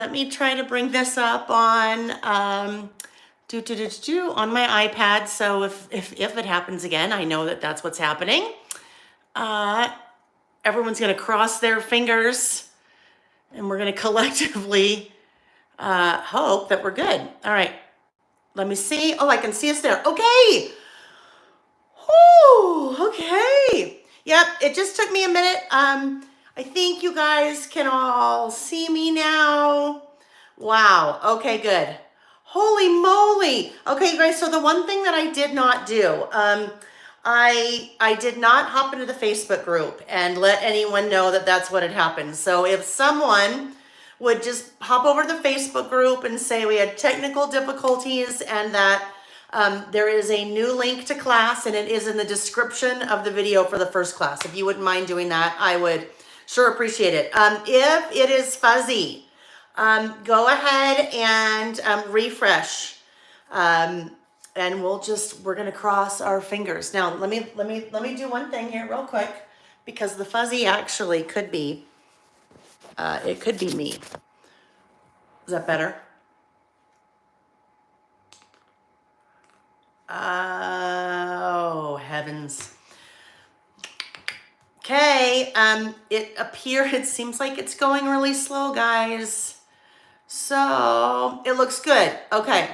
Let me try to bring this up on on my iPad. So if it happens again, I know that that's what's happening. Everyone's going to cross their fingers, and we're going to collectively hope that we're good. All right. Let me see. Oh, I can see us there. Okay. Whew, okay. Yep, it just took me a minute. I think you guys can all see me now. Wow, okay, good. Holy moly. Okay, you guys, so the one thing that I did not do, I did not hop into the Facebook group and let anyone know that that's what had happened. So if someone would just hop over to the Facebook group and say we had technical difficulties and that there is a new link to class and it is in the description of the video for the first class. If you wouldn't mind doing that, I would sure appreciate it. If it is fuzzy, go ahead and refresh. And we're gonna cross our fingers. Now, let me do one thing here real quick, because the fuzzy actually could be, it could be me. Is that better? Oh, heavens. Okay, it seems like it's going really slow, guys. So, it looks good. Okay.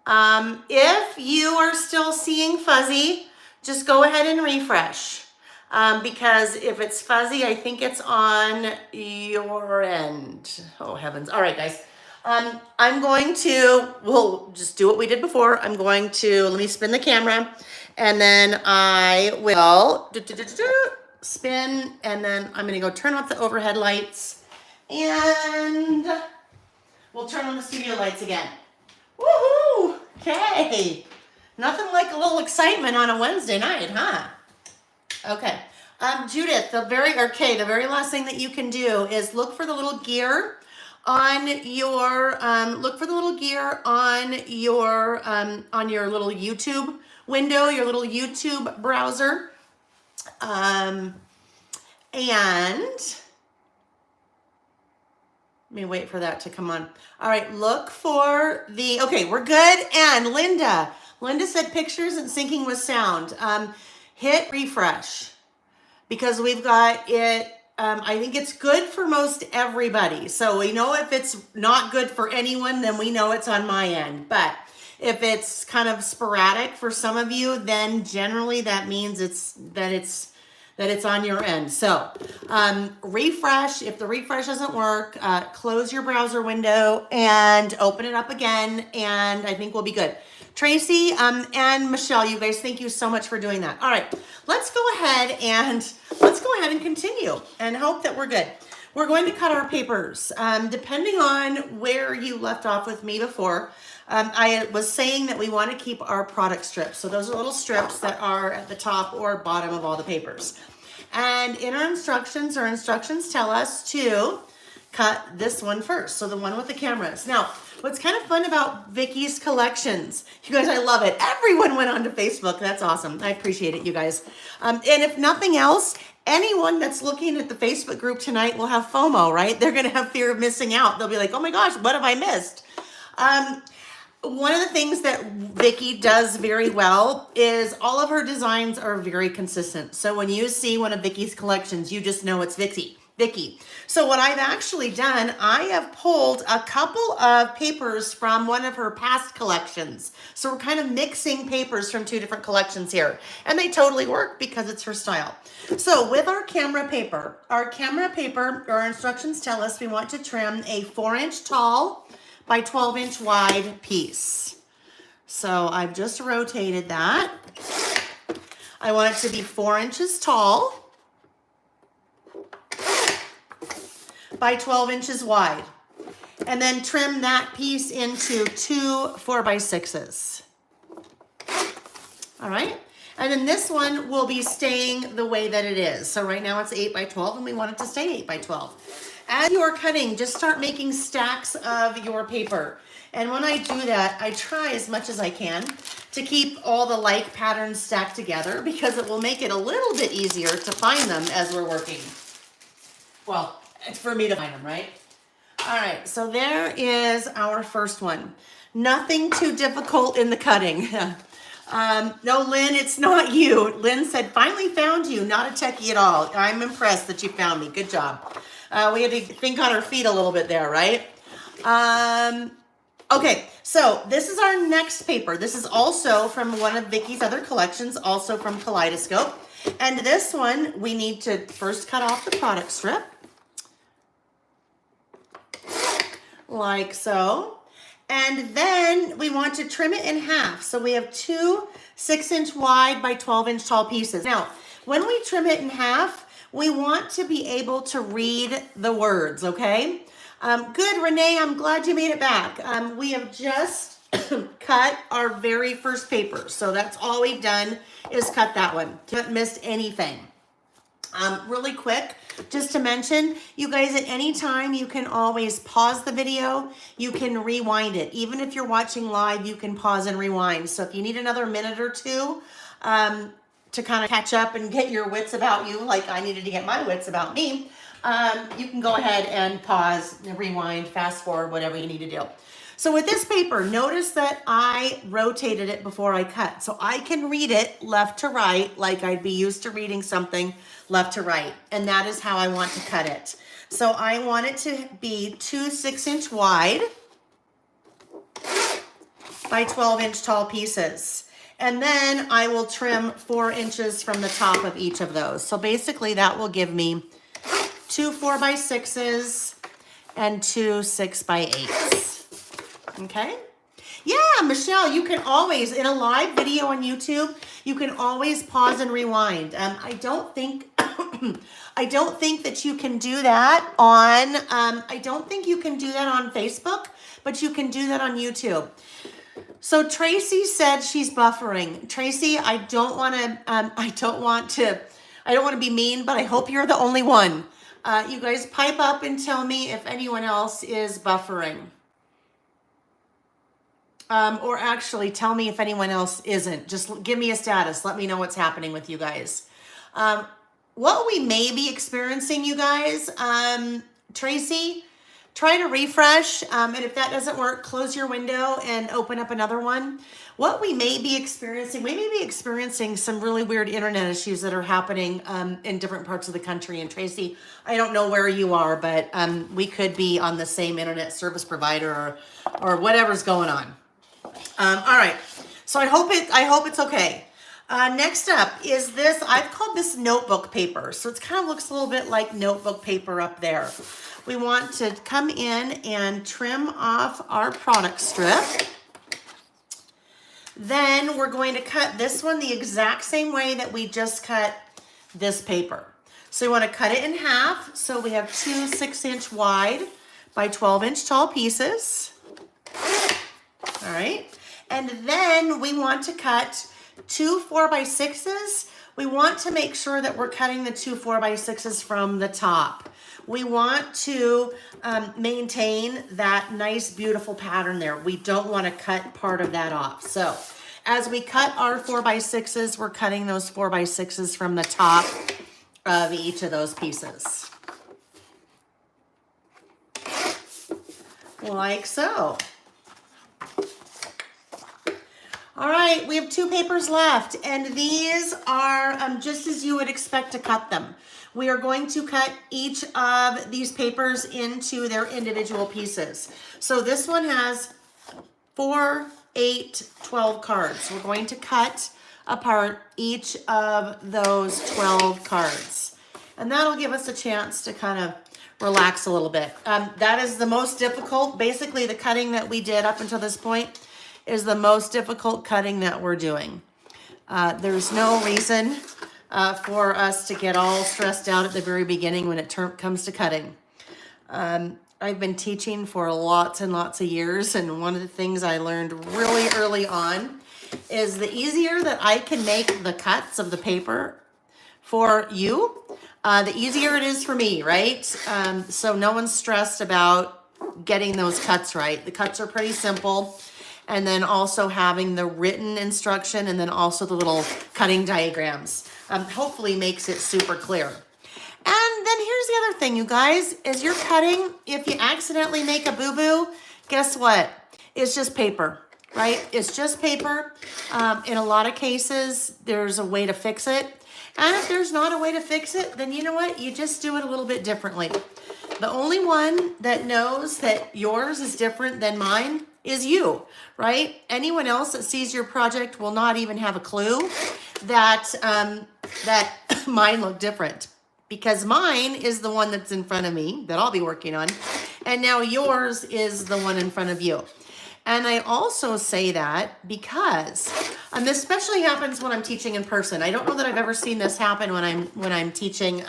If you are still seeing fuzzy, just go ahead and refresh. Because if it's fuzzy, I think it's on your end. Oh, heavens. All right, guys. We'll just do what we did before. Let me spin the camera, and then I will spin, and then I'm gonna go turn off the overhead lights, and we'll turn on the studio lights again. Woohoo! Okay. Nothing like a little excitement on a Wednesday night, huh? Okay. Judith, the very last thing that you can do is look for the little gear on your little YouTube window, your little YouTube browser. And let me wait for that to come on. All right, look for okay, we're good. And Linda said pictures and syncing with sound. Hit refresh, because we've got it. I think it's good for most everybody. So we know if it's not good for anyone, then we know it's on my end. But if it's kind of sporadic for some of you, then generally that means it's on your end. So refresh. If the refresh doesn't work, close your browser window and open it up again, and I think we'll be good. Tracy and Michelle, you guys, thank you so much for doing that. All right, let's go ahead and continue and hope that we're good. We're going to cut our papers. Depending on where you left off with me before, I was saying that we want to keep our product strips. So those are little strips that are at the top or bottom of all the papers. And in our instructions tell us to cut this one first. So the one with the cameras. Now, what's kind of fun about Vicky's collections, you guys, I love it. Everyone went onto Facebook. That's awesome. I appreciate it, you guys. And if nothing else, anyone that's looking at the Facebook group tonight will have FOMO, right? They're going to have fear of missing out. They'll be like, oh my gosh, what have I missed? One of the things that Vicky does very well is all of her designs are very consistent. So when you see one of Vicky's collections, you just know it's Vicky. So what I've actually done, I have pulled a couple of papers from one of her past collections. So we're kind of mixing papers from two different collections here. And they totally work because it's her style. So with our camera paper, our instructions tell us we want to trim a 4-inch tall by 12-inch wide piece. So I've just rotated that. I want it to be 4 inches tall by 12 inches wide. And then trim that piece into 2 4x6s. All right. And then this one will be staying the way that it is. So right now it's 8x12 and we want it to stay 8x12. As you are cutting, just start making stacks of your paper. And when I do that, I try as much as I can to keep all the like patterns stacked together, because it will make it a little bit easier to find them as we're working. Well, it's for me to find them, right? All right, so there is our first one. Nothing too difficult in the cutting. No, Lynn, it's not you. Lynn said, finally found you. Not a techie at all. I'm impressed that you found me. Good job. We had to think on our feet a little bit there, right? Okay, so this is our next paper. This is also from one of Vicky's other collections, also from Kaleidoscope. And this one, we need to first cut off the product strip. Like so. And then we want to trim it in half. So we have two 6-inch wide by 12-inch tall pieces. Now, when we trim it in half, we want to be able to read the words, okay? Good, Renee, I'm glad you made it back. We have just cut our very first paper. So that's all we've done is cut that one. Haven't missed anything. Really quick, just to mention, you guys, at any time, you can always pause the video. You can rewind it. Even if you're watching live, you can pause and rewind. So if you need another minute or two to kind of catch up and get your wits about you, like I needed to get my wits about me, you can go ahead and pause, rewind, fast forward, whatever you need to do. So with this paper, notice that I rotated it before I cut. So I can read it left to right like I'd be used to reading something left to right. And that is how I want to cut it. So I want it to be two 6-inch wide by 12-inch tall pieces. And then I will trim 4 inches from the top of each of those. So basically that will give me two 4x6s and two 6x8s. Okay. Yeah, Michelle, you can always, in a live video on YouTube, you can always pause and rewind. I don't think that you can do that on, I don't think you can do that on Facebook, but you can do that on YouTube. So Tracy said she's buffering. Tracy, I don't want to be mean, but I hope you're the only one. You guys pipe up and tell me if anyone else is buffering. Or actually tell me if anyone else isn't. Just give me a status. Let me know what's happening with you guys. What we may be experiencing, you guys, Tracy, try to refresh. And if that doesn't work, close your window and open up another one. What we may be experiencing, we may be experiencing some really weird internet issues that are happening in different parts of the country. And Tracy, I don't know where you are, but we could be on the same internet service provider or whatever's going on. All right, so I hope it's okay. Next up is this, I've called this notebook paper. So it kind of looks a little bit like notebook paper up there. We want to come in and trim off our product strip. Then we're going to cut this one the exact same way that we just cut this paper. So we want to cut it in half. So we have two 6-inch wide by 12-inch tall pieces. All right. And then we want to cut two 4x6s. We want to make sure that we're cutting the two 4x6s from the top. We want to maintain that nice, beautiful pattern there. We don't want to cut part of that off. So as we cut our 4x6s, we're cutting those 4x6s from the top of each of those pieces. Like so. All right, we have two papers left, and these are just as you would expect to cut them. We are going to cut each of these papers into their individual pieces. So this one has 4, 8, 12 cards. We're going to cut apart each of those 12 cards. And that'll give us a chance to kind of relax a little bit. That is the most difficult. Basically, the cutting that we did up until this point is the most difficult cutting that we're doing. There's no reason for us to get all stressed out at the very beginning when it comes to cutting. I've been teaching for lots and lots of years, and one of the things I learned really early on is the easier that I can make the cuts of the paper for you, the easier it is for me, right? So no one's stressed about getting those cuts right. The cuts are pretty simple. And then also having the written instruction and then also the little cutting diagrams hopefully makes it super clear. And then here's the other thing, you guys, as you're cutting, if you accidentally make a boo-boo, guess what? It's just paper, right? It's just paper. In a lot of cases, there's a way to fix it. And if there's not a way to fix it, then you know what? You just do it a little bit differently. The only one that knows that yours is different than mine is you, right? Anyone else that sees your project will not even have a clue that that mine look different, because mine is the one that's in front of me that I'll be working on, and now yours is the one in front of you. And I also say that because, and this especially happens when I'm teaching in person. I don't know that I've ever seen this happen when I'm teaching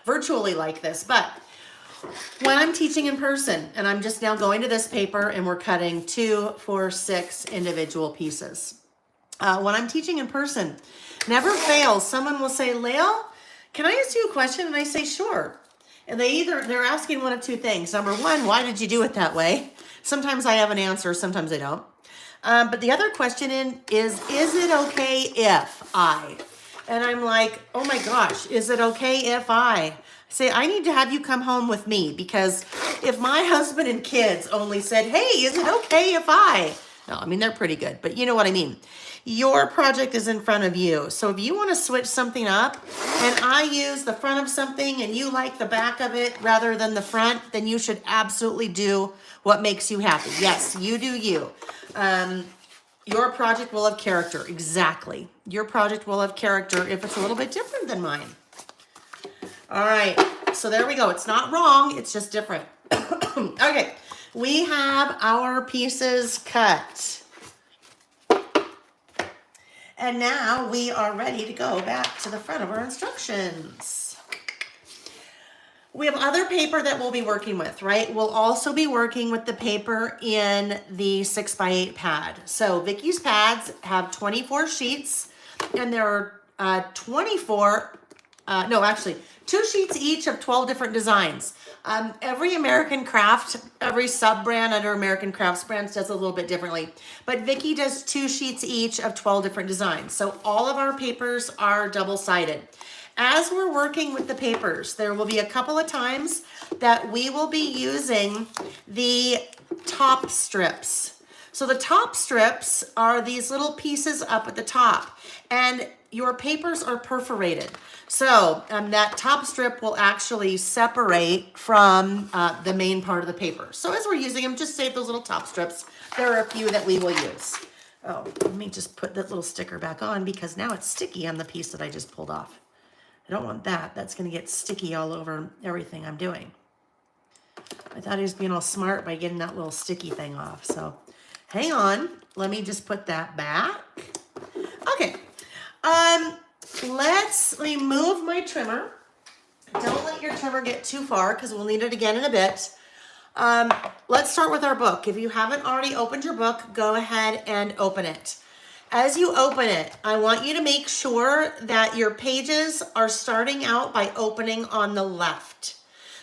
virtually like this, but when I'm teaching in person, and I'm just now going to this paper and we're cutting 2, 4, 6 individual pieces. When I'm teaching in person, never fails, someone will say, Lael, can I ask you a question? And I say, sure. And they're asking one of two things. Number one, why did you do it that way? Sometimes I have an answer, sometimes I don't. But the other question is it okay if I? And I'm like, oh my gosh, is it okay if I? Say, I need to have you come home with me, because if my husband and kids only said, hey, is it okay if I? No, I mean, they're pretty good, but you know what I mean. Your project is in front of you. So if you want to switch something up and I use the front of something and you like the back of it rather than the front, then you should absolutely do what makes you happy. Yes, you do you. Your project will have character. Exactly. Your project will have character if it's a little bit different than mine. All right. So there we go. It's not wrong. It's just different. Okay. We have our pieces cut. And now we are ready to go back to the front of our instructions. We have other paper that we'll be working with, right? We'll also be working with the paper in the 6x8 pad. So Vicky's pads have 24 sheets, and there are 2 sheets each of 12 different designs. Every American Craft, every sub-brand under American Crafts brands does a little bit differently. But Vicky does 2 sheets each of 12 different designs. So all of our papers are double-sided. As we're working with the papers, there will be a couple of times that we will be using the top strips. So the top strips are these little pieces up at the top, and your papers are perforated. So that top strip will actually separate from the main part of the paper. So as we're using them, just save those little top strips. There are a few that we will use. Oh, let me just put that little sticker back on, because now it's sticky on the piece that I just pulled off. I don't want that. That's going to get sticky all over everything I'm doing. I thought he was being all smart by getting that little sticky thing off. So hang on. Let me just put that back. Okay. Let's remove my trimmer. Don't let your trimmer get too far, because we'll need it again in a bit. Let's start with our book. If you haven't already opened your book, go ahead and open it. As you open it, I want you to make sure that your pages are starting out by opening on the left.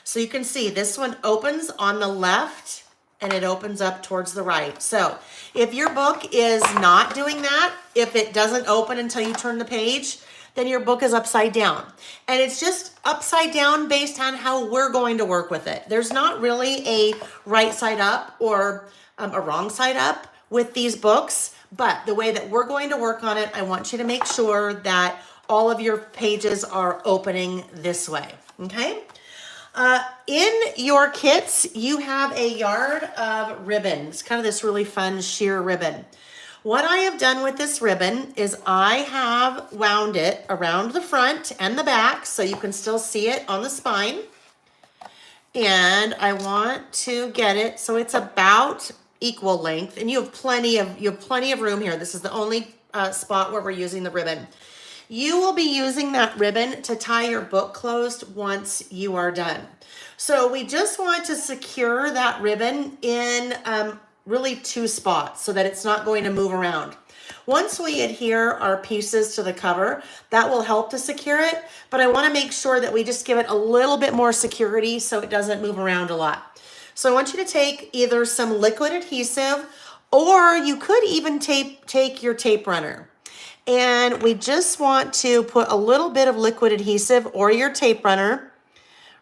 So you can see this one opens on the left and it opens up towards the right. So if your book is not doing that, if it doesn't open until you turn the page, then your book is upside down. And it's just upside down based on how we're going to work with it. There's not really a right side up or a wrong side up with these books. But the way that we're going to work on it, I want you to make sure that all of your pages are opening this way, okay? In your kits, you have a yard of ribbon. It's kind of this really fun sheer ribbon. What I have done with this ribbon is I have wound it around the front and the back so you can still see it on the spine. And I want to get it so it's about equal length, and you have plenty of room here. This is the only spot where we're using the ribbon. You will be using that ribbon to tie your book closed once you are done. So we just want to secure that ribbon in really 2 spots so that it's not going to move around. Once we adhere our pieces to the cover, that will help to secure it, but I want to make sure that we just give it a little bit more security so it doesn't move around a lot. So I want you to take either some liquid adhesive, or you could even take your tape runner. And we just want to put a little bit of liquid adhesive or your tape runner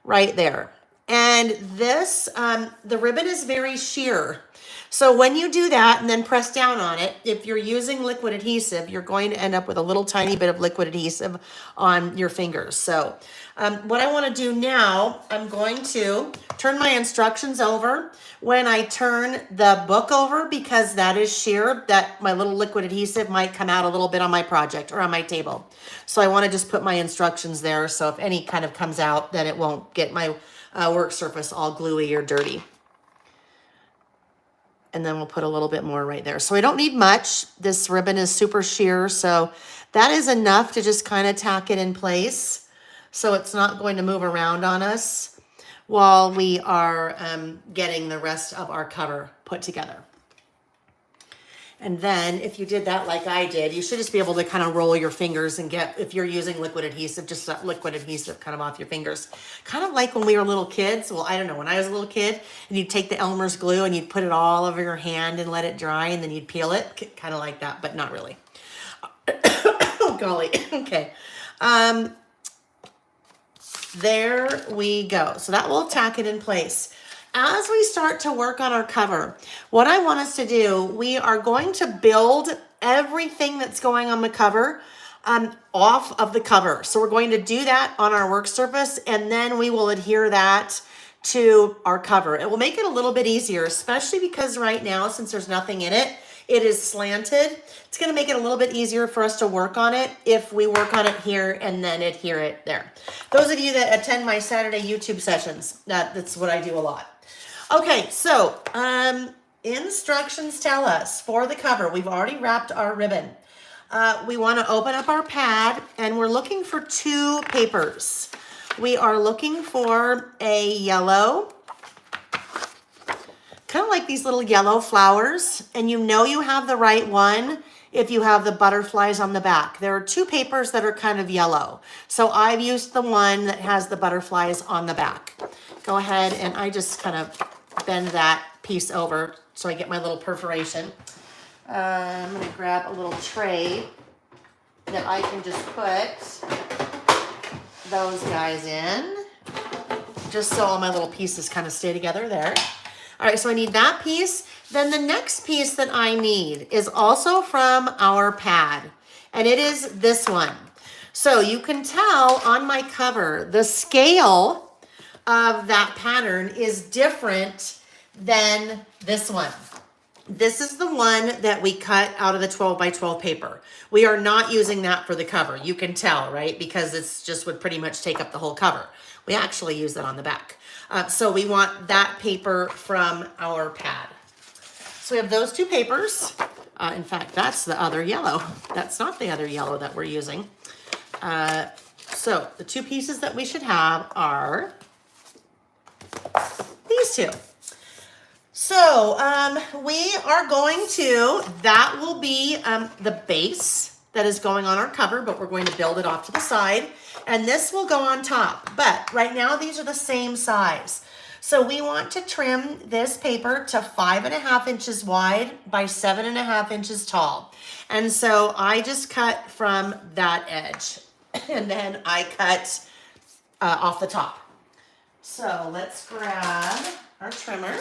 right there. And this, the ribbon is very sheer. So when you do that and then press down on it, if you're using liquid adhesive, you're going to end up with a little tiny bit of liquid adhesive on your fingers. So what I want to do now, I'm going to turn my instructions over. When I turn the book over, because that is sheer, that my little liquid adhesive might come out a little bit on my project or on my table. So I want to just put my instructions there. So if any kind of comes out, then it won't get my work surface all gluey or dirty. And then we'll put a little bit more right there. So I don't need much. This ribbon is super sheer, so that is enough to just kind of tack it in place so it's not going to move around on us while we are getting the rest of our cover put together. And then if you did that like I did, you should just be able to kind of roll your fingers and get, if you're using liquid adhesive, just that liquid adhesive kind of off your fingers. Kind of like when we were little kids. Well, I don't know, when I was a little kid and you'd take the Elmer's glue and you'd put it all over your hand and let it dry and then you'd peel it. Kind of like that, but not really. Oh, golly. Okay. There we go. So that will tack it in place. As we start to work on our cover, what I want us to do, we are going to build everything that's going on the cover off of the cover. So we're going to do that on our work surface, and then we will adhere that to our cover. It will make it a little bit easier, especially because right now, since there's nothing in it, it is slanted. It's going to make it a little bit easier for us to work on it if we work on it here and then adhere it there. Those of you that attend my Saturday YouTube sessions, that's what I do a lot. Okay, so instructions tell us for the cover, we've already wrapped our ribbon. We want to open up our pad and we're looking for 2 papers. We are looking for a yellow, kind of like these little yellow flowers, and you know you have the right one if you have the butterflies on the back. There are 2 papers that are kind of yellow. So I've used the one that has the butterflies on the back. Go ahead and I just kind of bend that piece over so I get my little perforation. I'm going to grab a little tray that I can just put those guys in, just so all my little pieces kind of stay together there. All right, so I need that piece. Then the next piece that I need is also from our pad, and it is this one. So you can tell on my cover, the scale of that pattern is different than this one. This is the one that we cut out of the 12 by 12 paper. We are not using that for the cover. You can tell, right? Because it's just would pretty much take up the whole cover. We actually use that on the back. So we want that paper from our pad. So we have those 2 papers. In fact, that's the other yellow. That's not the other yellow that we're using. So the 2 pieces that we should have are these 2. So we are going to, that will be the base that is going on our cover, but we're going to build it off to the side. And this will go on top. But right now, these are the same size. So we want to trim this paper to 5.5 inches wide by 7.5 inches tall. And so I just cut from that edge. And then I cut off the top. So let's grab our trimmer.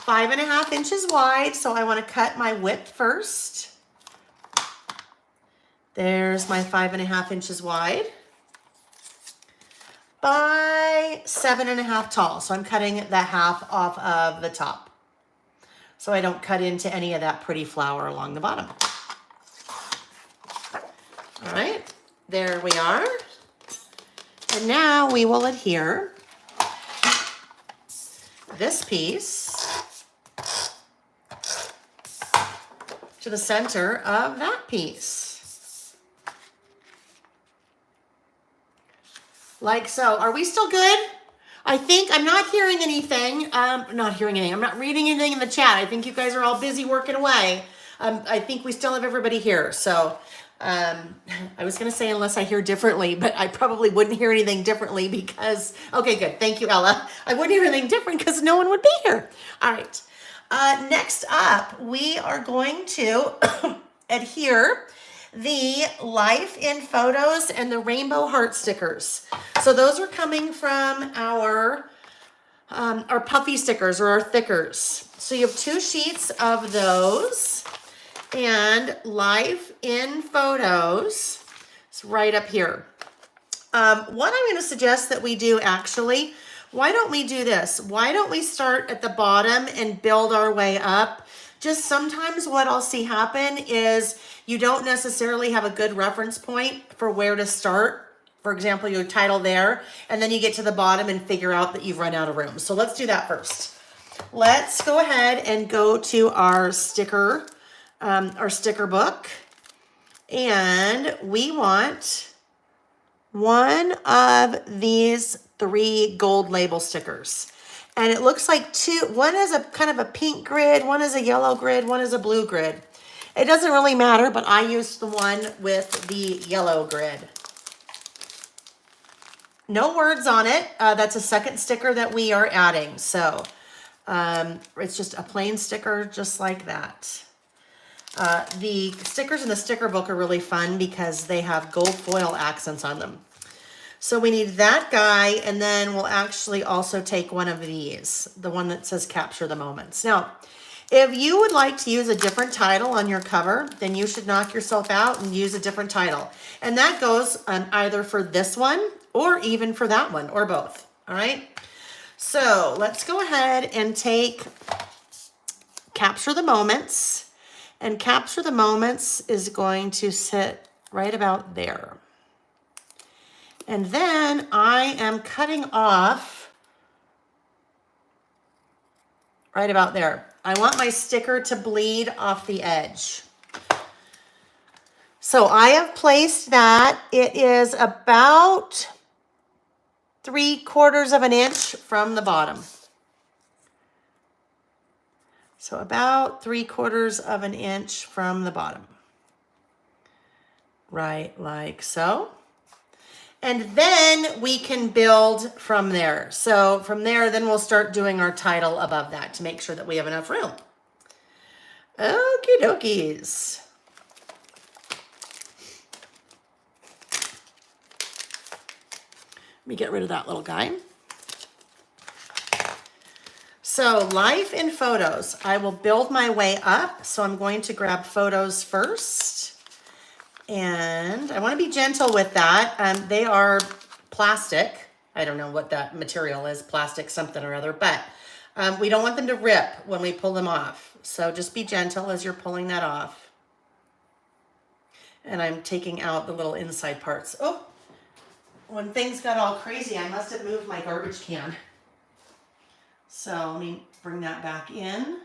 5.5 inches wide, so I want to cut my width first. There's my 5.5 inches wide by 7.5 tall. So I'm cutting that half off of the top, so I don't cut into any of that pretty flower along the bottom. All right, there we are. And now we will adhere this piece to the center of that piece. Like so. Are we still good? I think I'm not hearing anything. I'm not reading anything in the chat. I think you guys are all busy working away. I think we still have everybody here. So I was going to say unless I hear differently, but I probably wouldn't hear anything differently because, okay, good. Thank you, Ella. I wouldn't hear anything different because no one would be here. All right. Next up, we are going to adhere. the Life in Photos and the Rainbow Heart stickers. So those are coming from our puffy stickers or our thickers. So you have 2 sheets of those, and Life in Photos is right up here. What I'm going to suggest that we do actually, why don't we do this? Why don't we start at the bottom and build our way up? Just sometimes what I'll see happen is you don't necessarily have a good reference point for where to start. For example, your title there, and then you get to the bottom and figure out that you've run out of room. So let's do that first. Let's go ahead and go to our sticker book, and we want one of these 3 gold label stickers. And it looks like one is a kind of a pink grid, one is a yellow grid, one is a blue grid. It doesn't really matter, but I used the one with the yellow grid. No words on it. That's a second sticker that we are adding. So it's just a plain sticker just like that. The stickers in the sticker book are really fun because they have gold foil accents on them. So we need that guy, and then we'll actually also take one of these, the one that says Capture the Moments. Now, if you would like to use a different title on your cover, then you should knock yourself out and use a different title. And that goes either for this one or even for that one, or both, all right? So let's go ahead and take Capture the Moments, and Capture the Moments is going to sit right about there. And then I am cutting off right about there. I want my sticker to bleed off the edge. So I have placed that. It is about 3/4 of an inch from the bottom. So about 3/4 of an inch from the bottom. Right like so. And then we can build from there. So from there, then we'll start doing our title above that to make sure that we have enough room. Okie dokies. Let me get rid of that little guy. So Life in Photos, I will build my way up. So I'm going to grab Photos first. And I want to be gentle with that. They are plastic. I don't know what that material is, plastic something or other, but we don't want them to rip when we pull them off. So just be gentle as you're pulling that off. And I'm taking out the little inside parts. Oh, when things got all crazy, I must have moved my garbage can. So let me bring that back in.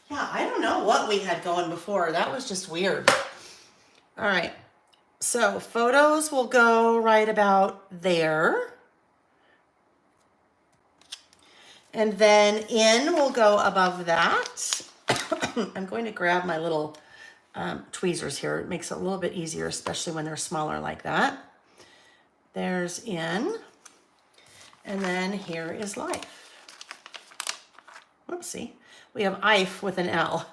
Yeah, I don't know what we had going before. That was just weird. All right. So Photos will go right about there. And then In will go above that. I'm going to grab my little tweezers here. It makes it a little bit easier, especially when they're smaller like that. There's In. And then here is Life. Whoopsie. We have Ife with an L.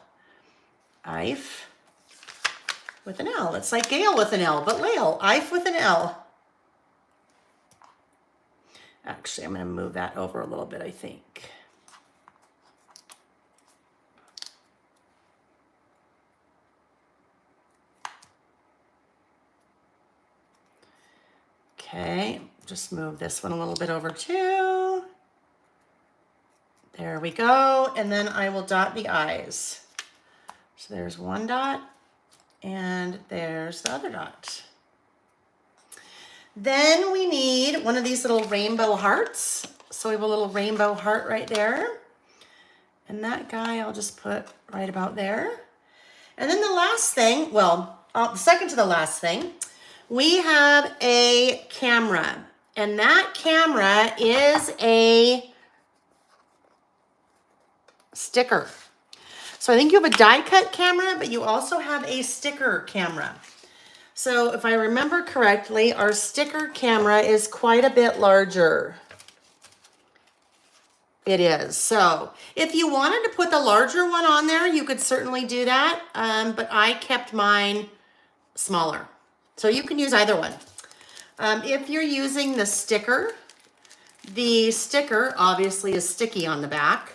Ife with an L. It's like Gale with an L, but Lael. Ife with an L. Actually, I'm going to move that over a little bit, I think. Okay, just move this one a little bit over too. There we go. And then I will dot the I's. So there's one dot and there's the other dot. Then we need one of these little rainbow hearts. So we have a little rainbow heart right there. And that guy I'll just put right about there. And then the last thing, well, the second to the last thing, we have a camera. And that camera is a sticker. So I think you have a die cut camera, but you also have a sticker camera. So if I remember correctly, our sticker camera is quite a bit larger. It is. So if you wanted to put the larger one on there, you could certainly do that. But I kept mine smaller. So you can use either one. If you're using the sticker obviously is sticky on the back.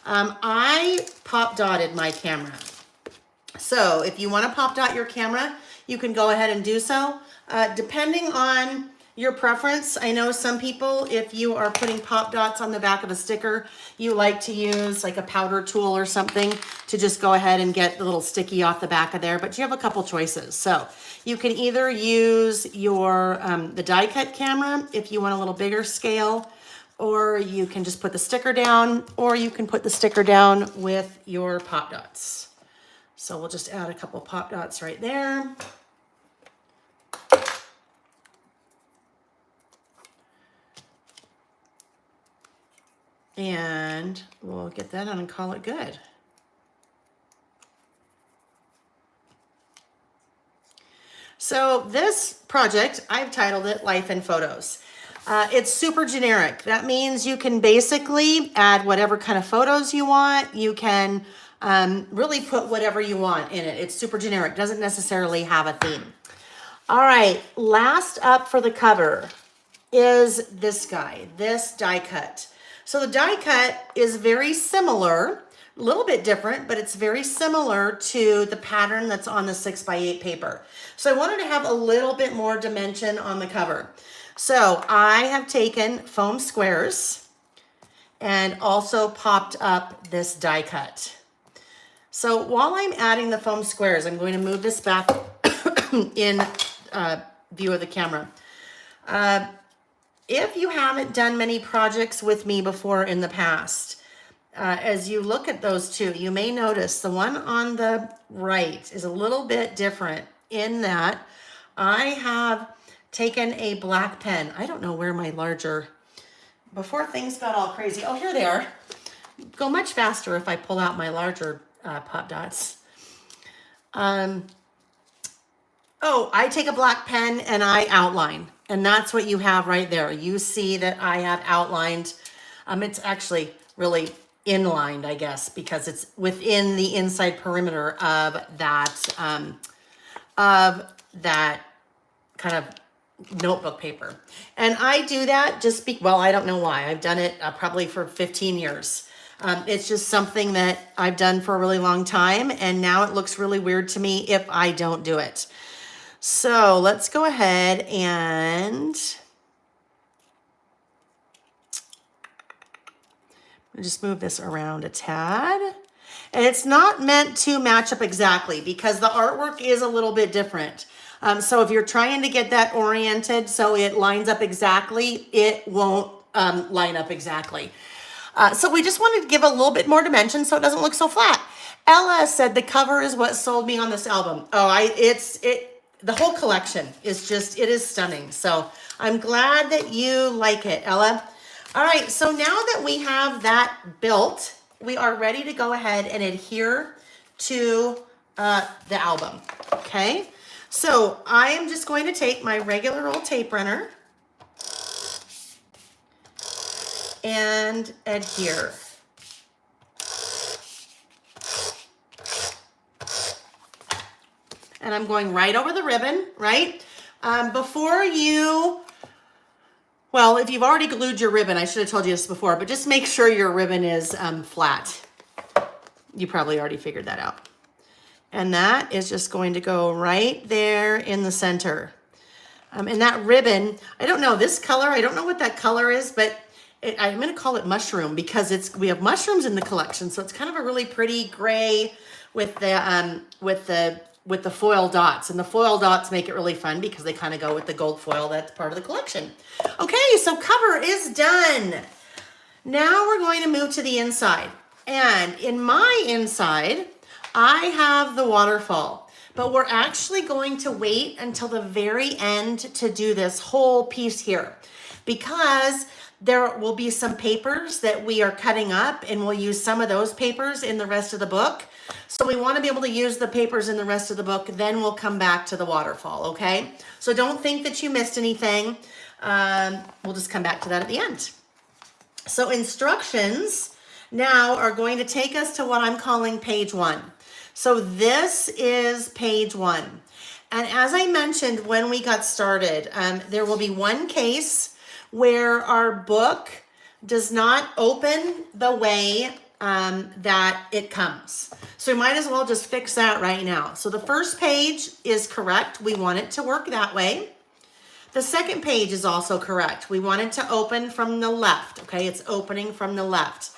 I pop dotted my camera. So if you want to pop dot your camera, you can go ahead and do so. Depending on your preference, I know some people, if you are putting pop dots on the back of a sticker, you like to use like a powder tool or something to just go ahead and get the little sticky off the back of there, but you have a couple choices. So you can either use your the die cut camera if you want a little bigger scale, or you can just put the sticker down, or you can put the sticker down with your pop dots. So we'll just add a couple pop dots right there. And we'll get that on and call it good. So this project, I've titled it Life in Photos. It's super generic. That means you can basically add whatever kind of photos you want. You can really put whatever you want in it. It's super generic, doesn't necessarily have a theme. All right, last up for the cover is this guy, this die cut. So the die cut is very similar, a little bit different, but it's very similar to the pattern that's on the 6x8 paper. So I wanted to have a little bit more dimension on the cover. So I have taken foam squares and also popped up this die cut. So while I'm adding the foam squares, I'm going to move this back in view of the camera. If you haven't done many projects with me before in the past, as you look at those two, you may notice the one on the right is a little bit different in that I have taken a black pen. I don't know where my larger, before things got all crazy. Oh, here they are. Go much faster if I pull out my larger pop dots. Oh, I take a black pen and I outline. And that's what you have right there. You see that I have outlined. It's actually really inlined, I guess, because it's within the inside perimeter of that kind of notebook paper. And I do that just well, I don't know why. I've done it probably for 15 years. It's just something that I've done for a really long time. And now it looks really weird to me if I don't do it. So let's go ahead and just move this around a tad. And it's not meant to match up exactly because the artwork is a little bit different. So if you're trying to get that oriented so it lines up exactly, it won't line up exactly. So we just wanted to give a little bit more dimension so it doesn't look so flat. Ella said the cover is what sold me on this album. The whole collection is just, it is stunning. So I'm glad that you like it, Ella. All right, so now that we have that built, we are ready to go ahead and adhere to the album, okay? So I am just going to take my regular old tape runner and adhere. And I'm going right over the ribbon, right? If you've already glued your ribbon, I should have told you this before, but just make sure your ribbon is flat. You probably already figured that out. And that is just going to go right there in the center. And that ribbon, I don't know this color, I don't know what that color is, but I'm going to call it mushroom because we have mushrooms in the collection. So it's kind of a really pretty gray with the foil dots, and the foil dots make it really fun because they kind of go with the gold foil that's part of the collection. Okay, so cover is done. Now we're going to move to the inside. And in my inside, I have the waterfall, but we're actually going to wait until the very end to do this whole piece here because there will be some papers that we are cutting up and we'll use some of those papers in the rest of the book. So we want to be able to use the papers in the rest of the book, then we'll come back to the waterfall, okay? So don't think that you missed anything. We'll just come back to that at the end. So instructions now are going to take us to what I'm calling page 1. So this is page 1. And as I mentioned when we got started, there will be one case where our book does not open the way that it comes. So we might as well just fix that right now. So the first page is correct. We want it to work that way. The second page is also correct. We want it to open from the left, okay? It's opening from the left.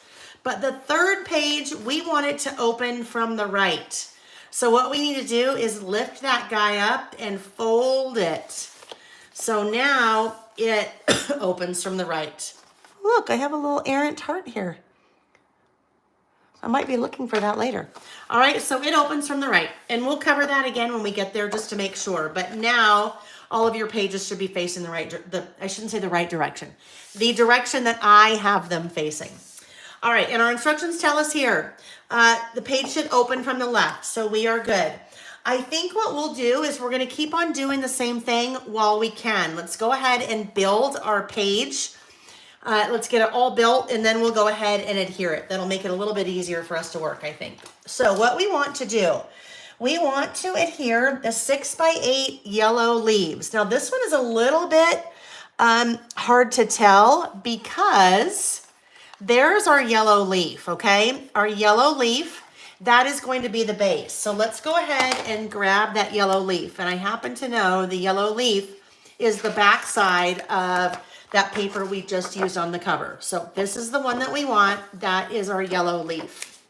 But the third page, we want it to open from the right. So what we need to do is lift that guy up and fold it. So now it opens from the right. Look, I have a little errant heart here. I might be looking for that later. All right, so it opens from the right. And we'll cover that again when we get there just to make sure. But now all of your pages should be facing the right, I shouldn't say the right direction. The direction that I have them facing. All right, and our instructions tell us here, the page should open from the left, so we are good. I think what we'll do is we're gonna keep on doing the same thing while we can. Let's go ahead and build our page. Let's get it all built, and then we'll go ahead and adhere it. That'll make it a little bit easier for us to work, I think. So what we want to do, we want to adhere the 6x8 yellow leaves. Now this one is a little bit hard to tell because there's our yellow leaf, okay? Our yellow leaf, that is going to be the base. So let's go ahead and grab that yellow leaf. And I happen to know the yellow leaf is the back side of that paper we just used on the cover. So this is the one that we want. That is our yellow leaf.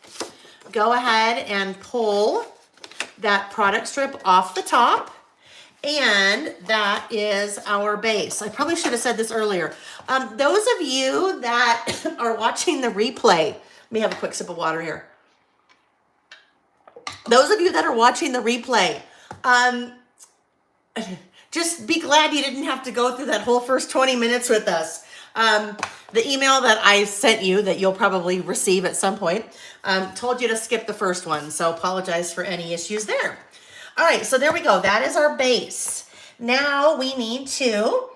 Go ahead and pull that product strip off the top. And that is our base. I probably should have said this earlier. Those of you that are watching the replay, let me have a quick sip of water here. Those of you that are watching the replay, just be glad you didn't have to go through that whole first 20 minutes with us. The email that I sent you that you'll probably receive at some point told you to skip the first one. So apologize for any issues there. All right, so there we go. That is our base. Now we need to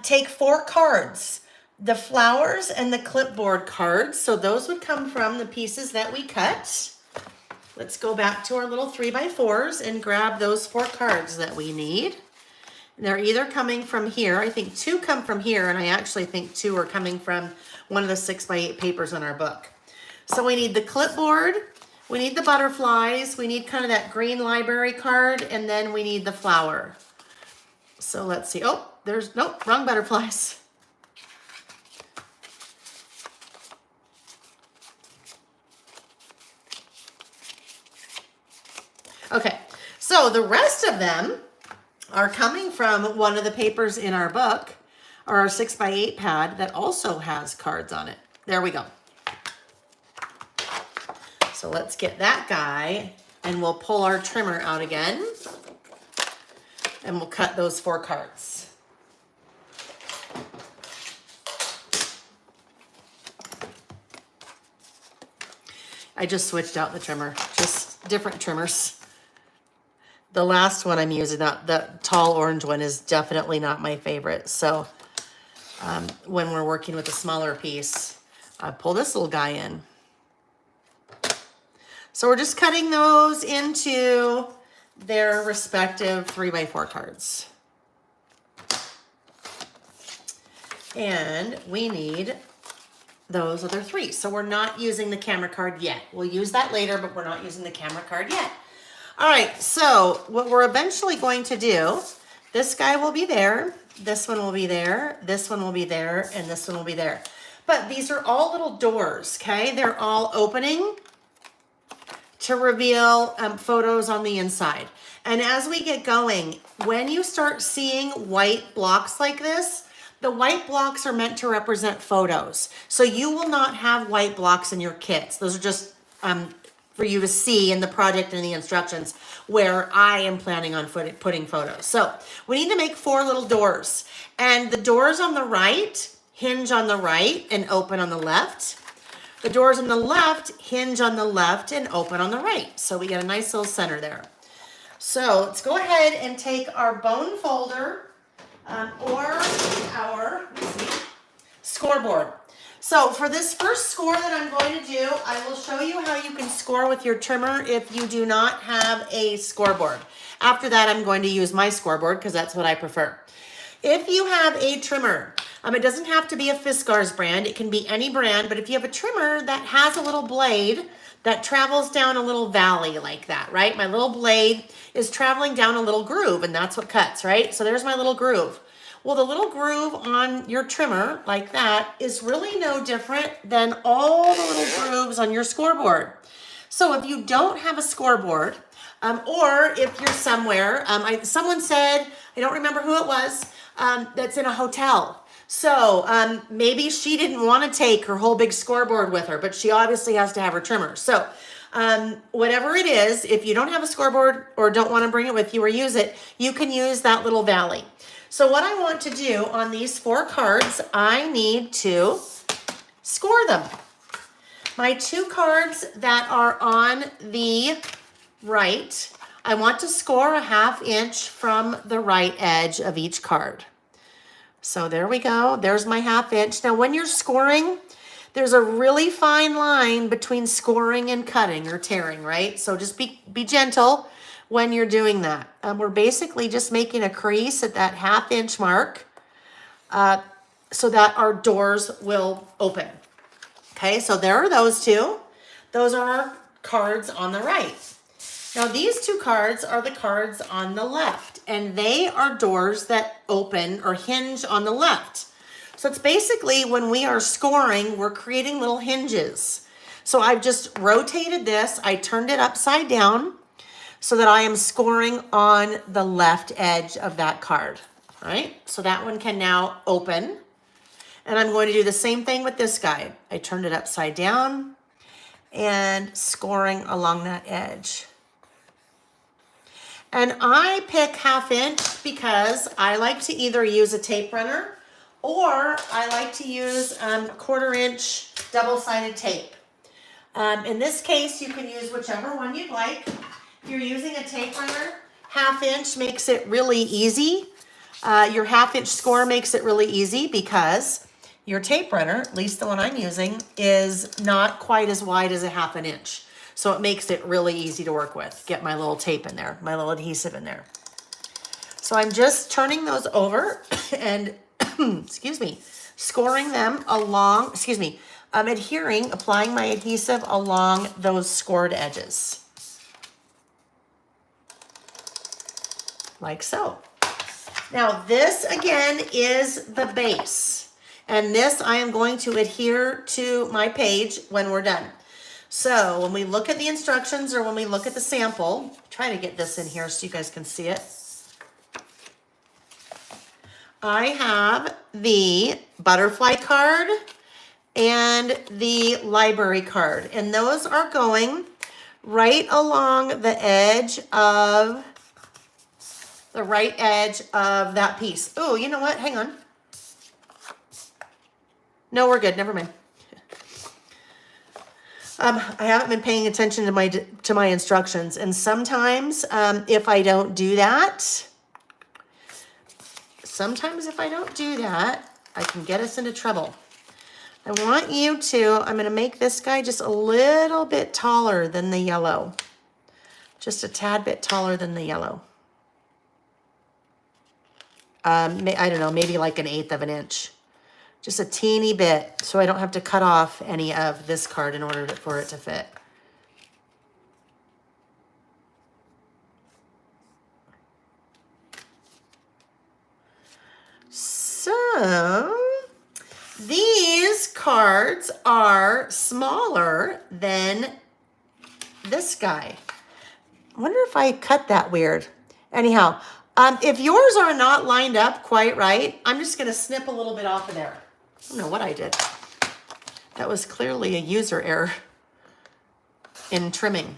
take 4 cards, the flowers and the clipboard cards. So those would come from the pieces that we cut. Let's go back to our little 3x4s and grab those 4 cards that we need. They're either coming from here. I think 2 come from here, and I actually think 2 are coming from one of the 6x8 papers in our book. So we need the clipboard, we need the butterflies, we need kind of that green library card, and then we need the flower. So let's see. Oh, there's, nope, wrong butterflies. Okay, so the rest of them are coming from one of the papers in our book, or our 6x8 pad that also has cards on it. There we go. So let's get that guy, and we'll pull our trimmer out again, and we'll cut those 4 cards. I just switched out the trimmer, just different trimmers. The last one I'm using, the tall orange one, is definitely not my favorite. So when we're working with a smaller piece, I pull this little guy in. So we're just cutting those into their respective 3x4 cards. And we need those other 3. So we're not using the camera card yet. We'll use that later, but we're not using the camera card yet. All right, so what we're eventually going to do, this guy will be there, this one will be there, this one will be there, and this one will be there. But these are all little doors, okay? They're all opening to reveal photos on the inside. And as we get going, when you start seeing white blocks like this, the white blocks are meant to represent photos. So you will not have white blocks in your kits. Those are just for you to see in the project and the instructions where I am planning on putting photos. So we need to make 4 little doors. And the doors on the right hinge on the right and open on the left. The doors on the left hinge on the left and open on the right. So we get a nice little center there. So let's go ahead and take our bone folder or our scoreboard. So for this first score that I'm going to do, I will show you how you can score with your trimmer if you do not have a scoreboard. After that, I'm going to use my scoreboard because that's what I prefer. If you have a trimmer, it doesn't have to be a Fiskars brand. It can be any brand, but if you have a trimmer that has a little blade that travels down a little valley like that, right? My little blade is traveling down a little groove, and that's what cuts, right? So there's my little groove. Well, the little groove on your trimmer like that is really no different than all the little grooves on your scoreboard. So if you don't have a scoreboard, or if you're somewhere, someone said, I don't remember who it was, that's in a hotel. So maybe she didn't want to take her whole big scoreboard with her, but she obviously has to have her trimmer. So whatever it is, if you don't have a scoreboard or don't want to bring it with you or use it, you can use that little valley. So what I want to do on these 4 cards, I need to score them. My 2 cards that are on the right, I want to score a 1/2 inch from the right edge of each card. So there we go. There's my 1/2 inch. Now when you're scoring, there's a really fine line between scoring and cutting or tearing, right? So just be gentle when you're doing that. We're basically just making a crease at that 1/2 inch mark so that our doors will open. Okay, so there are those 2. Those are our cards on the right. Now these 2 cards are the cards on the left, and they are doors that open or hinge on the left. So it's basically when we are scoring, we're creating little hinges. So I've just rotated this, I turned it upside down so that I am scoring on the left edge of that card, all right? So that one can now open. And I'm going to do the same thing with this guy. I turned it upside down and scoring along that edge. And I pick 1/2 inch because I like to either use a tape runner or I like to use 1/4 inch double-sided tape. In this case, you can use whichever one you'd like. If you're using a tape runner, 1/2 inch makes it really easy. Your 1/2 inch score makes it really easy because your tape runner, at least the one I'm using, is not quite as wide as a 1/2 inch. So it makes it really easy to work with. Get my little tape in there, my little adhesive in there. So I'm just turning those over and, excuse me, scoring them along, I'm applying my adhesive along those scored edges. Like so. Now this again is the base. And this I am going to adhere to my page when we're done. So when we look at the instructions or when we look at the sample, try to get this in here so you guys can see it. I have the butterfly card and the library card. And those are going right along the edge of the right edge of that piece. Oh, you know what? Hang on. No, we're good. Never mind. I haven't been paying attention to my instructions, and sometimes if I don't do that, I can get us into trouble. I want you to, I'm going to make this guy just a little bit taller than the yellow. Just a tad bit taller than the yellow. I don't know, maybe like 1/8 of an inch. Just a teeny bit, so I don't have to cut off any of this card in order for it to fit. So, these cards are smaller than this guy. I wonder if I cut that weird. Anyhow, if yours are not lined up quite right, I'm just going to snip a little bit off of there. I don't know what I did. That was clearly a user error in trimming.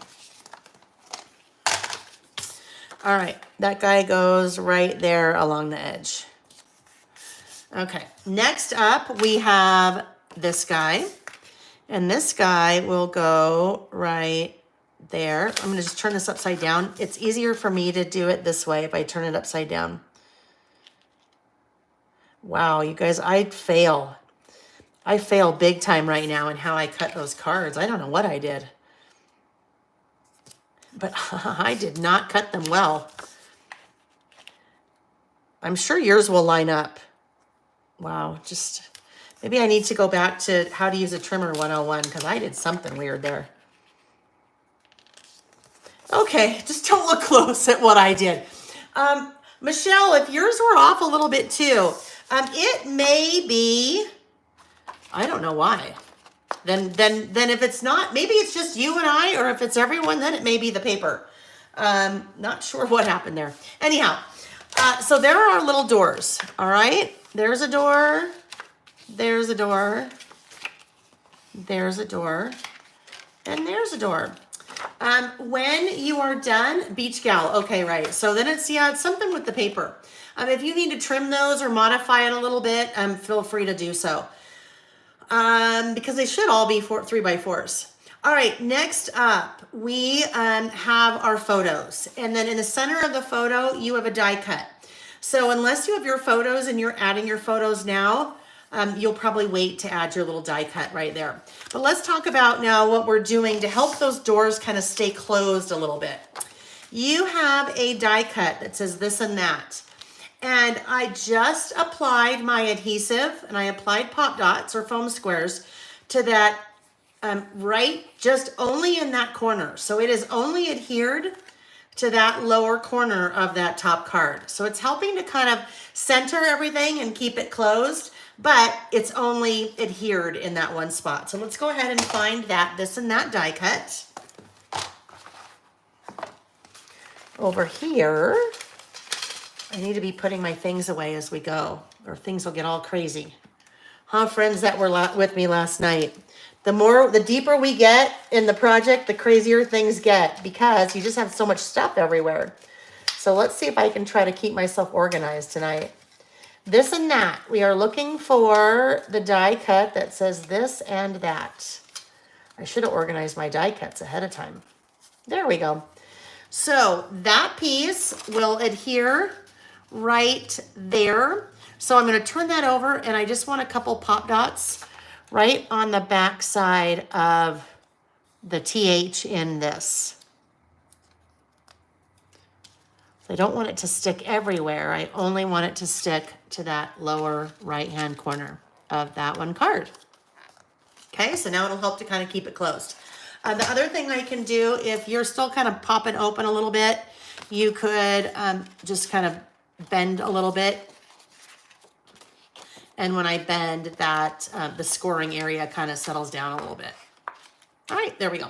All right, that guy goes right there along the edge. Okay, next up we have this guy. And this guy will go right there. I'm going to just turn this upside down. It's easier for me to do it this way if I turn it upside down. Wow, you guys, I'd fail. I fail big time right now in how I cut those cards. I don't know what I did. But I did not cut them well. I'm sure yours will line up. Wow, just maybe I need to go back to how to use a trimmer 101 because I did something weird there. Okay, just don't look close at what I did. Michelle, if yours were off a little bit too, it may be, I don't know why. Then if it's not, maybe it's just you and I, or if it's everyone, then it may be the paper. Not sure what happened there. Anyhow, so there are our little doors, all right? There's a door, there's a door, there's a door, and there's a door. When you are done, Beach Gal, okay, right. So then it's something with the paper. If you need to trim those or modify it a little bit, feel free to do so. Because they should all be 3x4s. All right, next up, we have our photos. And then in the center of the photo, you have a die cut. So unless you have your photos and you're adding your photos now, you'll probably wait to add your little die cut right there. But let's talk about now what we're doing to help those doors kind of stay closed a little bit. You have a die cut that says this and that. And I just applied my adhesive and I applied pop dots or foam squares to that right, just only in that corner. So it is only adhered to that lower corner of that top card. So it's helping to kind of center everything and keep it closed, but it's only adhered in that one spot. So let's go ahead and find that this and that die cut. Over here, I need to be putting my things away as we go, or things will get all crazy. Huh, friends that were with me last night? The deeper we get in the project, the crazier things get because you just have so much stuff everywhere. So let's see if I can try to keep myself organized tonight. This and that. We are looking for the die cut that says this and that. I should have organized my die cuts ahead of time. There we go. So that piece will adhere right there. So I'm going to turn that over and I just want a couple pop dots right on the back side of the TH in this. I don't want it to stick everywhere. I only want it to stick to that lower right-hand corner of that one card. Okay, so now it'll help to kind of keep it closed. The other thing I can do, if you're still kind of popping open a little bit, you could just kind of bend a little bit. And when I bend that, the scoring area kind of settles down a little bit. All right, there we go.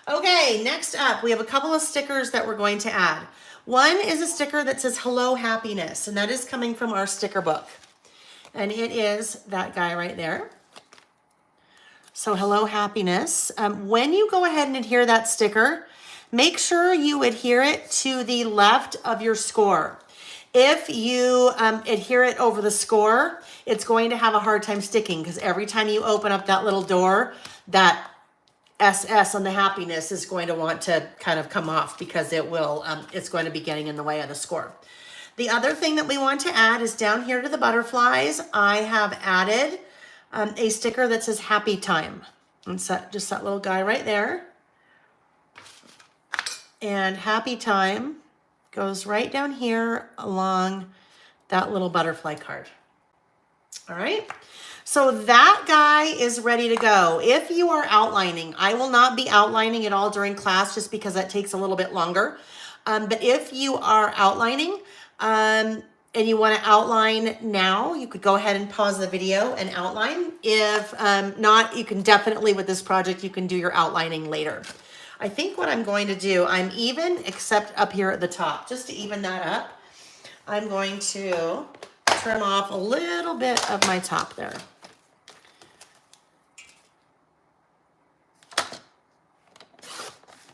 Okay, next up, we have a couple of stickers that we're going to add. One is a sticker that says Hello Happiness, and that is coming from our sticker book. And it is that guy right there. So Hello Happiness. When you go ahead and adhere that sticker, make sure you adhere it to the left of your score. If you adhere it over the score, it's going to have a hard time sticking because every time you open up that little door, that SS on the happiness is going to want to kind of come off because it will, it's going to be getting in the way of the score. The other thing that we want to add is down here to the butterflies, I have added a sticker that says Happy Time. And just that little guy right there. And Happy Time goes right down here along that little butterfly card. All right. So that guy is ready to go. If you are outlining, I will not be outlining it all during class just because that takes a little bit longer. But if you are outlining and you want to outline now, you could go ahead and pause the video and outline. If not, you can definitely, with this project, you can do your outlining later. I think what I'm going to do, I'm even, except up here at the top, just to even that up, I'm going to trim off a little bit of my top there.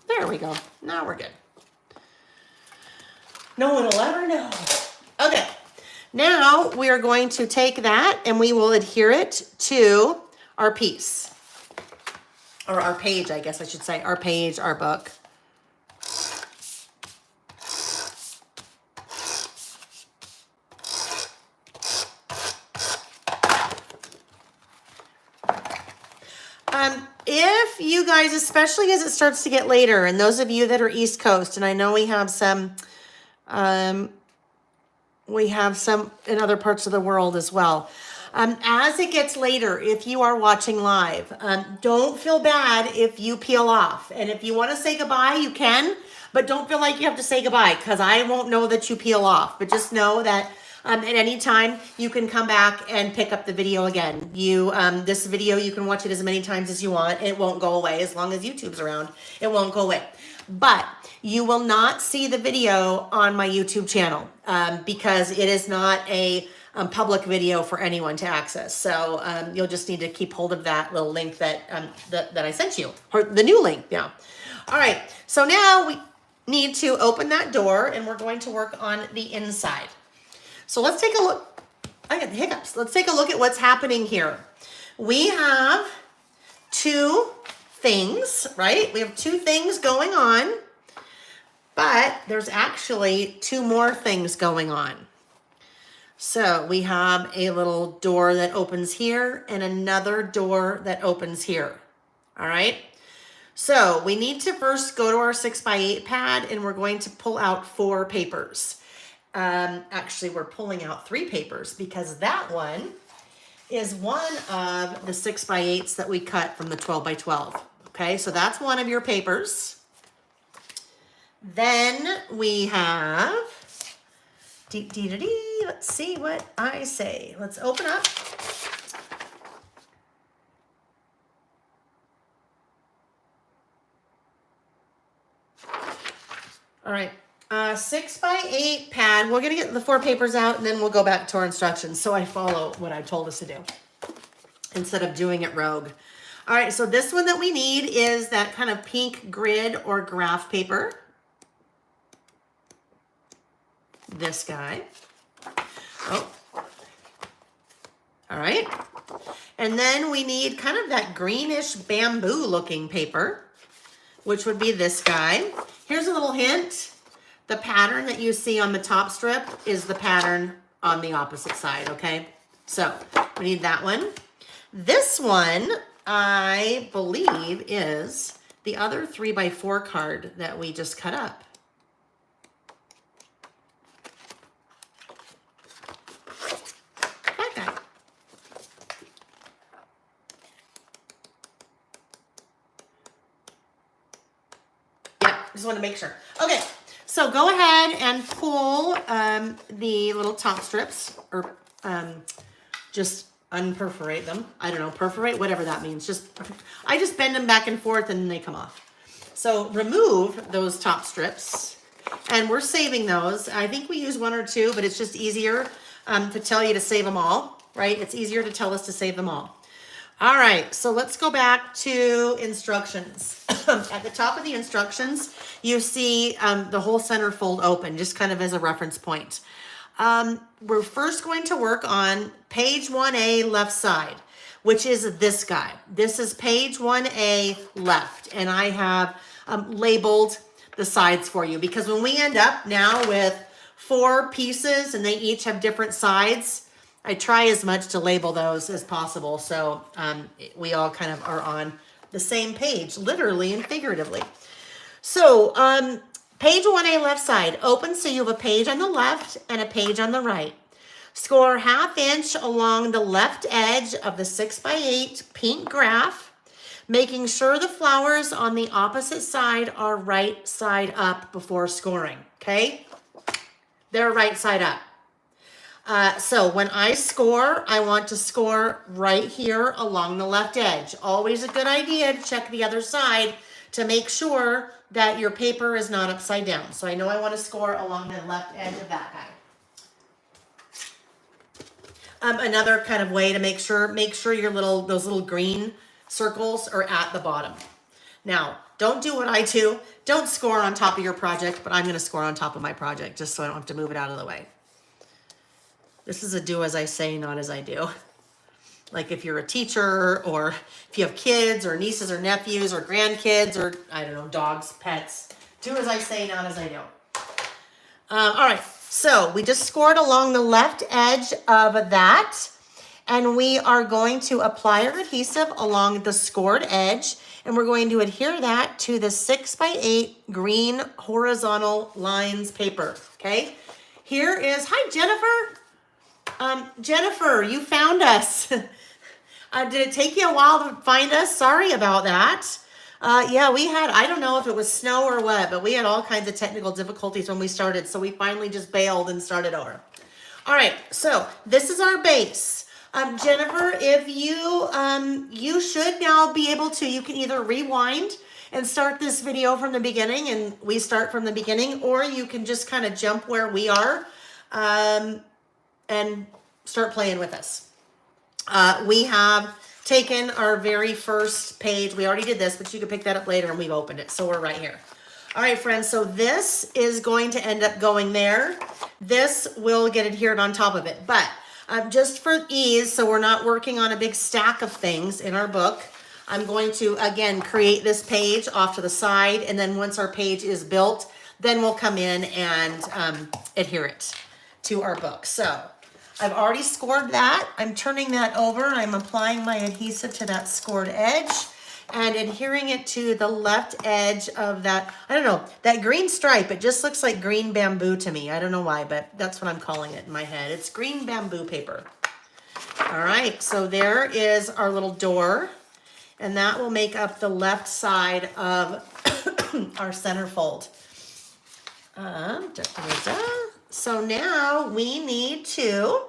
There we go. Now we're good. No one will ever know. Okay. Now we are going to take that and we will adhere it to our piece. Or our page, I guess I should say. Our page, our book. If you guys, especially as it starts to get later, and those of you that are East Coast, and I know we have some in other parts of the world as well. As it gets later, if you are watching live, don't feel bad if you peel off. And if you want to say goodbye, you can, but don't feel like you have to say goodbye because I won't know that you peel off. But just know that at any time you can come back and pick up the video again. This video, you can watch it as many times as you want. It won't go away as long as YouTube's around. It won't go away. But you will not see the video on my YouTube channel because it is not a public video for anyone to access. So you'll just need to keep hold of that little link that I sent you, or the new link. Yeah. All right. So now we need to open that door, and we're going to work on the inside. So let's take a look. I got the hiccups. Let's take a look at what's happening here. We have two things, right? We have two things going on, but there's actually two more things going on. So we have a little door that opens here and another door that opens here. All right. So we need to first go to our 6x8 pad, and we're going to pull out 4 papers. Actually, we're pulling out 3 papers because that one is one of the 6x8s that we cut from the 12x12. Okay, so that's one of your papers. Then we have, let's see what I say. Let's open up. All right. 6x8 pad. We're going to get the 4 papers out, and then we'll go back to our instructions. So I follow what I told us to do instead of doing it rogue. All right. So this one that we need is that kind of pink grid or graph paper. This guy. Oh. All right. And then we need kind of that greenish bamboo looking paper, which would be this guy. Here's a little hint. The pattern that you see on the top strip is the pattern on the opposite side, okay? So we need that one. This one, I believe, is the other 3x4 card that we just cut up. That guy. Yeah, just want to make sure. Okay. So go ahead and pull the little top strips, or just unperforate them. I don't know, perforate, whatever that means. I just bend them back and forth and then they come off. So remove those top strips, and we're saving those. I think we use 1 or 2, but it's just easier to tell you to save them all, right? It's easier to tell us to save them all. All right, so let's go back to instructions. At the top of the instructions, you see the whole center fold open, just kind of as a reference point. We're first going to work on page 1A left side, which is this guy. This is page 1A left, and I have labeled the sides for you, because when we end up now with 4 pieces and they each have different sides, I try as much to label those as possible, so we all kind of are on the same page, literally and figuratively. So page 1A left side opens, so you have a page on the left and a page on the right. Score 1/2 inch along the left edge of the 6x8 pink graph, making sure the flowers on the opposite side are right side up before scoring, okay? They're right side up. So when I score, I want to score right here along the left edge. Always a good idea to check the other side to make sure that your paper is not upside down. So I know I want to score along the left edge of that guy. Another kind of way to make sure those little green circles are at the bottom. Now, don't do what I do. Don't score on top of your project, but I'm going to score on top of my project just so I don't have to move it out of the way. This is a do as I say, not as I do. Like if you're a teacher, or if you have kids or nieces or nephews or grandkids, or I don't know, dogs, pets, do as I say, not as I do. All right, so we just scored along the left edge of that. And we are going to apply our adhesive along the scored edge, and we're going to adhere that to the 6x8 green horizontal lines paper, okay? Here is, hi Jennifer. Jennifer, you found us. Did it take you a while to find us? Sorry about that. Yeah, we had, I don't know if it was snow or what, but we had all kinds of technical difficulties when we started, so we finally just bailed and started over. All right, so this is our base. Jennifer, if you should now be able to, you can either rewind and start this video from the beginning and we start from the beginning, or you can just kind of jump where we are and start playing with us. We have taken our very first page. We already did this, but you can pick that up later and we've opened it. So we're right here. All right, friends, so this is going to end up going there. This will get adhered on top of it, but just for ease, so we're not working on a big stack of things in our book, I'm going to, again, create this page off to the side, and then once our page is built, then we'll come in and adhere it to our book. So I've already scored that. I'm turning that over. I'm applying my adhesive to that scored edge and adhering it to the left edge of that, I don't know, that green stripe. It just looks like green bamboo to me. I don't know why, but that's what I'm calling it in my head. It's green bamboo paper. All right, so there is our little door, and that will make up the left side of our centerfold. So now we need to,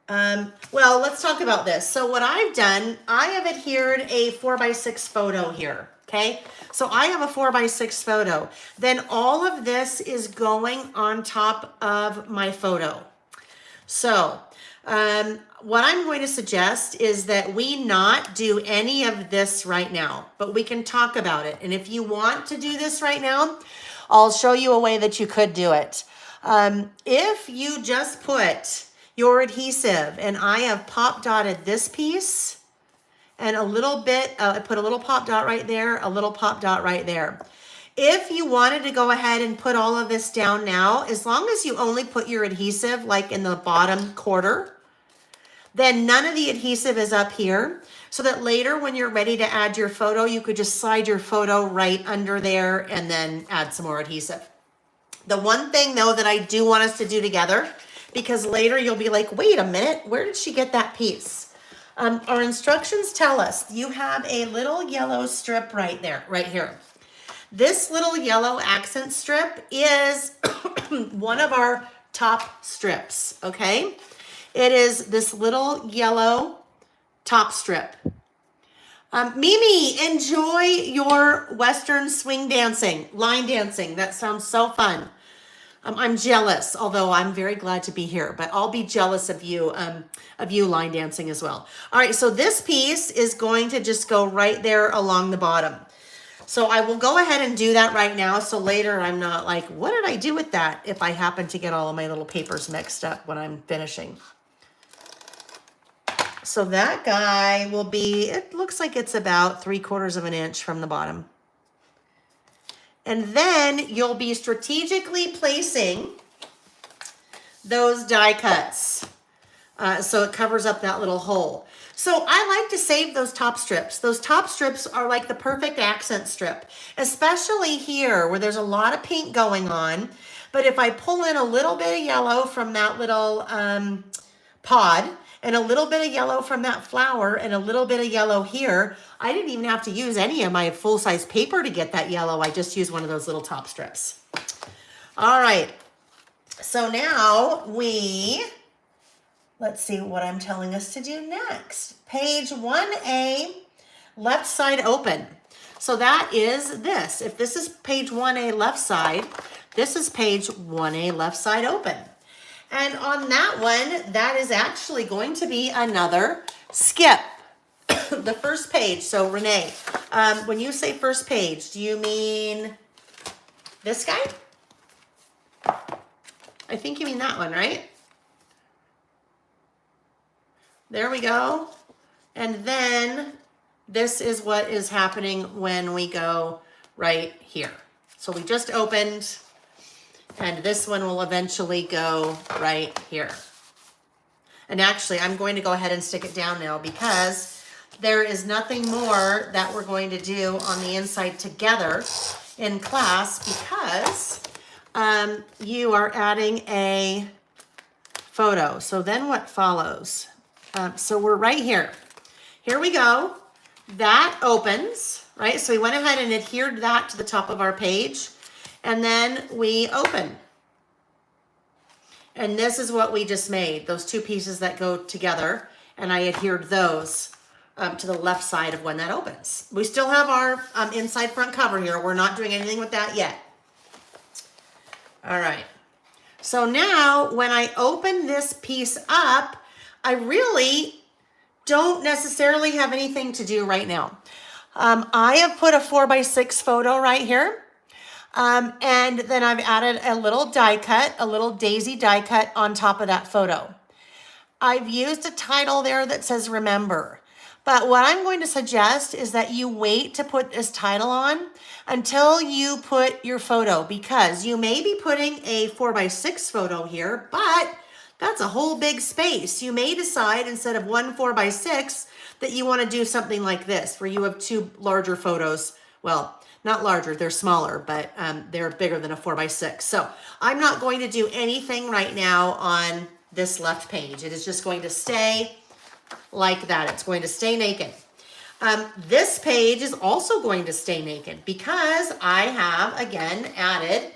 well, let's talk about this. So what I've done, I have adhered a 4x6 photo here, okay? So I have a 4x6 photo. Then all of this is going on top of my photo. So what I'm going to suggest is that we not do any of this right now, but we can talk about it. And if you want to do this right now, I'll show you a way that you could do it. If you just put your adhesive, and I have pop dotted this piece and a little bit, I put a little pop dot right there, a little pop dot right there. If you wanted to go ahead and put all of this down now, as long as you only put your adhesive like in the bottom quarter, then none of the adhesive is up here, so that later when you're ready to add your photo, you could just slide your photo right under there and then add some more adhesive. The one thing though that I do want us to do together, because later you'll be like, wait a minute, where did she get that piece? Our instructions tell us you have a little yellow strip right there, right here. This little yellow accent strip is one of our top strips, okay? It is this little yellow top strip. Mimi, enjoy your Western swing dancing, line dancing. That sounds so fun. I'm jealous, although I'm very glad to be here, but I'll be jealous of you line dancing as well. All right, so this piece is going to just go right there along the bottom. So I will go ahead and do that right now, so later I'm not like, what did I do with that, if I happen to get all of my little papers mixed up when I'm finishing. So that guy will be, it looks like it's about 3/4 of an inch from the bottom. And then you'll be strategically placing those die cuts so it covers up that little hole. So I like to save those top strips. Those top strips are like the perfect accent strip, especially here where there's a lot of pink going on. But if I pull in a little bit of yellow from that little pod, and a little bit of yellow from that flower, and a little bit of yellow here, I didn't even have to use any of my full-size paper to get that yellow. I just used one of those little top strips. All right, so now let's see what I'm telling us to do next. Page 1A, left side open. So that is this. If this is page 1A left side, this is page 1A left side open. And on that one, that is actually going to be another skip. The first page. So Renee, when you say first page, do you mean this guy? I think you mean that one, right? There we go. And then this is what is happening when we go right here. So we just opened, and this one will eventually go right here. And actually, I'm going to go ahead and stick it down now because there is nothing more that we're going to do on the inside together in class because you are adding a photo. So then what follows? So we're right here. Here we go. That opens, right? So we went ahead and adhered that to the top of our page. And then we open. And this is what we just made, those two pieces that go together. And I adhered those to the left side of when that opens. We still have our inside front cover here. We're not doing anything with that yet. All right. So now when I open this piece up, I really don't necessarily have anything to do right now. I have put a 4x6 photo right here. And then I've added a little die cut, a little daisy die cut on top of that photo. I've used a title there that says remember. But what I'm going to suggest is that you wait to put this title on until you put your photo, because you may be putting a 4x6 photo here, but that's a whole big space. You may decide instead of one 4x6 that you want to do something like this, where you have two larger photos. Well, not larger, they're smaller, but they're bigger than a 4x6. So I'm not going to do anything right now on this left page. It is just going to stay like that. It's going to stay naked. This page is also going to stay naked because I have, again, added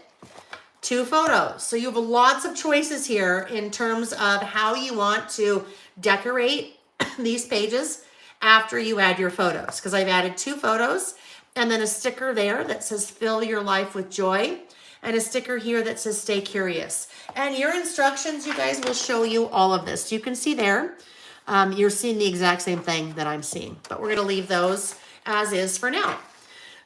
two photos. So you have lots of choices here in terms of how you want to decorate these pages after you add your photos. Because I've added two photos and then a sticker there that says fill your life with joy and a sticker here that says stay curious. And your instructions, you guys, will show you all of this. You can see there, you're seeing the exact same thing that I'm seeing, but we're gonna leave those as is for now.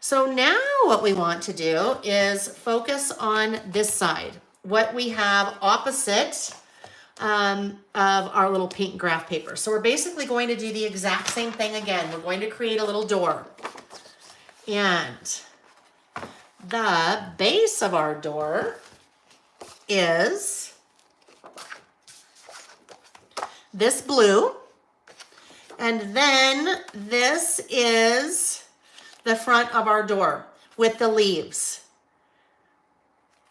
So now what we want to do is focus on this side, what we have opposite of our little pink graph paper. So we're basically going to do the exact same thing again. We're going to create a little door. And the base of our door is this blue. And then this is the front of our door with the leaves.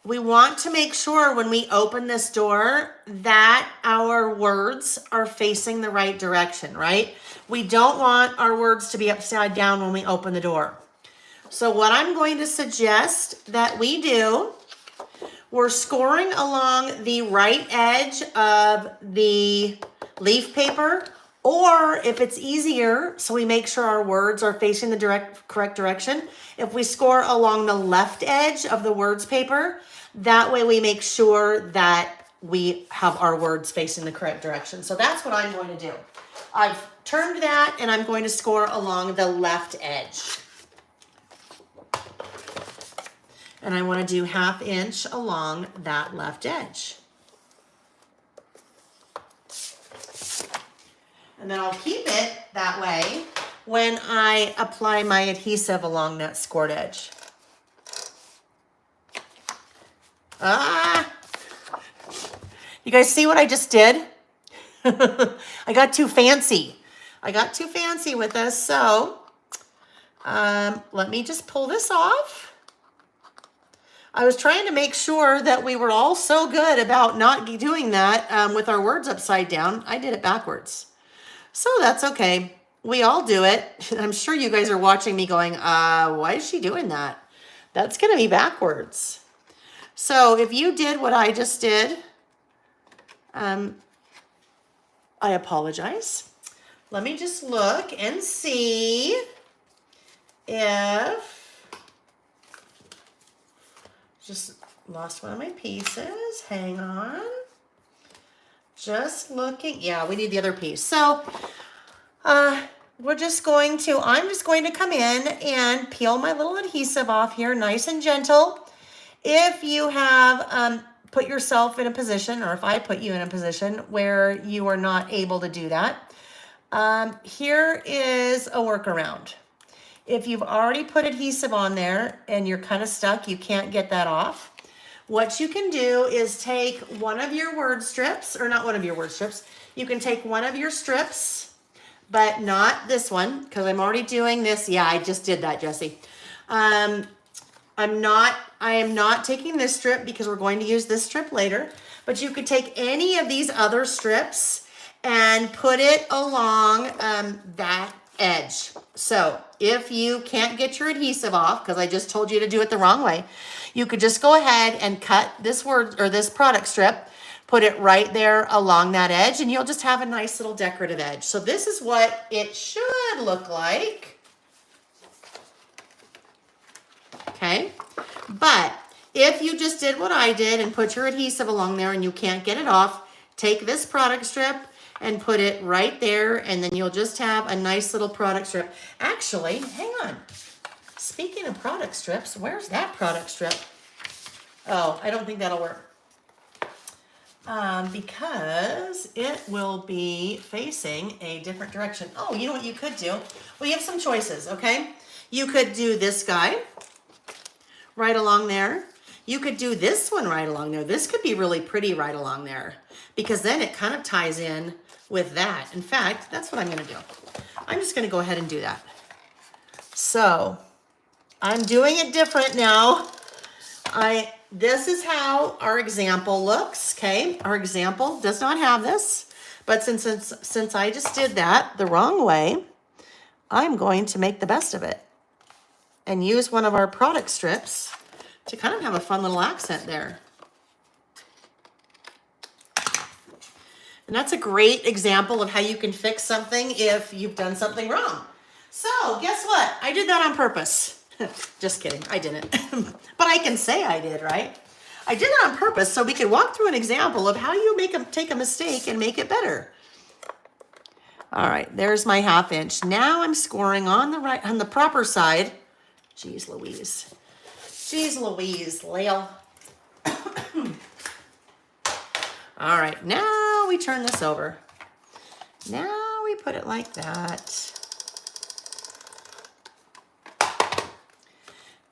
We want to make sure when we open this door that our words are facing the right direction, right? We don't want our words to be upside down when we open the door. So what I'm going to suggest that we do, we're scoring along the right edge of the leaf paper, or if it's easier, so we make sure our words are facing the correct direction, if we score along the left edge of the words paper, that way we make sure that we have our words facing the correct direction. So that's what I'm going to do. I've turned that and I'm going to score along the left edge. And I want to do 1/2 inch along that left edge. And then I'll keep it that way when I apply my adhesive along that scored edge. You guys see what I just did? I got too fancy. I got too fancy with this, so let me just pull this off. I was trying to make sure that we were all so good about not doing that with our words upside down. I did it backwards. So that's okay. We all do it. I'm sure you guys are watching me going, why is she doing that? That's going to be backwards. So if you did what I just did, I apologize. Let me just look and see if, just lost one of my pieces. Hang on. Just looking. Yeah, we need the other piece. So we're just going to, I'm just going to come in and peel my little adhesive off here, nice and gentle. If you have put yourself in a position, or if I put you in a position where you are not able to do that, here is a workaround. If you've already put adhesive on there and you're kind of stuck, you can't get that off, what you can do is take one of your word strips, or not one of your word strips. You can take one of your strips, but not this one, because I'm already doing this. Yeah, I just did that, Jessie. I am not taking this strip because we're going to use this strip later, but you could take any of these other strips and put it along that edge. So if you can't get your adhesive off, because I just told you to do it the wrong way, you could just go ahead and cut this word or this product strip, put it right there along that edge, and you'll just have a nice little decorative edge. So this is what it should look like. Okay, but if you just did what I did and put your adhesive along there and you can't get it off, take this product strip and put it right there, and then you'll just have a nice little product strip. Actually, hang on. Speaking of product strips, where's that product strip? Oh, I don't think that'll work. Because it will be facing a different direction. Oh, you know what you could do? Well, you have some choices, okay? You could do this guy right along there. You could do this one right along there. This could be really pretty right along there, because then it kind of ties in with that. In fact, that's what I'm going to do. I'm just going to go ahead and do that. So I'm doing it different now. This is how our example looks, okay? Our example does not have this, but since I just did that the wrong way, I'm going to make the best of it and use one of our product strips to kind of have a fun little accent there. And that's a great example of how you can fix something if you've done something wrong. So guess what? I did that on purpose. Just kidding, I didn't. But I can say I did, right? I did it on purpose so we could walk through an example of how you take a mistake and make it better. All right, there's my 1/2 inch. Now I'm scoring on the proper side. Jeez Louise. Jeez Louise, Lael. All right, now we turn this over. Now we put it like that.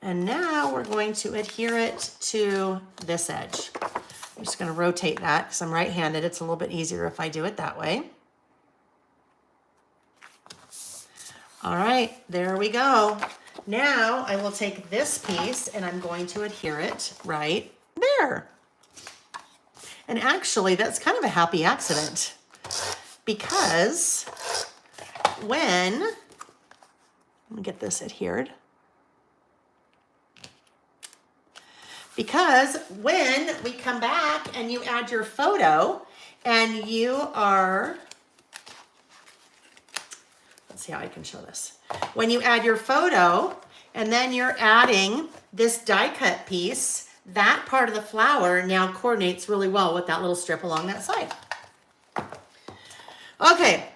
And now we're going to adhere it to this edge. I'm just going to rotate that because I'm right-handed. It's a little bit easier if I do it that way. All right, there we go. Now I will take this piece and I'm going to adhere it right there. And actually, that's kind of a happy accident, because let me get this adhered. Because when we come back and you add your photo and you are, let's see how I can show this. When you add your photo and then you're adding this die cut piece, that part of the flower now coordinates really well with that little strip along that side. Okay.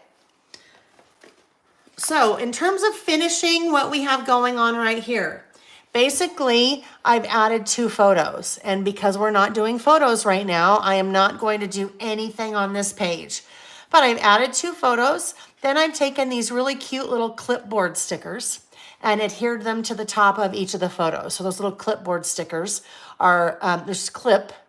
So in terms of finishing what we have going on right here, basically, I've added 2 photos, and because we're not doing photos right now, I am not going to do anything on this page. But I've added 2 photos, then I've taken these really cute little clipboard stickers and adhered them to the top of each of the photos. So those little clipboard stickers are, there's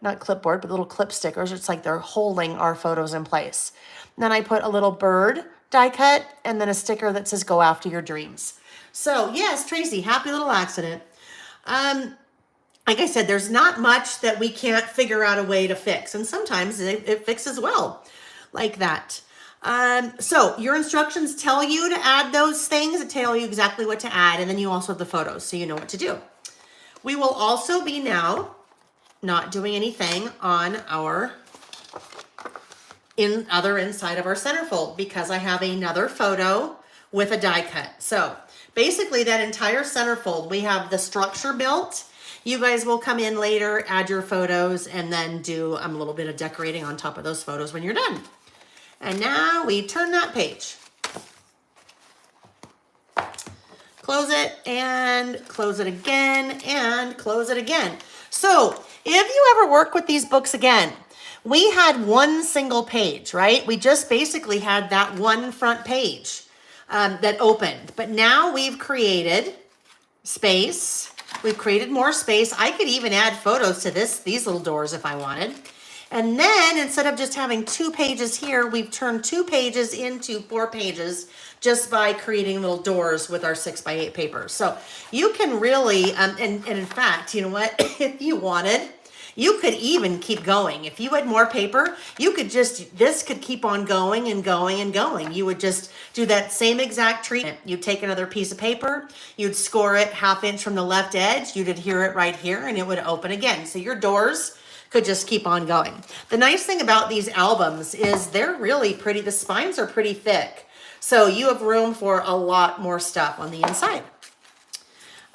not clipboard, but little clip stickers. It's like they're holding our photos in place. And then I put a little bird die cut and then a sticker that says, "Go after your dreams." So yes, Tracy, happy little accident. Like I said, there's not much that we can't figure out a way to fix. And sometimes it fixes well like that. So your instructions tell you to add those things. It tell you exactly what to add. And then you also have the photos, so you know what to do. We will also be now not doing anything on our other inside of our centerfold, because I have another photo with a die cut. So basically that entire centerfold, we have the structure built. You guys will come in later, add your photos, and then do a little bit of decorating on top of those photos when you're done. And now we turn that page. Close it and close it again and close it again. So if you ever work with these books again, we had one single page, right? We just basically had that one front page that opened. But now we've created space We've created more space. I could even add photos to these little doors if I wanted. And then instead of just having 2 pages here, we've turned 2 pages into 4 pages just by creating little doors with our 6x8 paper. So you can really, and in fact, you know what, if you wanted, you could even keep going. If you had more paper, you could just, this could keep on going and going and going. You would just do that same exact treatment. You'd take another piece of paper, you'd score it 1/2 inch from the left edge, you'd adhere it right here, and it would open again. So your doors could just keep on going. The nice thing about these albums is they're really pretty. The spines are pretty thick. So you have room for a lot more stuff on the inside.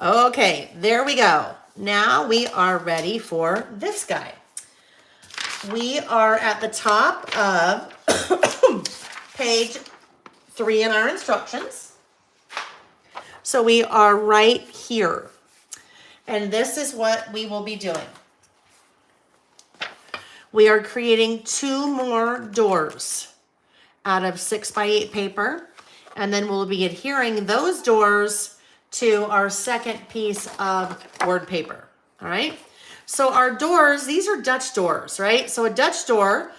Okay, there we go. Now we are ready for this guy. We are at the top of page 3 in our instructions. So we are right here. And this is what we will be doing. We are creating 2 more doors out of 6x8 paper, and then we'll be adhering those doors to our second piece of board paper, all right? So our doors, these are Dutch doors, right? So a Dutch door,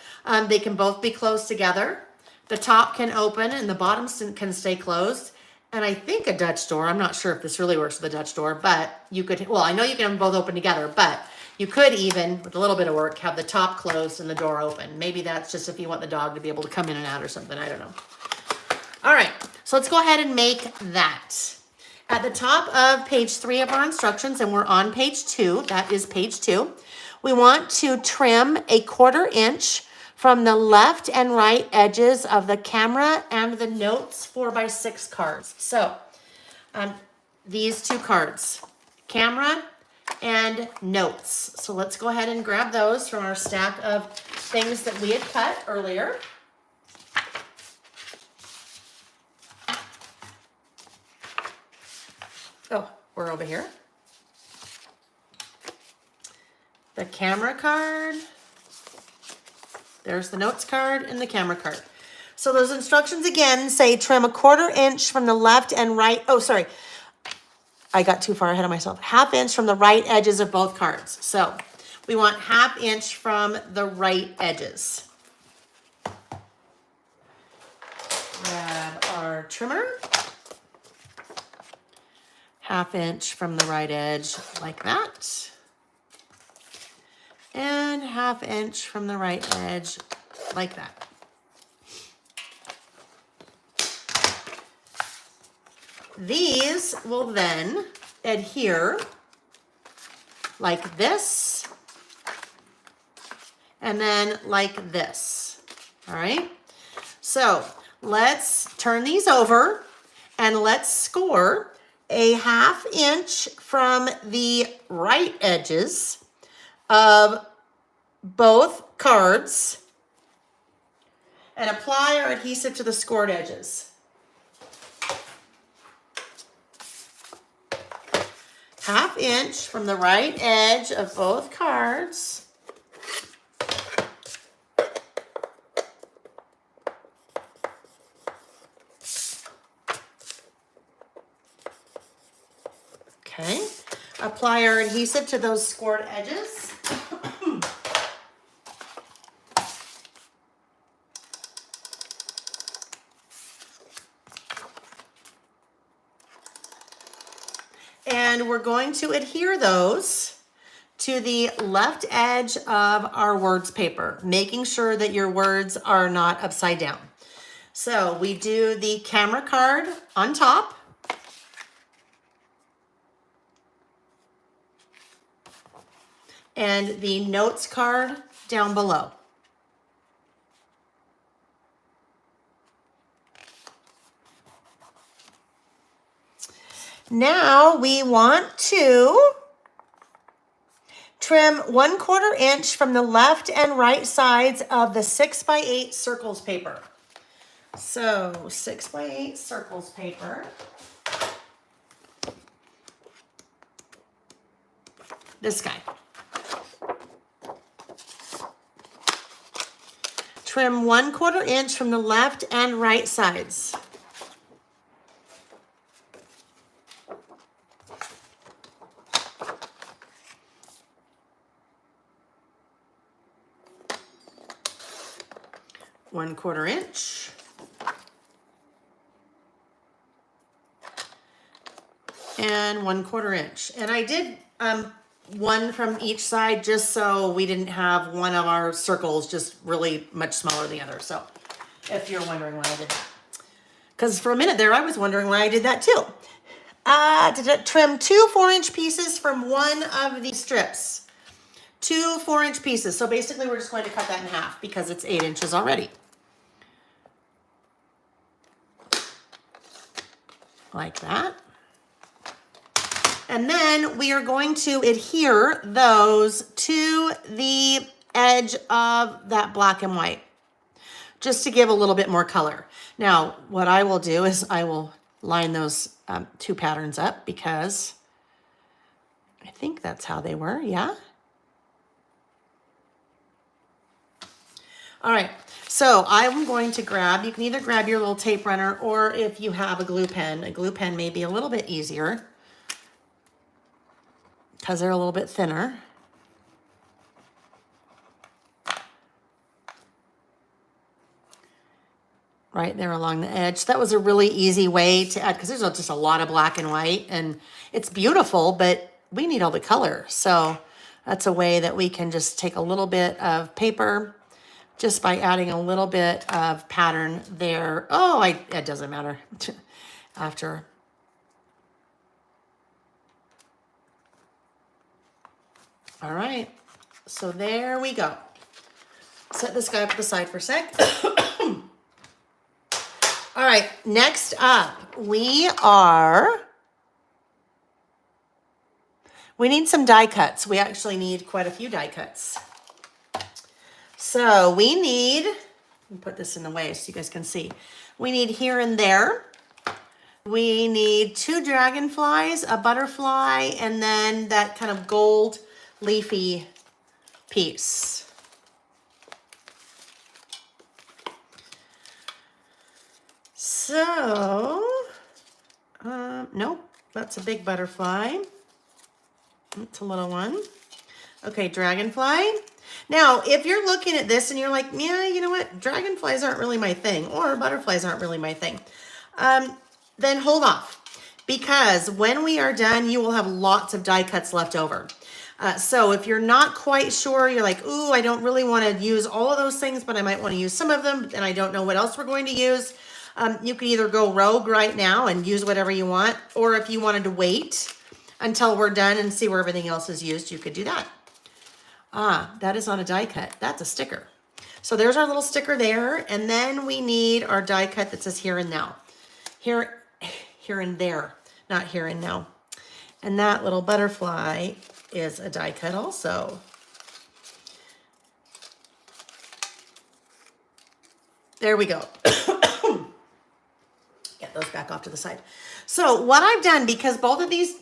they can both be closed together. The top can open and the bottom can stay closed. And I think a Dutch door, I'm not sure if this really works with a Dutch door, but you could, well, I know you can have them both open together, but you could even, with a little bit of work, have the top closed and the door open. Maybe that's just if you want the dog to be able to come in and out or something. I don't know. All right, so let's go ahead and make that. At the top of page 3 of our instructions, and we're on page 2, that is page 2, we want to trim 1/4 inch from the left and right edges of the camera and the notes 4x6 cards. So these 2 cards, camera and notes. So let's go ahead and grab those from our stack of things that we had cut earlier. Oh, we're over here. The camera card. There's the notes card and the camera card. So those instructions again say trim 1/4 inch from the left and right. Oh, sorry. I got too far ahead of myself. 1/2 inch from the right edges of both cards. So we want 1/2 inch from the right edges. Grab our trimmer. 1/2 inch from the right edge like that. And 1/2 inch from the right edge like that. These will then adhere like this and then like this. All right. So let's turn these over and let's score 1/2 inch from the right edges of both cards and apply our adhesive to the scored edges. 1/2 inch from the right edge of both cards. Okay, apply our adhesive to those scored edges. And we're going to adhere those to the left edge of our words paper, making sure that your words are not upside down. So we do the camera card on top. And the notes card down below. Now we want to trim 1/4 inch from the left and right sides of the 6x8 circles paper. So 6x8 circles paper. This guy. Trim 1/4 inch from the left and right sides. 1/4 inch. And 1/4 inch. And I did one from each side just so we didn't have one of our circles just really much smaller than the other. So if you're wondering why I did that. Because for a minute there, I was wondering why I did that too. Trim 2 4-inch pieces from one of the strips. 2 4-inch pieces. So basically we're just going to cut that in half because it's 8 inches already. Like that. And then we are going to adhere those to the edge of that black and white, just to give a little bit more color. Now, what I will do is I will line those 2 patterns up because I think that's how they were, yeah? All right, so I'm going to grab, you can either grab your little tape runner or if you have a glue pen may be a little bit easier because they're a little bit thinner. Right there along the edge. That was a really easy way to add, because there's just a lot of black and white and it's beautiful, but we need all the color. So that's a way that we can just take a little bit of paper just by adding a little bit of pattern there. Oh, it doesn't matter after. All right, so there we go. Set this guy up to the side for a sec. All right, next up, we need some die cuts. We actually need quite a few die cuts. So we need, let me put this in the way so you guys can see. We need here and there. We need 2 dragonflies, a butterfly, and then that kind of gold leafy piece. So, nope, that's a big butterfly. It's a little one. Okay, dragonfly. Now, if you're looking at this and you're like, yeah, you know what? Dragonflies aren't really my thing, or butterflies aren't really my thing. Then hold off, because when we are done, you will have lots of die cuts left over. So if you're not quite sure, you're like, ooh, I don't really want to use all of those things, but I might want to use some of them, and I don't know what else we're going to use. You can either go rogue right now and use whatever you want, or if you wanted to wait until we're done and see where everything else is used, you could do that. That is not a die cut. That's a sticker. So there's our little sticker there, and then we need our die cut that says here and now. Here and there, not here and now. And that little butterfly is a die cut also. There we go. Get those back off to the side. So what I've done, because both of these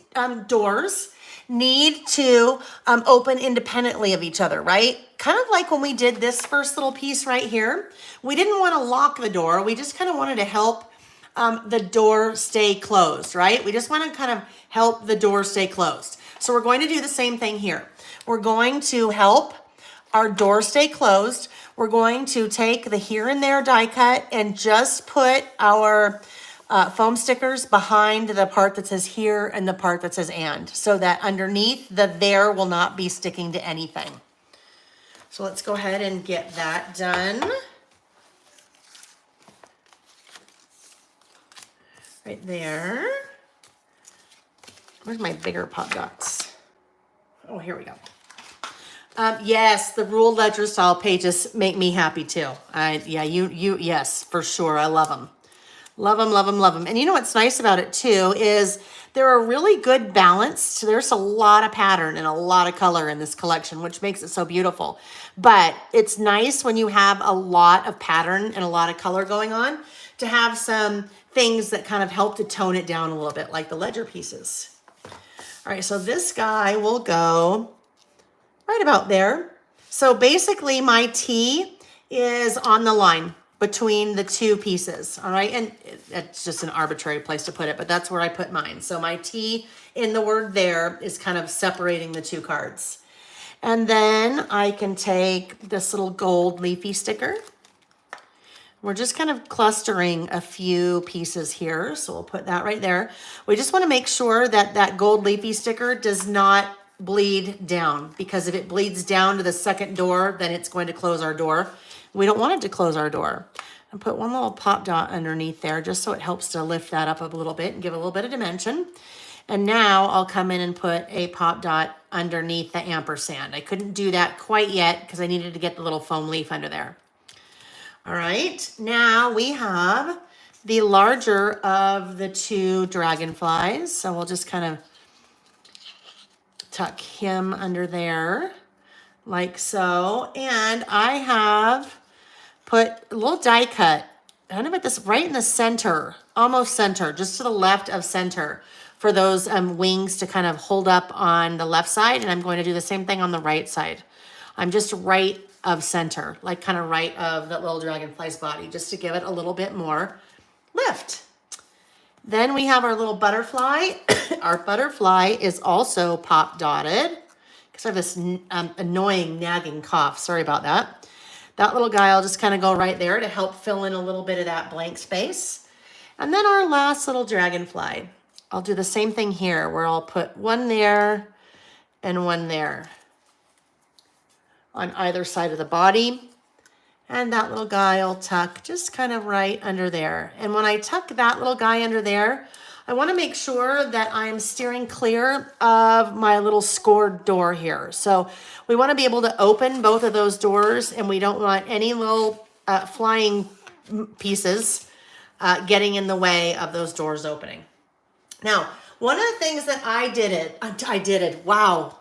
doors need to open independently of each other, right? Kind of like when we did this first little piece right here. We didn't want to lock the door. We just kind of wanted to help the door stay closed, right? We just want to kind of help the door stay closed. So we're going to do the same thing here. We're going to help our door stay closed. We're going to take the here and there die cut and just put our foam stickers behind the part that says here and the part that says and, so that underneath the there will not be sticking to anything. So let's go ahead and get that done. Right there. Where's my bigger pop dots? Oh, here we go. Yes, the ruled ledger style pages make me happy too. Yes, for sure. I love them. Love them, love them, love them. And you know what's nice about it too is they're a really good balance. There's a lot of pattern and a lot of color in this collection, which makes it so beautiful. But it's nice when you have a lot of pattern and a lot of color going on to have some things that kind of help to tone it down a little bit, like the ledger pieces. All right, so this guy will go right about there. So basically my T is on the line between the two pieces, all right? And it's just an arbitrary place to put it, but that's where I put mine. So my T in the word there is kind of separating the two cards. And then I can take this little gold leafy sticker We're just kind of clustering a few pieces here. So we'll put that right there. We just want to make sure that that gold leafy sticker does not bleed down, because if it bleeds down to the second door, then it's going to close our door. We don't want it to close our door. And put one little pop dot underneath there just so it helps to lift that up a little bit and give a little bit of dimension. And now I'll come in and put a pop dot underneath the ampersand. I couldn't do that quite yet because I needed to get the little foam leaf under there. All right, now we have the larger of the two dragonflies. So we'll just kind of tuck him under there like so. And I have put a little die cut kind of at this right in the center, almost center, just to the left of center for those wings to kind of hold up on the left side. And I'm going to do the same thing on the right side. I'm just right of center, like kind of right of that little dragonfly's body, just to give it a little bit more lift. Then we have our little butterfly. Our butterfly is also pop dotted because I have this annoying nagging cough. Sorry about that. That little guy, I'll just kind of go right there to help fill in a little bit of that blank space. And then our last little dragonfly, I'll do the same thing here where I'll put one there and one there on either side of the body. And that little guy I'll tuck just kind of right under there. And when I tuck that little guy under there, I want to make sure that I'm steering clear of my little scored door here. So we want to be able to open both of those doors, and we don't want any little flying pieces getting in the way of those doors opening. Now, one of the things that I did, wow.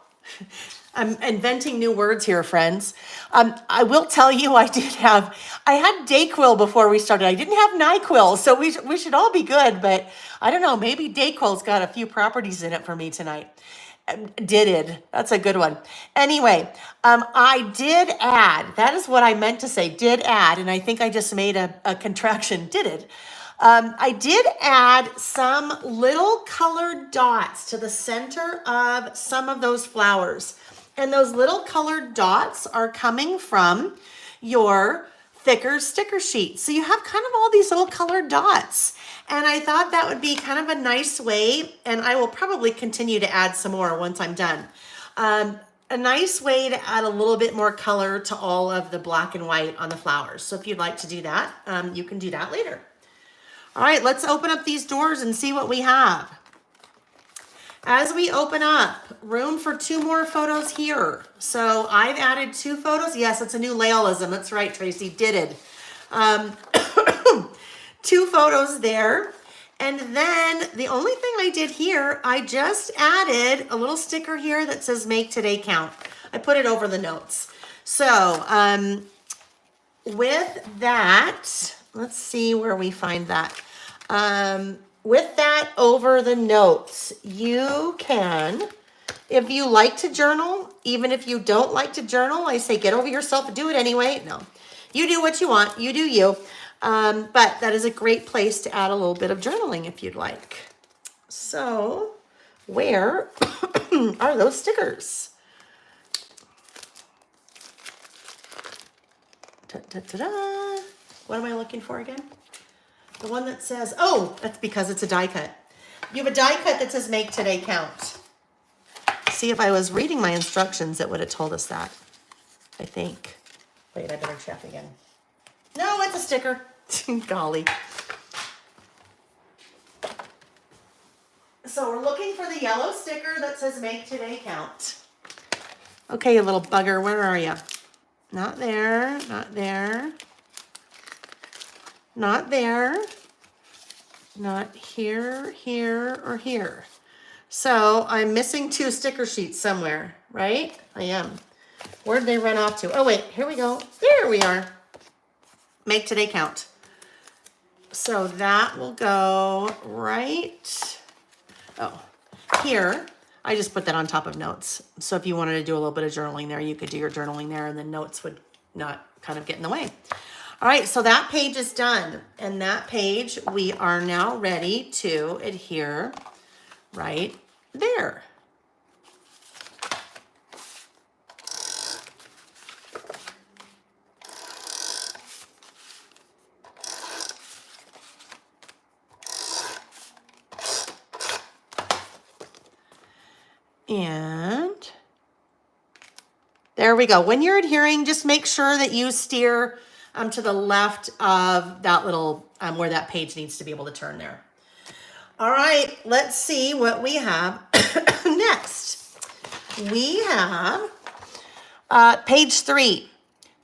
I'm inventing new words here, friends. I will tell you, I had Dayquil before we started. I didn't have NyQuil, so we should all be good, but I don't know, maybe Dayquil's got a few properties in it for me tonight. That's a good one. Anyway, I did add, that is what I meant to say, did add, and I think I just made a contraction, I did add some little colored dots to the center of some of those flowers. And those little colored dots are coming from your thicker sticker sheet. So you have kind of all these little colored dots. And I thought that would be kind of a nice way, and I will probably continue to add some more once I'm done. A nice way to add a little bit more color to all of the black and white on the flowers. So if you'd like to do that, you can do that later. All right, let's open up these doors and see what we have. As we open up, room for 2 more photos here. So I've added 2 photos. Yes, it's a new layolism. That's right, Tracy, did it. 2 photos there. And then the only thing I did here, I just added a little sticker here that says make today count. I put it over the notes. So with that, let's see where we find that. With that over the notes, you can, if you like to journal, even if you don't like to journal, I say get over yourself and do it anyway. No, you do what you want. You do you. But that is a great place to add a little bit of journaling if you'd like. So where are those stickers? Ta-da. What am I looking for again? The one that says, oh, that's because it's a die cut. You have a die cut that says make today count. See, if I was reading my instructions, it would have told us that, I think. Wait, I better check again. No, it's a sticker. Golly. So we're looking for the yellow sticker that says make today count. Okay, you little bugger, where are you? Not there, not there. Not there, not here, here, or here. So I'm missing 2 sticker sheets somewhere, right? I am. Where'd they run off to? Oh, wait, here we go. There we are. Make today count. So that will go right, here. I just put that on top of notes. So if you wanted to do a little bit of journaling there, you could do your journaling there, and the notes would not kind of get in the way. All right, so that page is done. And that page, we are now ready to adhere right there. And there we go. When you're adhering, just make sure that you steer to the left of that little, where that page needs to be able to turn there. All right, let's see what we have next. We have page 3.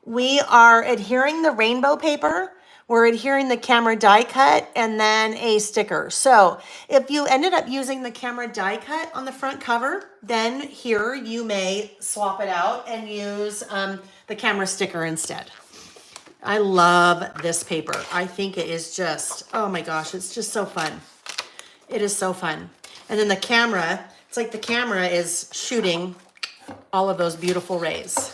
We are adhering the rainbow paper. We're adhering the camera die cut and then a sticker. So if you ended up using the camera die cut on the front cover, then here you may swap it out and use the camera sticker instead. I love this paper. I think it is just, oh my gosh, it's just so fun. It is so fun. And then the camera, it's like the camera is shooting all of those beautiful rays.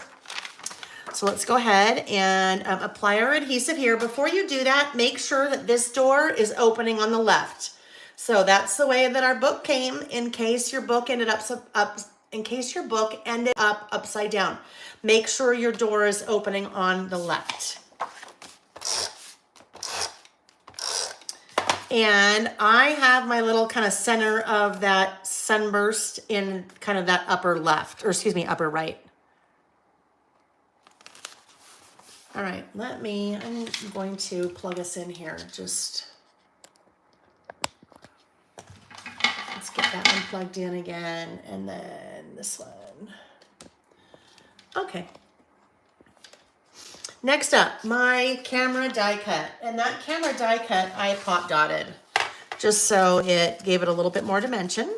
So let's go ahead and apply our adhesive here. Before you do that, make sure that this door is opening on the left. So that's the way that our book came in case your book ended up upside down. Make sure your door is opening on the left. And I have my little kind of center of that sunburst in kind of that upper left, or excuse me, upper right. All right, I'm going to plug us in here. Let's get that one plugged in again, and then this one. Okay. Next up, my camera die cut. And that camera die cut I pop dotted, just so it gave it a little bit more dimension.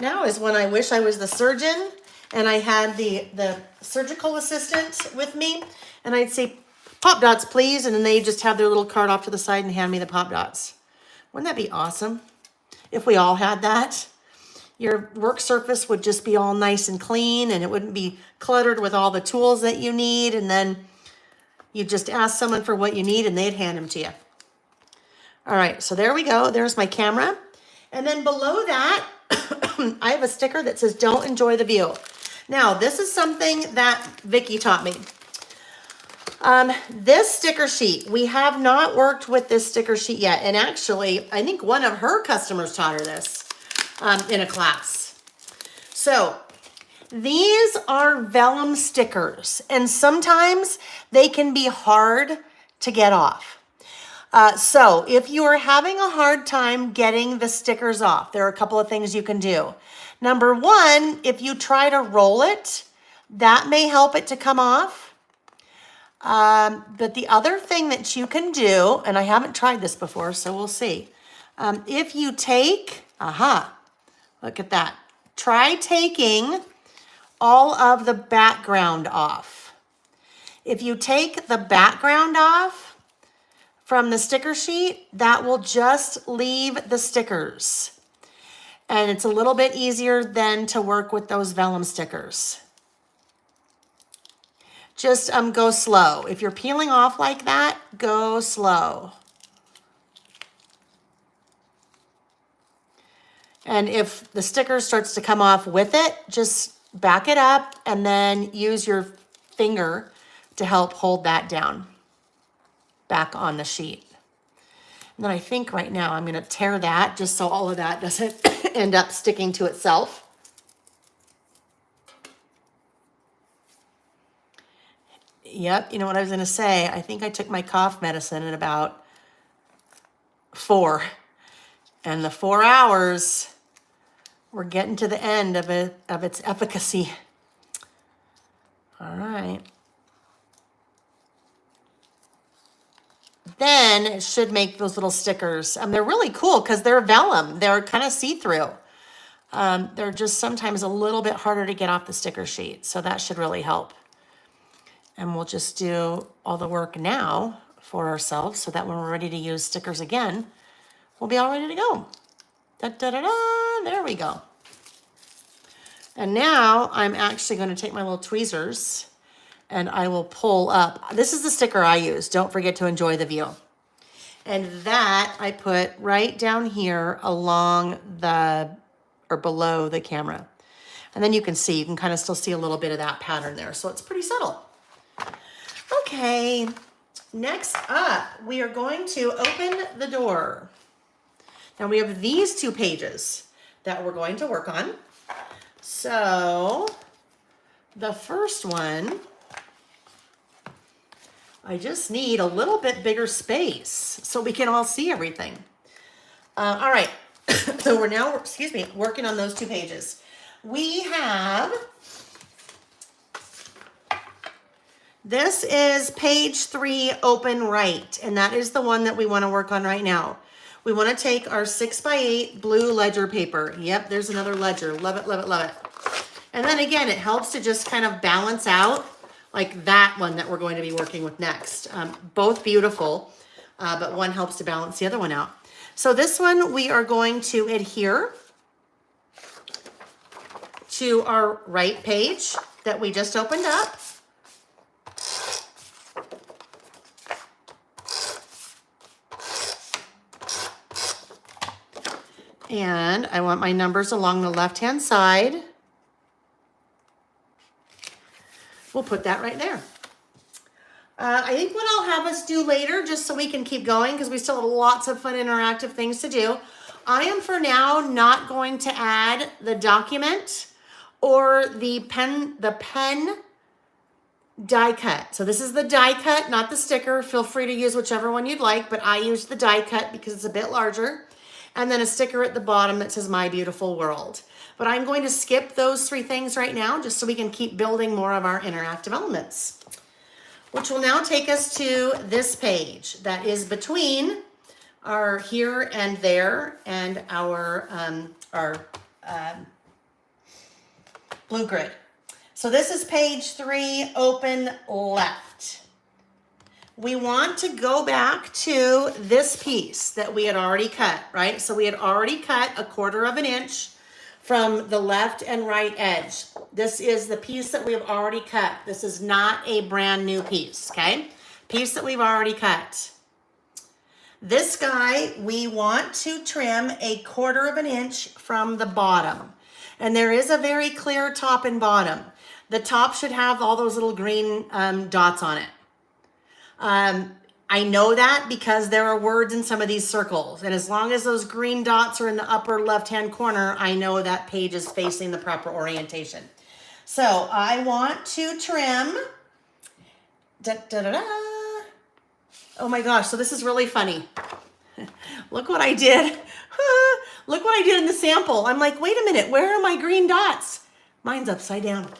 Now is when I wish I was the surgeon and I had the surgical assistant with me, and I'd say, pop dots, please. And then they just have their little card off to the side and hand me the pop dots. Wouldn't that be awesome if we all had that? Your work surface would just be all nice and clean, and it wouldn't be cluttered with all the tools that you need. And then you just ask someone for what you need and they'd hand them to you. All right, so there we go. There's my camera. And then below that, I have a sticker that says, don't enjoy the view. Now, this is something that Vicki taught me. This sticker sheet, we have not worked with this sticker sheet yet. And actually, I think one of her customers taught her this in a class. So these are vellum stickers, and sometimes they can be hard to get off. So if you are having a hard time getting the stickers off, there are a couple of things you can do. Number one, if you try to roll it, that may help it to come off. But the other thing that you can do, and I haven't tried this before, so we'll see. If you take, look at that. Try taking all of the background off. If you take the background off from the sticker sheet, that will just leave the stickers. And it's a little bit easier then to work with those vellum stickers. Just go slow. If you're peeling off like that, go slow. And if the sticker starts to come off with it, just back it up and then use your finger to help hold that down back on the sheet. And then I think right now I'm going to tear that just so all of that doesn't end up sticking to itself. Yep, you know what I was going to say? I think I took my cough medicine at about 4. And the 4 hours, we're getting to the end of its efficacy. All right. Then it should make those little stickers. They're really cool because they're vellum. They're kind of see-through. They're just sometimes a little bit harder to get off the sticker sheet. So that should really help. And we'll just do all the work now for ourselves so that when we're ready to use stickers again, we'll be all ready to go. Da-da-da-da, there we go. And now I'm actually going to take my little tweezers and I will pull up. This is the sticker I use. Don't forget to enjoy the view. And that I put right down here along or below the camera. And then you can kind of still see a little bit of that pattern there. So it's pretty subtle. Okay, next up, we are going to open the door. And we have these 2 pages that we're going to work on. So the first one, I just need a little bit bigger space so we can all see everything. All right, so we're now, working on those 2 pages. We have, this is page 3, open right, and that is the one that we want to work on right now. We want to take our 6x8 blue ledger paper. Yep, there's another ledger. Love it, love it, love it. And then again, it helps to just kind of balance out like that one that we're going to be working with next. Both beautiful, but one helps to balance the other one out. So this one, we are going to adhere to our right page that we just opened up. And I want my numbers along the left-hand side. We'll put that right there. I think what I'll have us do later, just so we can keep going, because we still have lots of fun interactive things to do, I am for now not going to add the document or the pen die cut. So this is the die cut, not the sticker. Feel free to use whichever one you'd like, but I use the die cut because it's a bit larger. And then a sticker at the bottom that says My Beautiful World. But I'm going to skip those 3 things right now just so we can keep building more of our interactive elements, which will now take us to this page that is between our here and there and our blue grid. So this is page 3, open left. We want to go back to this piece that we had already cut, right? So we had already cut 1/4 inch from the left and right edge. This is the piece that we have already cut. This is not a brand new piece, okay? Piece that we've already cut. This guy, we want to trim 1/4 inch from the bottom. And there is a very clear top and bottom. The top should have all those little green dots on it. I know that because there are words in some of these circles. And as long as those green dots are in the upper left-hand corner, I know that page is facing the proper orientation. So I want to trim, oh my gosh, so this is really funny. Look what I did. Look what I did in the sample. I'm like, wait a minute, where are my green dots? Mine's upside down.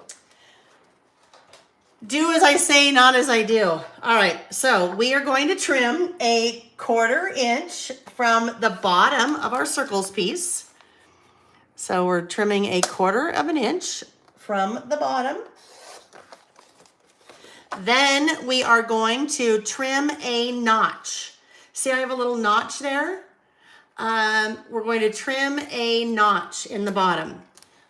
Do as I say, not as I do. All right, so we are going to trim 1/4 inch from the bottom of our circles piece. So we're trimming 1/4 inch from the bottom. Then we are going to trim a notch. See, I have a little notch there. We're going to trim a notch in the bottom.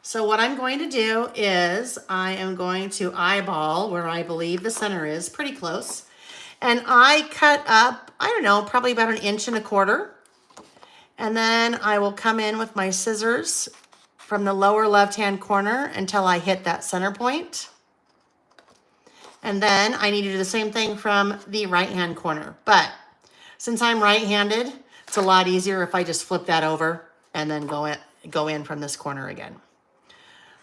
So what I'm going to do is I am going to eyeball where I believe the center is, pretty close. And I cut up, I don't know, probably about 1.25 inches. And then I will come in with my scissors from the lower left-hand corner until I hit that center point. And then I need to do the same thing from the right-hand corner. But since I'm right-handed, it's a lot easier if I just flip that over and then go in from this corner again.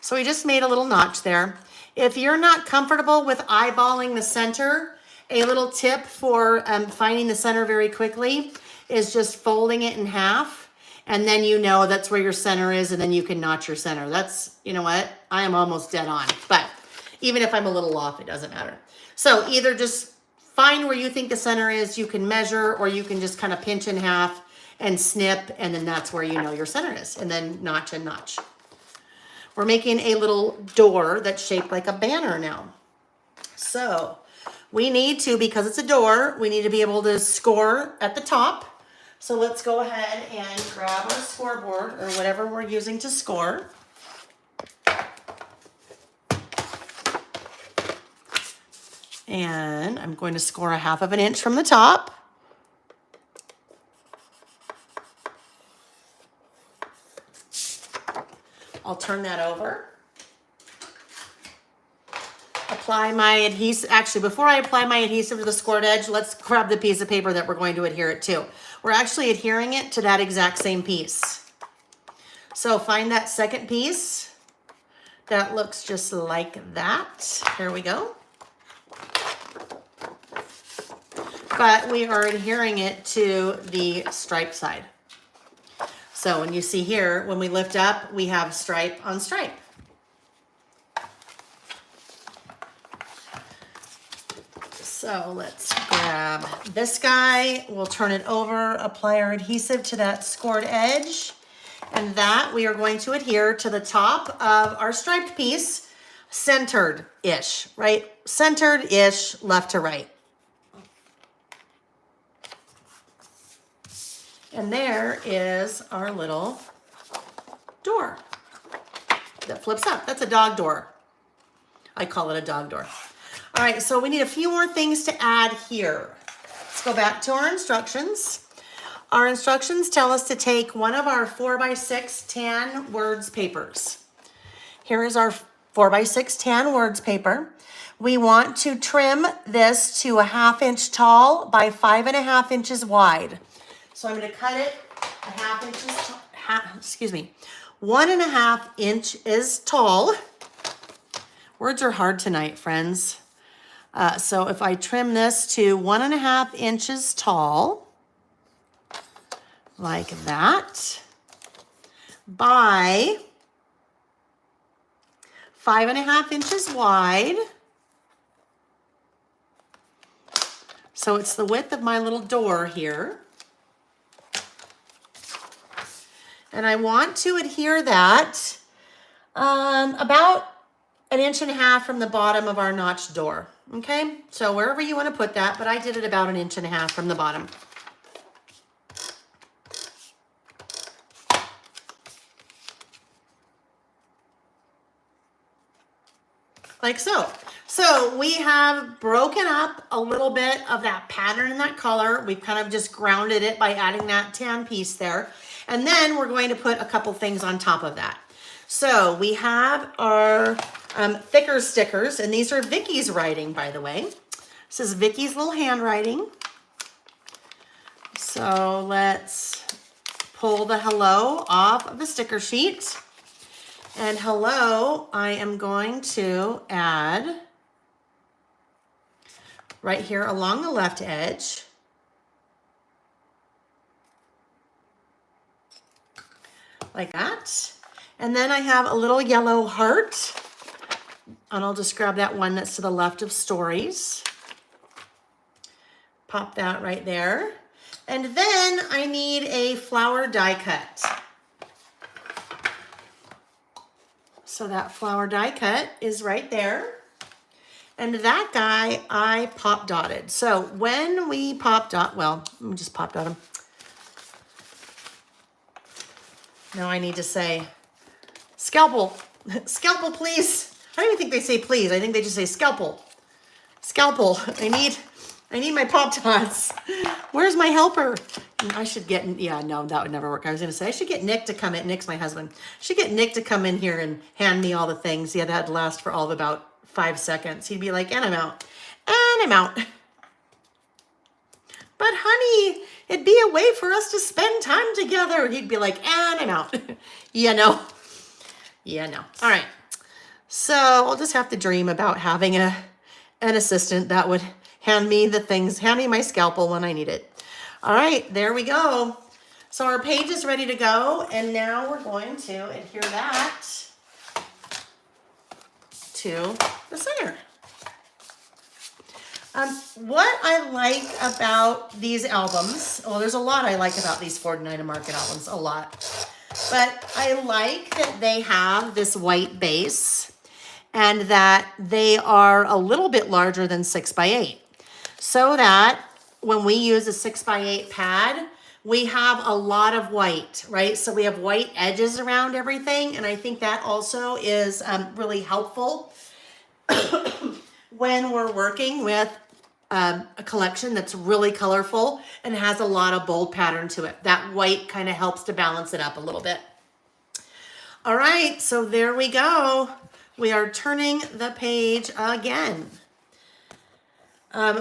So we just made a little notch there. If you're not comfortable with eyeballing the center, a little tip for finding the center very quickly is just folding it in half, and then you know that's where your center is, and then you can notch your center. That's, you know what, I am almost dead on, but even if I'm a little off, it doesn't matter. So either just find where you think the center is, you can measure, or you can just kind of pinch in half and snip, and then that's where you know your center is, and then notch and notch. We're making a little door that's shaped like a banner now. So we need to, because it's a door, we need to be able to score at the top. So let's go ahead and grab our scoreboard or whatever we're using to score. And I'm going to score 1/2 inch from the top. I'll turn that over. apply my adhesive. Actually, before I apply my adhesive to the scored edge, let's grab the piece of paper that we're going to adhere it to. We're actually adhering it to that exact same piece. So find that second piece that looks just like that. Here we go. But we are adhering it to the stripe side. So when you see here, when we lift up, we have stripe on stripe. So let's grab this guy. We'll turn it over, apply our adhesive to that scored edge. And that we are going to adhere to the top of our striped piece, centered-ish, right? Centered-ish, left to right. And there is our little door that flips up. That's a dog door. I call it a dog door. All right, so we need a few more things to add here. Let's go back to our instructions. Our instructions tell us to take one of our 4x6 tan words papers. Here is our 4x6 tan words paper. We want to trim this to a 1/2 inch tall by 5.5 inches wide. So I'm going to cut it a 1/2 inches, 1.5 inches tall. Words are hard tonight, friends. So if I trim this to 1.5 inches tall, like that, by 5.5 inches wide. So it's the width of my little door here. And I want to adhere that about 1.5 inches from the bottom of our notched door. Okay, so wherever you want to put that, but I did it about 1.5 inches from the bottom. Like so. So we have broken up a little bit of that pattern and that color. We've kind of just grounded it by adding that tan piece there. And then we're going to put a couple things on top of that. So we have our thicker stickers, and these are Vicky's writing, by the way. This is Vicky's little handwriting. So let's pull the hello off of the sticker sheet. And hello, I am going to add right here along the left edge. Like that. And then I have a little yellow heart. And I'll just grab that one that's to the left of stories. Pop that right there. And then I need a flower die cut. So that flower die cut is right there. And that guy I pop dotted. So when we pop dot, well, let me just pop dot him. Now I need to say scalpel. Scalpel, please. I don't even think they say please. I think they just say scalpel. Scalpel. I need my pop dots. Where's my helper? I should get, yeah, no, that would never work. I was going to say, I should get Nick to come in. Nick's my husband. I should get Nick to come in here and hand me all the things. Yeah, that'd last for all of about 5 seconds. He'd be like, and I'm out. And I'm out. But honey, it'd be a way for us to spend time together. He'd be like, and I'm out. Yeah, no. Yeah, no. All right. So I'll just have to dream about having an assistant that would hand me the things, hand me my scalpel when I need it. All right, there we go. So our page is ready to go. And now we're going to adhere that to the center. What I like about these albums, well, there's a lot I like about these 49 Market albums, a lot. But I like that they have this white base and that they are a little bit larger than 6x8. So that when we use a 6x8 pad, we have a lot of white, right? So we have white edges around everything. And I think that also is really helpful when we're working with a collection that's really colorful and has a lot of bold pattern to it. That white kind of helps to balance it up a little bit. All right, so there we go. We are turning the page again.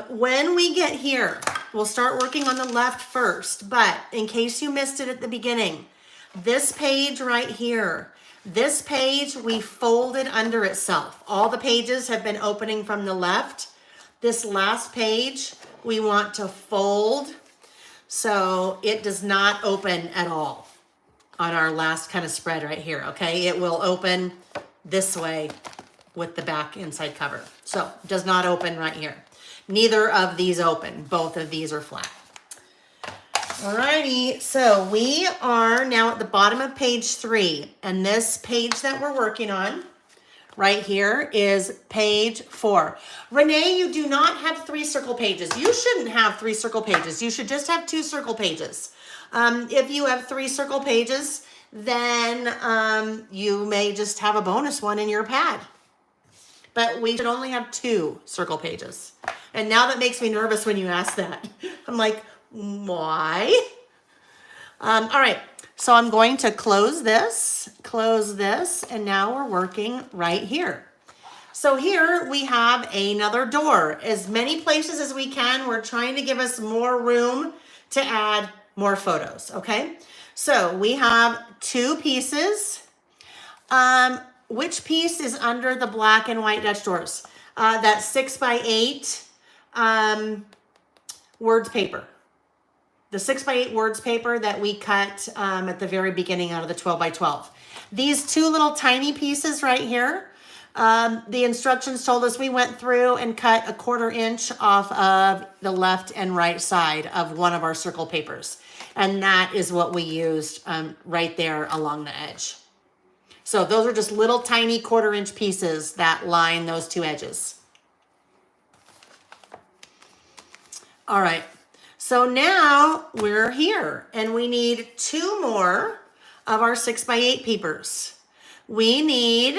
When we get here, we'll start working on the left first, but in case you missed it at the beginning, this page right here, this page we folded under itself. All the pages have been opening from the left. This last page we want to fold so it does not open at all on our last kind of spread right here, okay? It will open this way with the back inside cover. So it does not open right here. Neither of these open. Both of these are flat. Alrighty, so we are now at the bottom of page 3, and this page that we're working on right here is page 4. Renee, you do not have 3 circle pages. You shouldn't have 3 circle pages. You should just have 2 circle pages. If you have 3 circle pages, then you may just have a bonus one in your pad. But we should only have 2 circle pages. And now that makes me nervous when you ask that. I'm like, why? All right, so I'm going to close this, and now we're working right here. So here we have another door. As many places as we can, we're trying to give us more room to add more photos, okay? So we have 2 pieces. Which piece is under the black and white Dutch doors? That 6x8 words paper. The 6x8 words paper that we cut at the very beginning out of the 12x12. These 2 little tiny pieces right here, the instructions told us we went through and cut 1/4 inch off of the left and right side of one of our circle papers. And that is what we used right there along the edge. So those are just little tiny 1/4 inch pieces that line those 2 edges. All right, so now we're here and we need 2 more of our 6x8 papers. We need,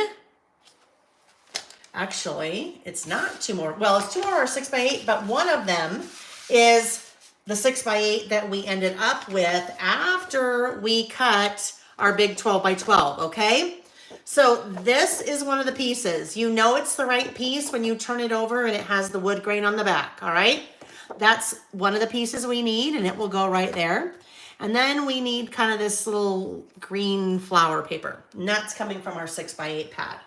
actually, it's not 2 more. Well, it's 2 more 6x8, but one of them is the 6x8 that we ended up with after we cut our big 12x12, okay? So this is one of the pieces. You know it's the right piece when you turn it over and it has the wood grain on the back, all right? That's one of the pieces we need, and it will go right there. And then we need kind of this little green flower paper, and that's coming from our 6x8 pad.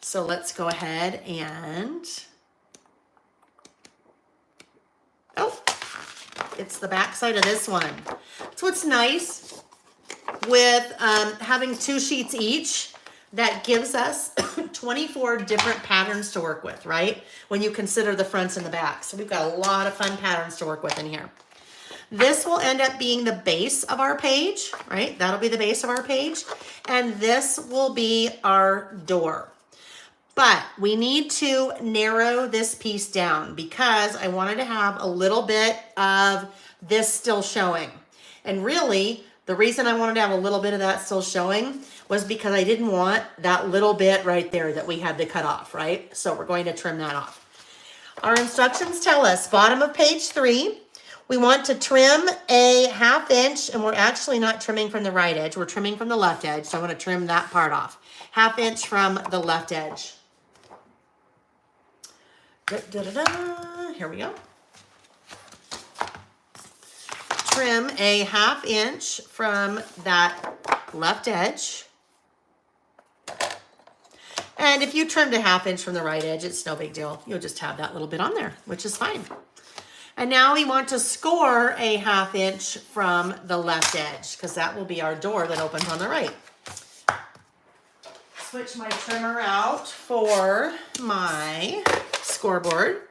So let's go ahead and, oh, it's the back side of this one. That's what's nice with having 2 sheets each. That gives us 24 different patterns to work with, right? When you consider the fronts and the backs. So we've got a lot of fun patterns to work with in here. This will end up being the base of our page, right? That'll be the base of our page. And this will be our door. But we need to narrow this piece down because I wanted to have a little bit of this still showing. And really, the reason I wanted to have a little bit of that still showing was because I didn't want that little bit right there that we had to cut off, right? So we're going to trim that off. Our instructions tell us, bottom of page 3, we want to trim a 1/2 inch, and we're actually not trimming from the right edge, we're trimming from the left edge, so I want to trim that part off. 1/2 inch from the left edge. Here we go. Trim a 1/2 inch from that left edge. And if you trimmed a 1/2 inch from the right edge, it's no big deal. You'll just have that little bit on there, which is fine. And now we want to score a 1/2 inch from the left edge because that will be our door that opens on the right. Switch my trimmer out for my scoreboard.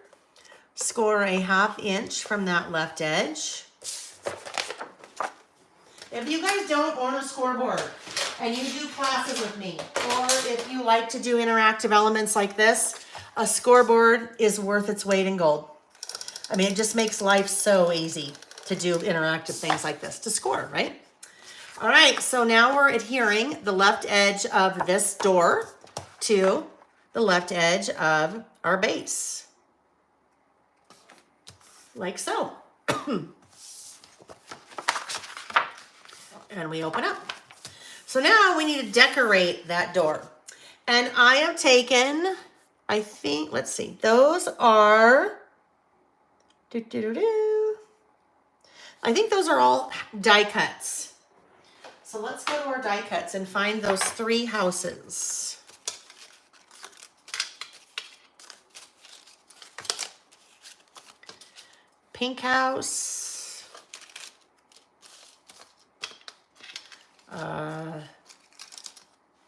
Score a 1/2 inch from that left edge. If you guys don't own a scoreboard and you do classes with me, or if you like to do interactive elements like this, a scoreboard is worth its weight in gold. I mean, it just makes life so easy to do interactive things like this, to score, right? All right, so now we're adhering the left edge of this door to the left edge of our base. Like so. And we open up. So now we need to decorate that door. And I have taken, I think, let's see, those are, I think those are all die cuts. So let's go to our die cuts and find those 3 houses. Pink house.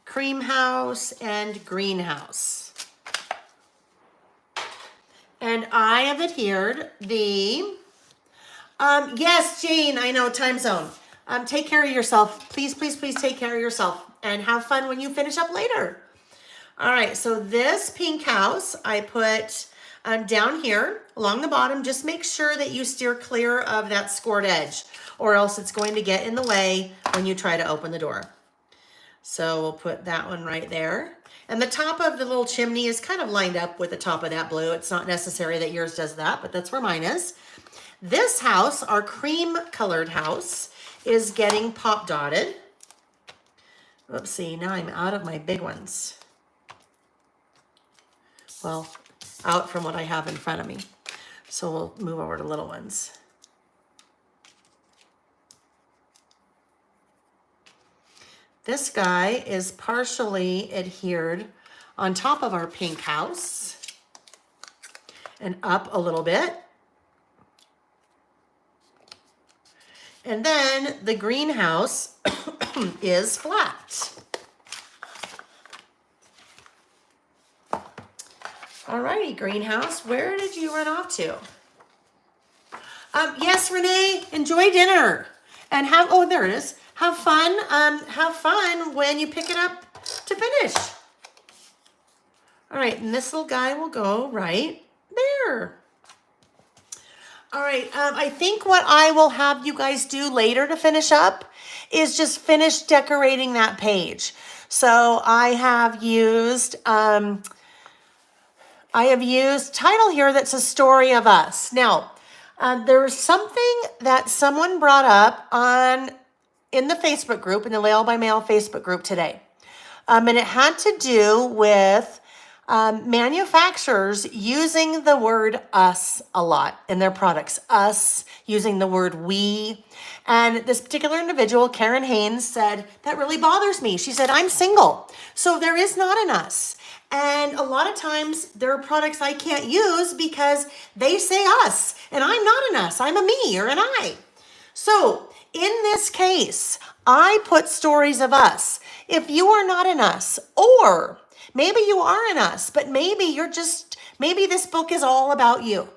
Cream house and green house. And I have adhered the, yes, Jane, I know, time zone. Take care of yourself. Please, please, please take care of yourself and have fun when you finish up later. All right, so this pink house I put down here along the bottom. Just make sure that you steer clear of that scored edge or else it's going to get in the way when you try to open the door. So we'll put that one right there. And the top of the little chimney is kind of lined up with the top of that blue. It's not necessary that yours does that, but that's where mine is. This house, our cream colored house, is getting pop dotted. Oopsie, now I'm out of my big ones. Well, out from what I have in front of me. So we'll move over to little ones. This guy is partially adhered on top of our pink house and up a little bit. And then the greenhouse is flat. Alrighty, greenhouse, where did you run off to? Yes, Renee, enjoy dinner and have, oh, there it is. Have fun when you pick it up to finish. All right, and this little guy will go right there. All right, I think what I will have you guys do later to finish up is just finish decorating that page. So I have used title here that's a story of us. Now, there was something that someone brought up in the Facebook group, in the Lail by Mail Facebook group today. And it had to do with manufacturers using the word us a lot in their products. Us, using the word we. And this particular individual, Karen Haynes, said, that really bothers me. She said, I'm single, so there is not an us. And a lot of times there are products I can't use because they say us, and I'm not an us, I'm a me or an I. So in this case, I put stories of us. If you are not an us, or maybe you are an us, but maybe maybe this book is all about you.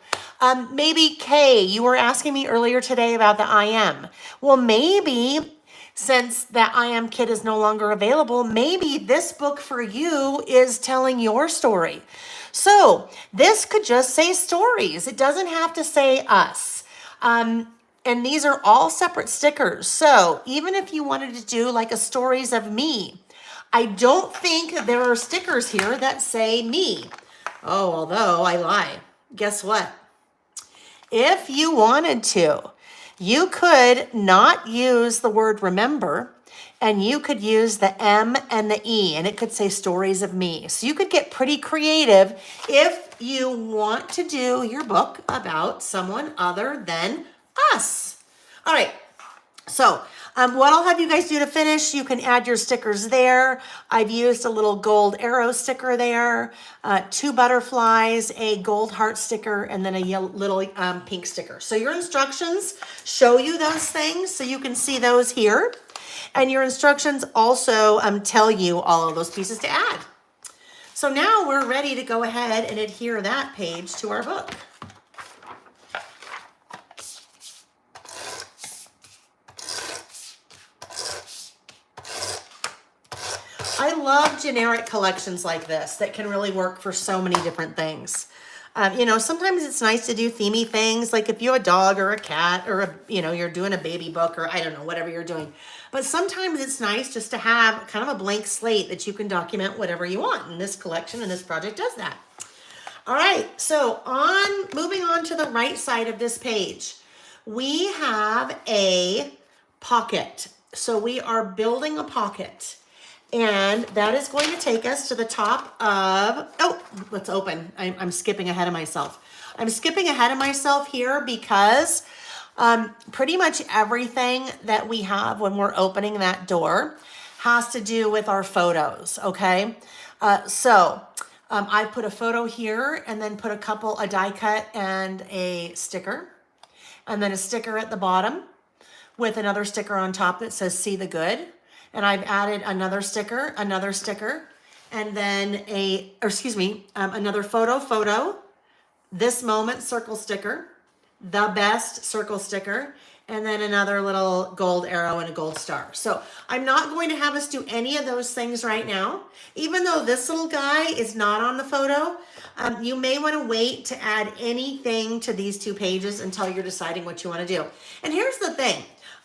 Maybe Kay, you were asking me earlier today about the I am. Well, maybe since that I am kit is no longer available, maybe this book for you is telling your story. So this could just say stories. It doesn't have to say us. And these are all separate stickers. So even if you wanted to do like a stories of me, I don't think there are stickers here that say me. Oh, although I lie. Guess what? If you wanted to, you could not use the word remember, and you could use the M and the E, and it could say stories of me. So you could get pretty creative if you want to do your book about someone other than us. All right, so what I'll have you guys do to finish, you can add your stickers there. I've used a little gold arrow sticker there, 2 butterflies, a gold heart sticker, and then a little pink sticker. So your instructions show you those things, so you can see those here. And your instructions also tell you all of those pieces to add. So now we're ready to go ahead and adhere that page to our book. I love generic collections like this that can really work for so many different things. Sometimes it's nice to do themey things, like if you have a dog or a cat or, you're doing a baby book or I don't know, whatever you're doing. But sometimes it's nice just to have kind of a blank slate that you can document whatever you want. And this collection and this project does that. All right, so moving on to the right side of this page, we have a pocket. So we are building a pocket. And that is going to take us to the top of, oh, let's open. I'm skipping ahead of myself. I'm skipping ahead of myself here because pretty much everything that we have when we're opening that door has to do with our photos, okay? I put a photo here and then put a die cut and a sticker, and then a sticker at the bottom with another sticker on top that says see the good. And I've added another sticker, and then another photo, this moment circle sticker, the best circle sticker, and then another little gold arrow and a gold star. So I'm not going to have us do any of those things right now. Even though this little guy is not on the photo, you may want to wait to add anything to these two pages until you're deciding what you want to do. And here's the thing.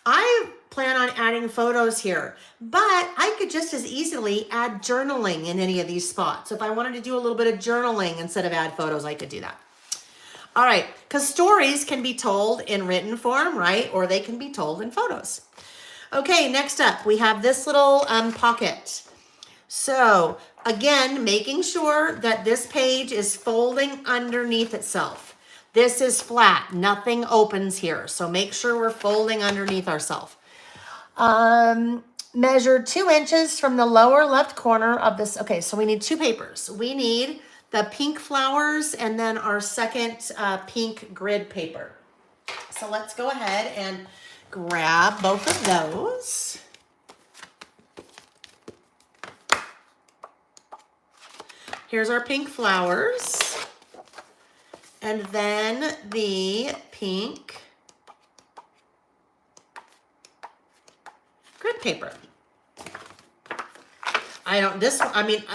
I plan on adding photos here, but I could just as easily add journaling in any of these spots. If I wanted to do a little bit of journaling instead of add photos, I could do that. All right, because stories can be told in written form, right? Or they can be told in photos. Okay, next up, we have this little pocket. So again, making sure that this page is folding underneath itself. This is flat, nothing opens here. So make sure we're folding underneath ourselves. Measure 2 inches from the lower left corner of this. Okay, so we need 2 papers. We need the pink flowers and then our second pink grid paper. So let's go ahead and grab both of those. Here's our pink flowers. And then the pink grid paper.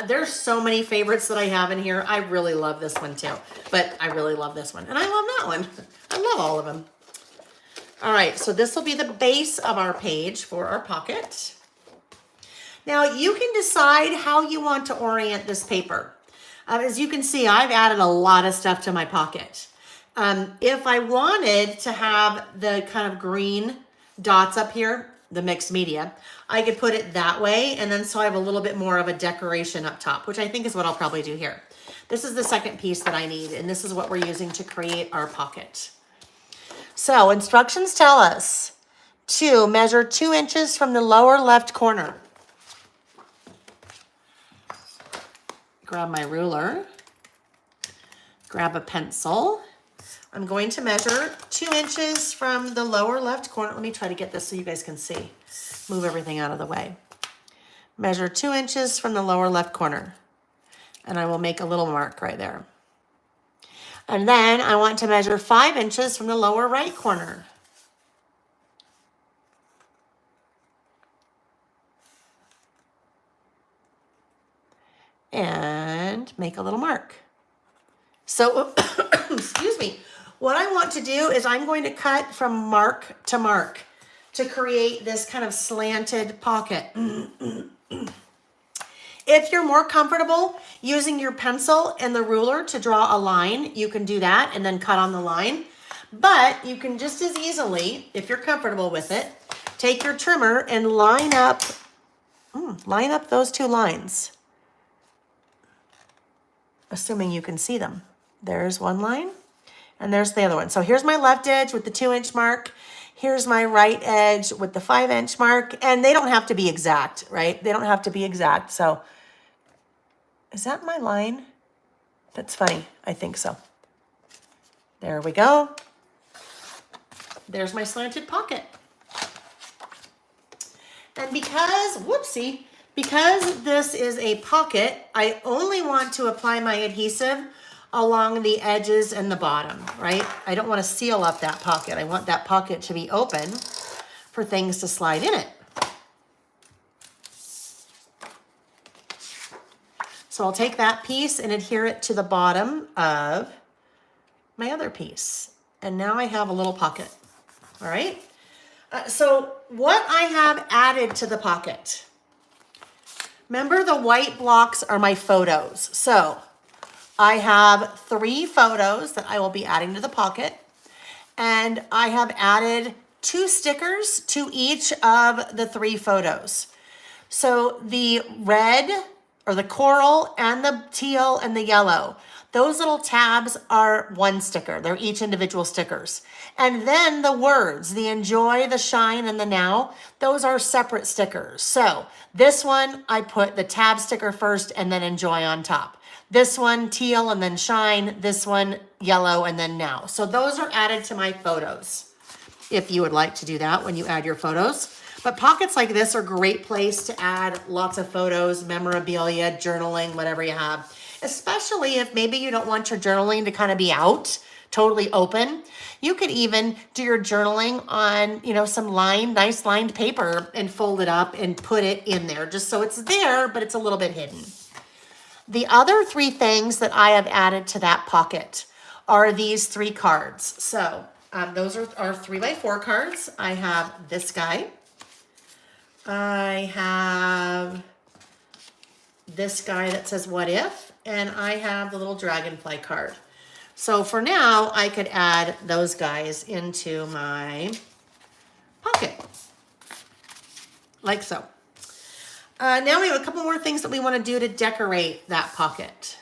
There's so many favorites that I have in here. I really love this one too, but I really love this one. And I love that one. I love all of them. All right, so this will be the base of our page for our pocket. Now you can decide how you want to orient this paper. As you can see, I've added a lot of stuff to my pocket. If I wanted to have the kind of green dots up here, the mixed media, I could put it that way, and then so I have a little bit more of a decoration up top, which I think is what I'll probably do here. This is the second piece that I need, and this is what we're using to create our pocket. So instructions tell us to measure 2 inches from the lower left corner. Grab my ruler, grab a pencil. I'm going to measure 2 inches from the lower left corner. Let me try to get this so you guys can see. Move everything out of the way. Measure 2 inches from the lower left corner. And I will make a little mark right there. And then I want to measure 5 inches from the lower right corner. And make a little mark. So, excuse me. What I want to do is I'm going to cut from mark to mark to create this kind of slanted pocket. If you're more comfortable using your pencil and the ruler to draw a line, you can do that and then cut on the line. But you can just as easily, if you're comfortable with it, take your trimmer and line up those 2 lines. Assuming you can see them. There's one line and there's the other one. So here's my left edge with the 2 inch mark. Here's my right edge with the 5 inch mark, and they don't have to be exact, right? They don't have to be exact. So is that my line? That's funny. I think so. There we go. There's my slanted pocket. And because this is a pocket, I only want to apply my adhesive along the edges and the bottom, right? I don't want to seal up that pocket. I want that pocket to be open for things to slide in it. So I'll take that piece and adhere it to the bottom of my other piece. And now I have a little pocket, all right? So what I have added to the pocket, remember the white blocks are my photos. So I have 3 photos that I will be adding to the pocket. And I have added 2 stickers to each of the 3 photos. So the red or the coral and the teal and the yellow, those little tabs are one sticker. They're each individual stickers. And then the words, the enjoy, the shine, and the now, those are separate stickers. So this one, I put the tab sticker first and then enjoy on top. This one, teal and then shine. This one, yellow and then now. So those are added to my photos, if you would like to do that when you add your photos. But pockets like this are a great place to add lots of photos, memorabilia, journaling, whatever you have. Especially if maybe you don't want your journaling to kind of be out, totally open. You could even do your journaling on, some nice lined paper and fold it up and put it in there just so it's there, but it's a little bit hidden. The other three things that I have added to that pocket are these 3 cards. So those are our 3x4 cards. I have this guy. I have this guy that says what if, and I have the little dragonfly card. So for now, I could add those guys into my pocket, like so. Now we have a couple more things that we want to do to decorate that pocket.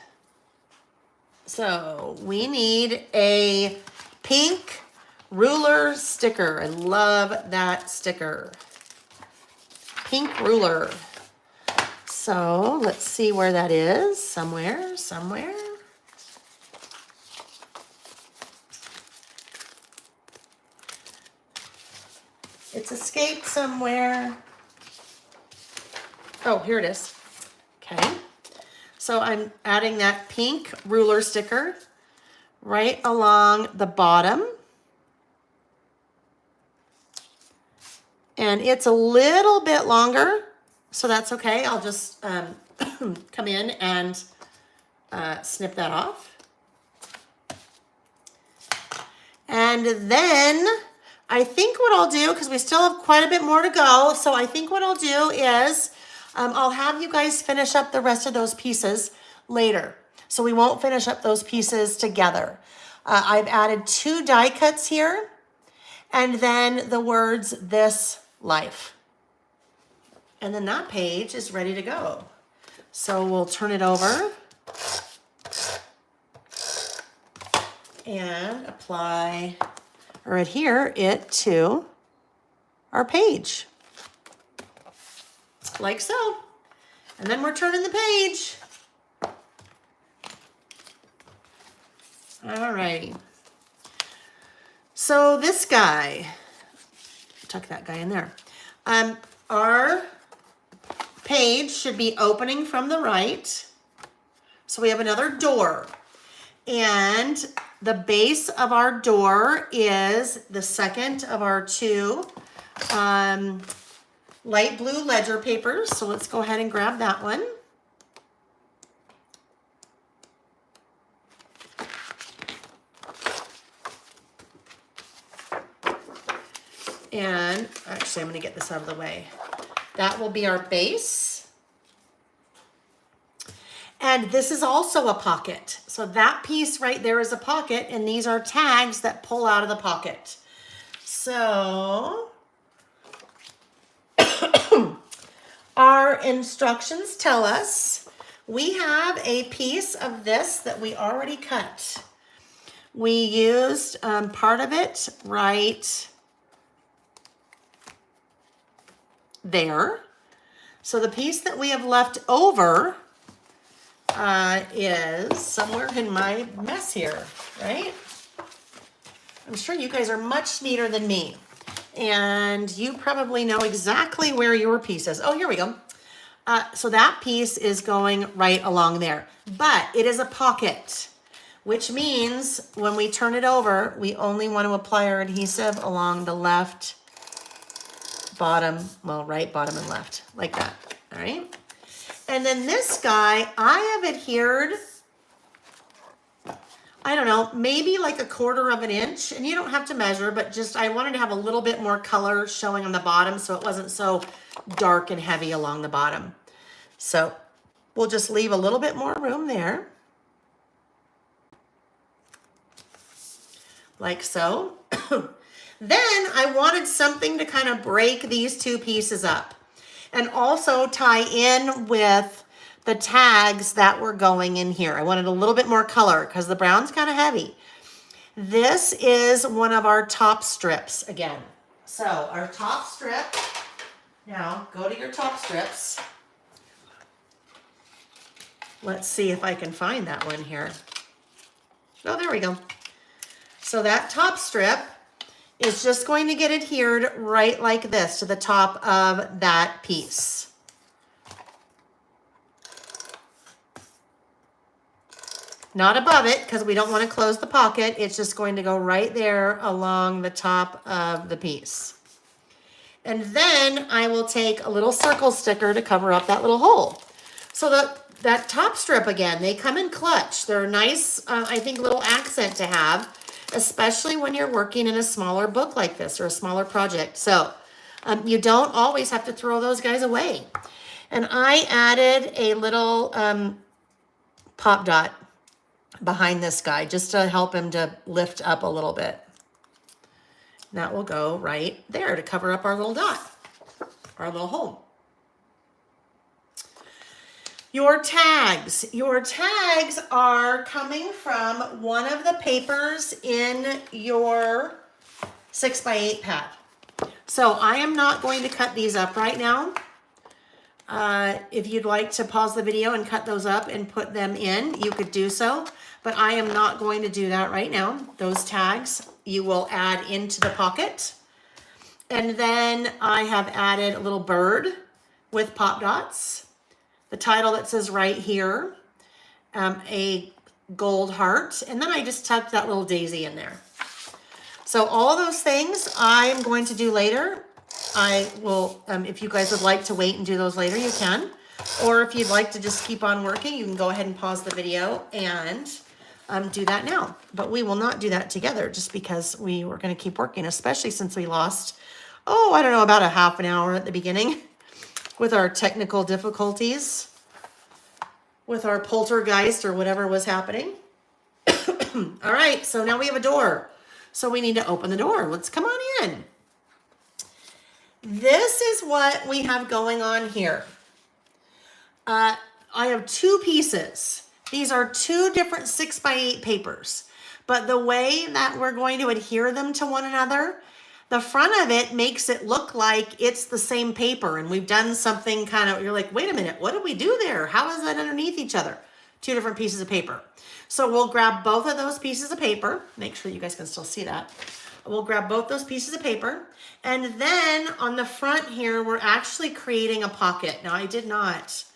So we need a pink ruler sticker. I love that sticker. Pink ruler. So let's see where that is. Somewhere. It's escaped somewhere. Oh, here it is. Okay. So I'm adding that pink ruler sticker right along the bottom. And it's a little bit longer, so that's okay. I'll just come in and snip that off. And then I think what I'll do, because we still have quite a bit more to go, so I think what I'll do is I'll have you guys finish up the rest of those pieces later. So we won't finish up those pieces together. I've added 2 die cuts here, and then the words, this life. And then that page is ready to go. So we'll turn it over and apply or adhere it to our page. Like so. And then we're turning the page. All righty. So this guy, tuck that guy in there. Our page should be opening from the right. So we have another door. And the base of our door is the second of our 2 light blue ledger papers. So let's go ahead and grab that one. And actually, I'm going to get this out of the way. That will be our base. And this is also a pocket. So that piece right there is a pocket, and these are tags that pull out of the pocket. So our instructions tell us we have a piece of this that we already cut. We used part of it right there. So the piece that we have left over is somewhere in my mess here, right? I'm sure you guys are much neater than me, and you probably know exactly where your piece is. Oh, here we go. So that piece is going right along there, but it is a pocket, which means when we turn it over, we only want to apply our adhesive along the left bottom, well, right, bottom, and left, like that, all right? And then this guy, I have adhered, I don't know, maybe like 1/4 of an inch, and you don't have to measure, but just I wanted to have a little bit more color showing on the bottom so it wasn't so dark and heavy along the bottom. So we'll just leave a little bit more room there, like so. Then I wanted something to kind of break these 2 pieces up. and also tie in with the tags that were going in here. I wanted a little bit more color because the brown's kind of heavy. This is one of our top strips again. So our top strip, now go to your top strips. Let's see if I can find that one here. Oh, there we go. So that top strip is just going to get adhered right like this to the top of that piece. Not above it, because we don't want to close the pocket. It's just going to go right there along the top of the piece. And then I will take a little circle sticker to cover up that little hole. So that top strip, again, they come in clutch. They're a nice, I think, little accent to have, especially when you're working in a smaller book like this or a smaller project. So you don't always have to throw those guys away. And I added a little pop dot behind this guy just to help him to lift up a little bit. That will go right there to cover up our little dot, our little hole. Your tags are coming from one of the papers in your 6x8 pad. So I am not going to cut these up right now. If you'd like to pause the video and cut those up and put them in, you could do so, but I am not going to do that right now. Those tags you will add into the pocket. And then I have added a little bird with pop dots, the title that says right here, a gold heart, and then I just tucked that little daisy in there. So all those things I'm going to do later. I will, if you guys would like to wait and do those later, you can. Or if you'd like to just keep on working, you can go ahead and pause the video and do that now. But we will not do that together just because we were going to keep working, especially since we lost, I don't know, about a half an hour at the beginning with our technical difficulties, with our poltergeist or whatever was happening. All right, so now we have a door. So we need to open the door. Let's come on in. This is what we have going on here. I have two pieces. These are two different 6x8 papers, but the way that we're going to adhere them to one another, the front of it makes it look like it's the same paper, and we've done something kind of, you're like, wait a minute, what did we do there? How is that underneath each other? Two different pieces of paper. So we'll grab both of those pieces of paper. Make sure you guys can still see that. We'll grab both those pieces of paper, and then on the front here, we're actually creating a pocket. Now I did not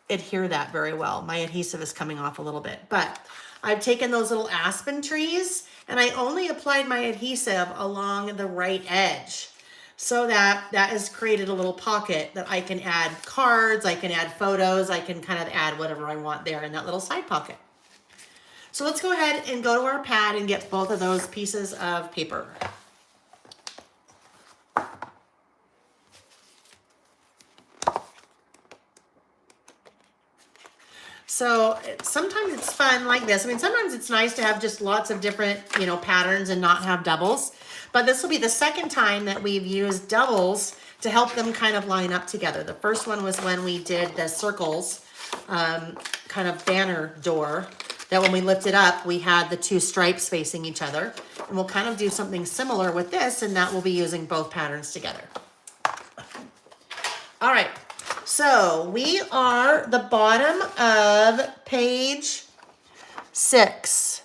adhere that very well. My adhesive is coming off a little bit, but I've taken those little aspen trees and I only applied my adhesive along the right edge so that has created a little pocket that I can add cards, I can add photos, I can kind of add whatever I want there in that little side pocket. So let's go ahead and go to our pad and get both of those pieces of paper. So sometimes it's fun like this. I mean, sometimes it's nice to have just lots of different, patterns and not have doubles. But this will be the second time that we've used doubles to help them kind of line up together. The first one was when we did the circles kind of banner door, that when we lifted up, we had the two stripes facing each other. And we'll kind of do something similar with this, and that we'll be using both patterns together. All right. So we are the bottom of page 6.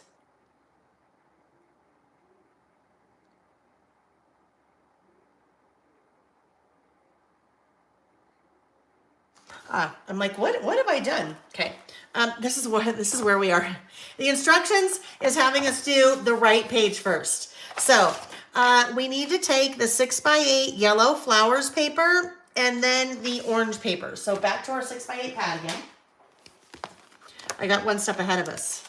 I'm like, what have I done? Okay. This is where we are. The instructions is having us do the right page first. So we need to take the 6x8 yellow flowers paper and then the orange paper. So back to our 6x8 pad again. I got one step ahead of us.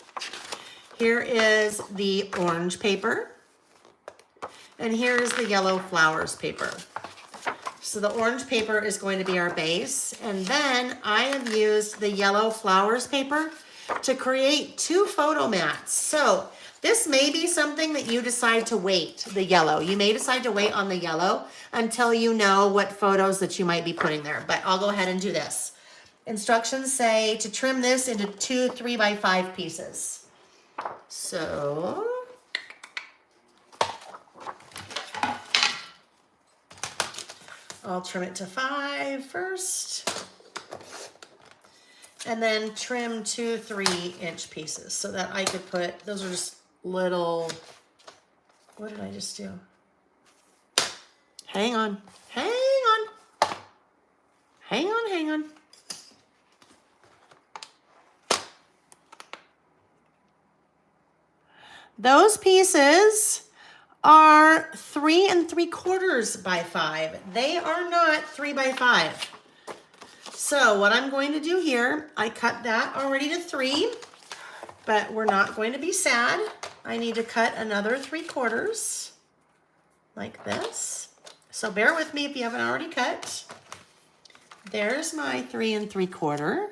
Here is the orange paper. And here is the yellow flowers paper. So the orange paper is going to be our base. And then I have used the yellow flowers paper to create two photo mats. So This may be something that you decide to wait, the yellow. You may decide to wait on the yellow until you know what photos that you might be putting there, but I'll go ahead and do this. Instructions say to trim this into 2 3x5 pieces. So I'll trim it to 5 first, and then trim 2 3-inch pieces so that I could put, those are just little, what did I just do? Hang on, hang on, hang on, hang on. Those pieces are 3 3/4 by 5. They are not 3 by 5. So what I'm going to do here, I cut that already to 3, but we're not going to be sad. I need to cut another 3/4 like this. So bear with me if you haven't already cut. There's my 3 3/4.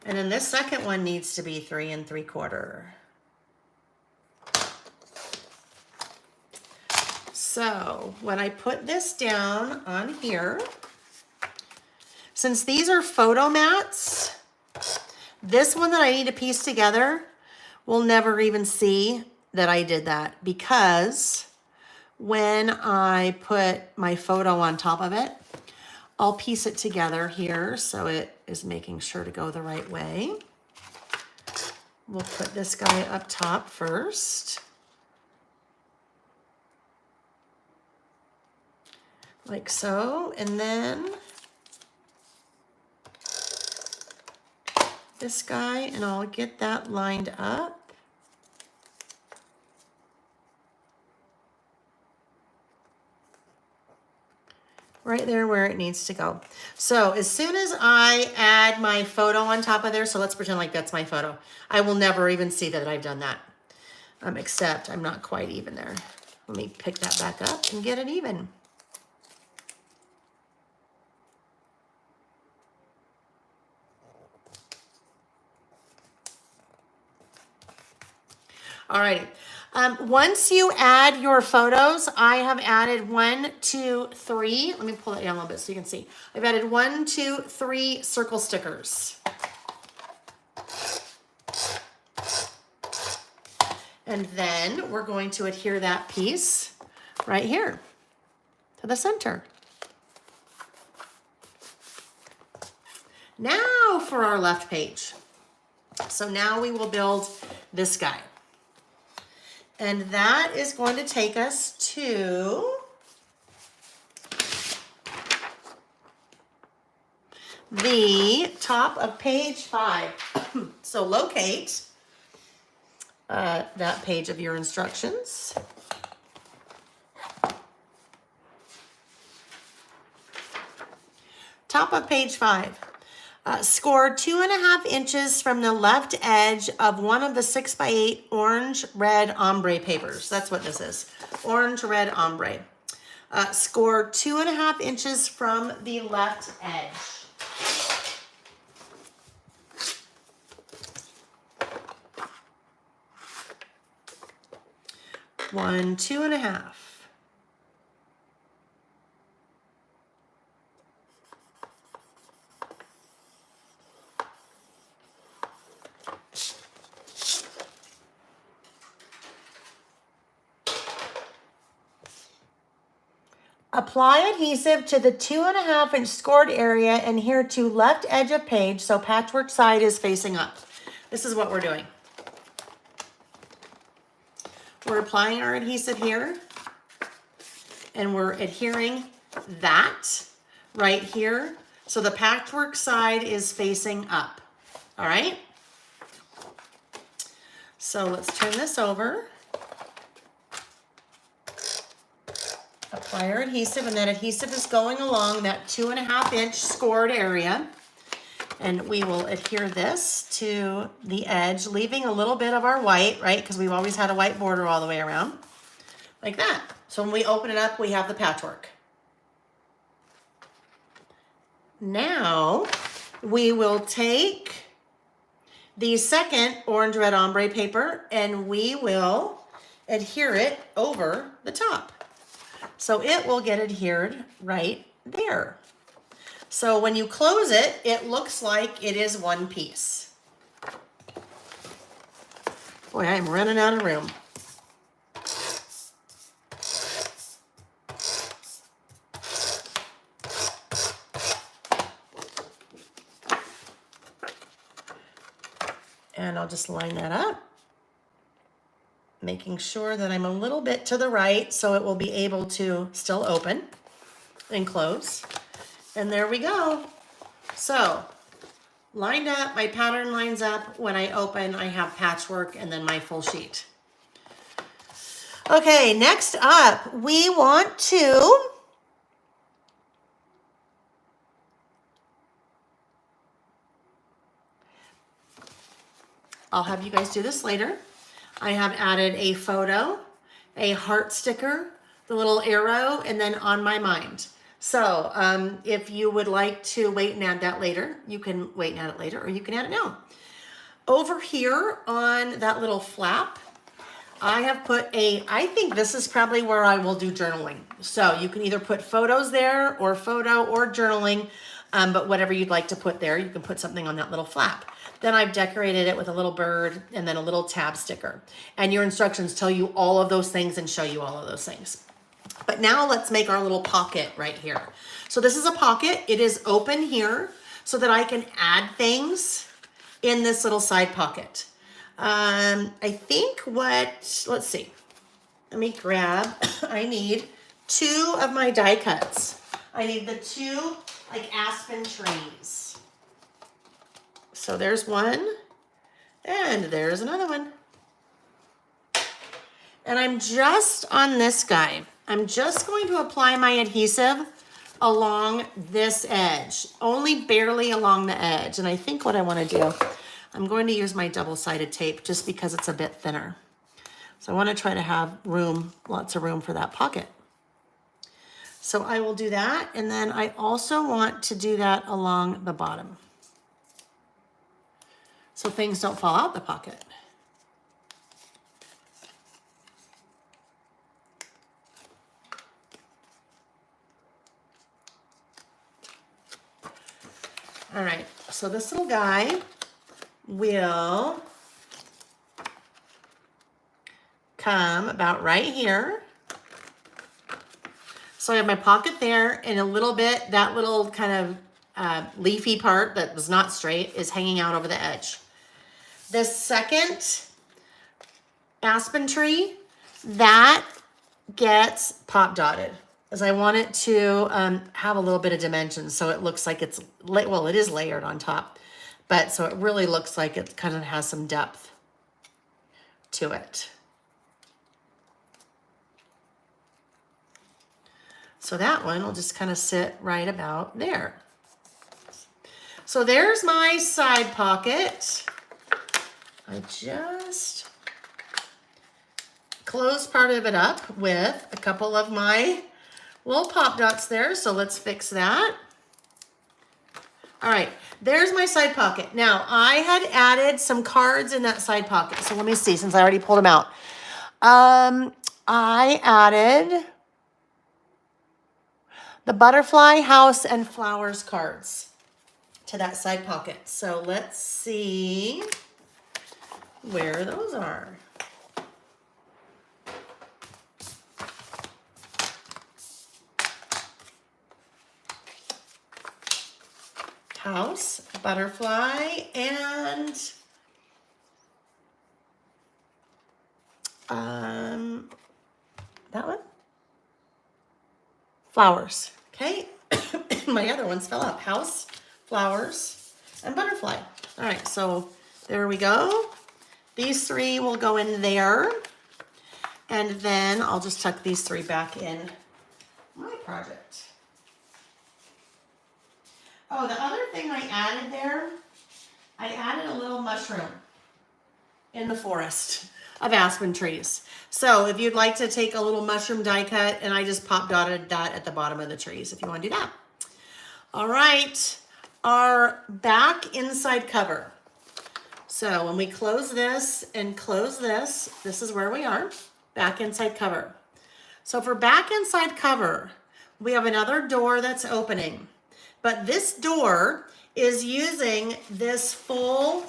And then this second one needs to be 3 3/4. So when I put this down on here, since these are photo mats, this one that I need to piece together will never even see that I did that, because when I put my photo on top of it, I'll piece it together here so it is making sure to go the right way. We'll put this guy up top first. Like so, and then this guy, and I'll get that lined up. Right there where it needs to go. So as soon as I add my photo on top of there, so let's pretend like that's my photo. I will never even see that I've done that, except I'm not quite even there. Let me pick that back up and get it even. Alrighty. Once you add your photos, I have added 1, 2, 3. Let me pull it down a little bit so you can see. I've added 1, 2, 3 circle stickers. And then we're going to adhere that piece right here to the center. Now for our left page. So now we will build this guy. And that is going to take us to the top of page 5. So locate that page of your instructions. Top of page 5. Score 2.5 inches from the left edge of one of the 6x8 orange red ombre papers. That's what this is. Orange red ombre. Score 2.5 inches from the left edge. One, 2.5. Apply adhesive to the 2.5 inch scored area and here to left edge of page so patchwork side is facing up. This is what we're doing. We're applying our adhesive here and we're adhering that right here so the patchwork side is facing up. All right? So let's turn this over. Apply our adhesive, and that adhesive is going along that 2.5 inch scored area. And we will adhere this to the edge, leaving a little bit of our white, right? Because we've always had a white border all the way around, like that. So when we open it up, we have the patchwork. Now, we will take the second orange red ombre paper and we will adhere it over the top. So it will get adhered right there. So when you close it, it looks like it is one piece. Boy, I'm running out of room. And I'll just line that up, making sure that I'm a little bit to the right so it will be able to still open and close. And there we go. So lined up, my pattern lines up. When I open, I have patchwork and then my full sheet. Okay, next up, we want to I'll have you guys do this later. I have added a photo, a heart sticker, the little arrow, and then on my mind. So if you would like to wait and add that later, you can wait and add it later, or you can add it now. Over here on that little flap, I have put I think this is probably where I will do journaling. So you can either put photos there or photo or journaling, but whatever you'd like to put there, you can put something on that little flap. Then I've decorated it with a little bird and then a little tab sticker. And your instructions tell you all of those things and show you all of those things. But now let's make our little pocket right here. So this is a pocket. It is open here so that I can add things in this little side pocket. I think let's see. Let me grab, I need 2 of my die cuts. I need the 2 like aspen trees. So there's one, and there's another one. And I'm just on this guy. I'm just going to apply my adhesive along this edge, only barely along the edge. And I think what I want to do, I'm going to use my double-sided tape just because it's a bit thinner. So I want to try to have room, lots of room for that pocket. So I will do that. And then I also want to do that along the bottom, so things don't fall out the pocket. All right, so this little guy will come about right here. So I have my pocket there and a little bit, that little kind of leafy part that was not straight is hanging out over the edge. This second aspen tree, that gets pop dotted, as I want it to have a little bit of dimension so it looks like it's, well, it is layered on top, but so it really looks like it kind of has some depth to it. So that one will just kind of sit right about there. So there's my side pocket. I just closed part of it up with a couple of my little pop dots there. So let's fix that. All right, there's my side pocket. Now I had added some cards in that side pocket. So let me see, since I already pulled them out. I added the butterfly, house, and flowers cards to that side pocket. So let's see where those are. House, butterfly, and that one? Flowers. Okay. My other ones fell out. House, flowers, and butterfly. All right, so there we go. These 3 will go in there. And then I'll just tuck these 3 back in my project. Oh, the other thing I added there, I added a little mushroom in the forest of aspen trees. So if you'd like to take a little mushroom die cut, and I just pop dotted that at the bottom of the trees if you want to do that. All right, our back inside cover. So when we close this and close this, this is where we are, back inside cover. So for back inside cover, we have another door that's opening, but this door is using this full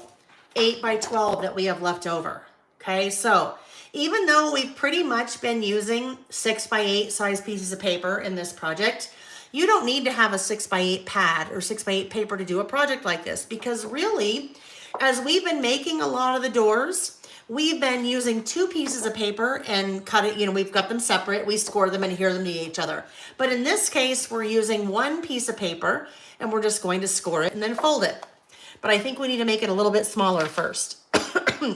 8 by 12 that we have left over. Okay, so even though we've pretty much been using 6 by 8 size pieces of paper in this project, you don't need to have a 6 by 8 pad or 6 by 8 paper to do a project like this, because really, as we've been making a lot of the doors, we've been using 2 pieces of paper and cut it, we've got them separate, we score them and adhere them to each other. But in this case, we're using 1 piece of paper and we're just going to score it and then fold it. But I think we need to make it a little bit smaller first.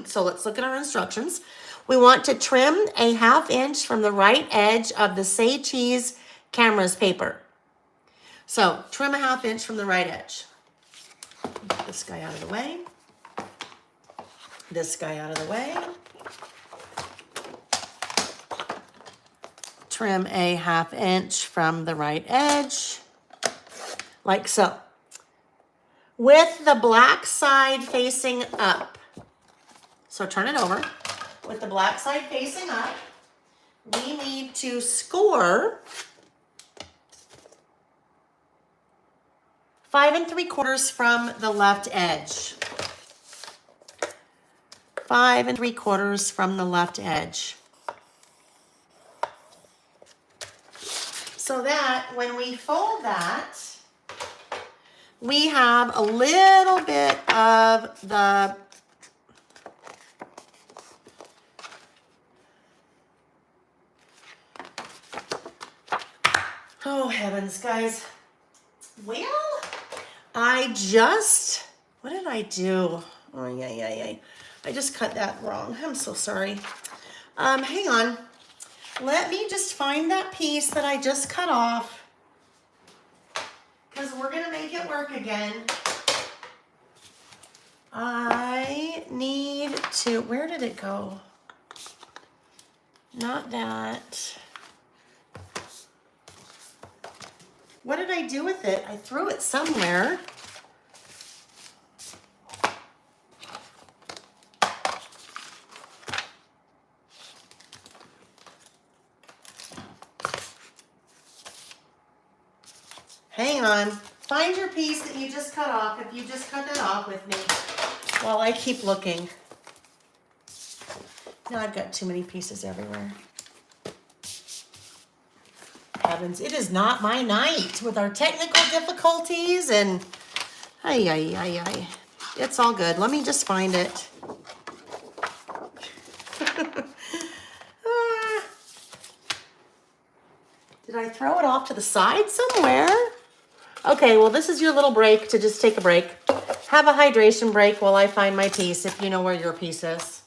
So let's look at our instructions. We want to trim a 1/2 inch from the right edge of the Say Cheese Cameras paper. So trim a 1/2 inch from the right edge. Get this guy out of the way. This guy out of the way. Trim a 1/2 inch from the right edge, like so. With the black side facing up. So turn it over. With the black side facing up, we need to score 5 3/4 from the left edge. 5 3/4 from the left edge. So that when we fold that, we have a little bit of the oh heavens, guys. Well, what did I do? Oh, yeah. I just cut that wrong. I'm so sorry. Hang on. Let me just find that piece that I just cut off, because we're going to make it work again. I need to, where did it go? Not that. What did I do with it? I threw it somewhere. Hang on. Find your piece that you just cut off, if you just cut that off with me, while I keep looking. Now I've got too many pieces everywhere. Heavens, it is not my night with our technical difficulties and ay. It's all good. Let me just find it. Did I throw it off to the side somewhere? Okay, well, this is your little break to just take a break. Have a hydration break while I find my piece, if you know where your piece is.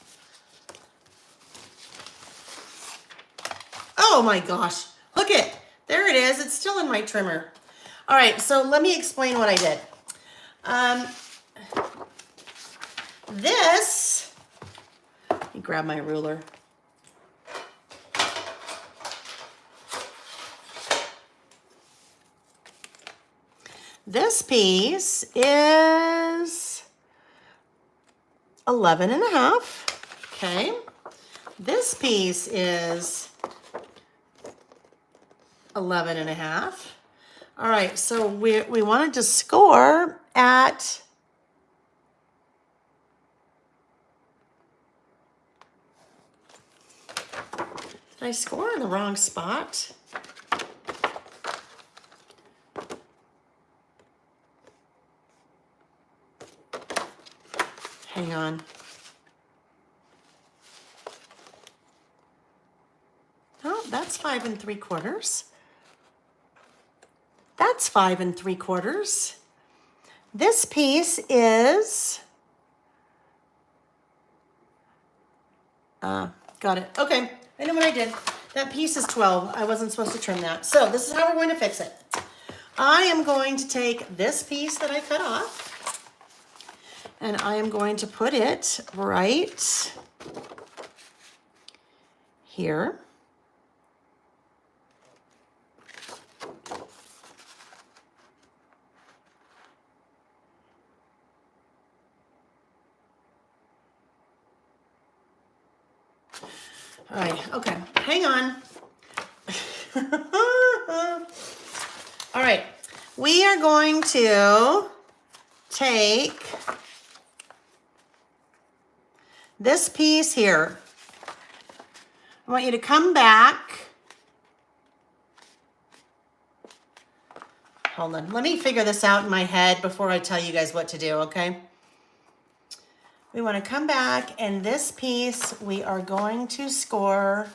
Oh my gosh, look it. There it is. It's still in my trimmer. All right, so let me explain what I did. Let me grab my ruler. This piece is 11 1/2. Okay. This piece is 11 1/2. All right, so we wanted to score at did I score in the wrong spot? Hang on. Oh, that's 5 3/4. That's 5 3/4. This piece is, got it. Okay, I know what I did. That piece is 12. I wasn't supposed to trim that. So this is how we're going to fix it. I am going to take this piece that I cut off, and I am going to put it right here. All right, okay, hang on. All right, we are going to take this piece here. I want you to come back. Hold on, let me figure this out in my head before I tell you guys what to do, okay? We want to come back, and this piece we are going to score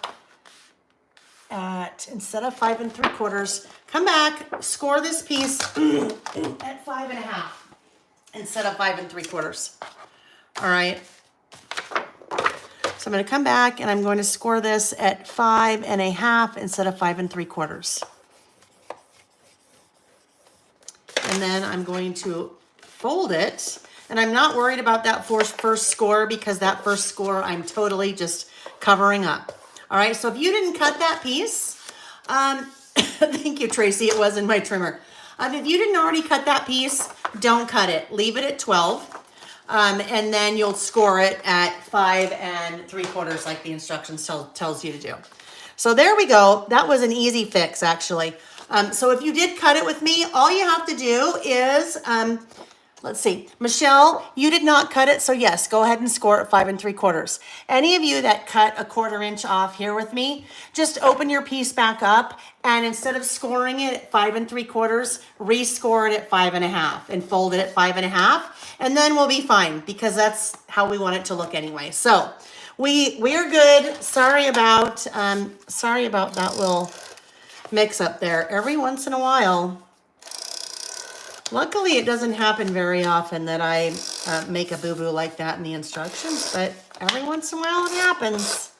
at, instead of 5 3/4, come back, score this piece at 5 1/2 instead of 5 3/4. All right. So I'm going to come back and I'm going to score this at 5 1/2 instead of 5 3/4. And then I'm going to fold it. And I'm not worried about that first score, because that first score I'm totally just covering up. All right, so if you didn't cut that piece, thank you, Tracy, it was in my trimmer. If you didn't already cut that piece, don't cut it. Leave it at 12. And then you'll score it at 5 3/4 like the instructions tells you to do. So there we go. That was an easy fix, actually. So if you did cut it with me, all you have to do is, let's see, Michelle, you did not cut it, so yes, go ahead and score at 5 3/4. Any of you that cut a 1/4 inch off here with me, just open your piece back up, and instead of scoring it at 5 3/4, rescore it at 5 1/2 and fold it at 5 1/2, and then we'll be fine, because that's how we want it to look anyway. So we're good. Sorry about that little mix up there. Every once in a while, luckily it doesn't happen very often that I make a boo-boo like that in the instructions, but every once in a while it happens.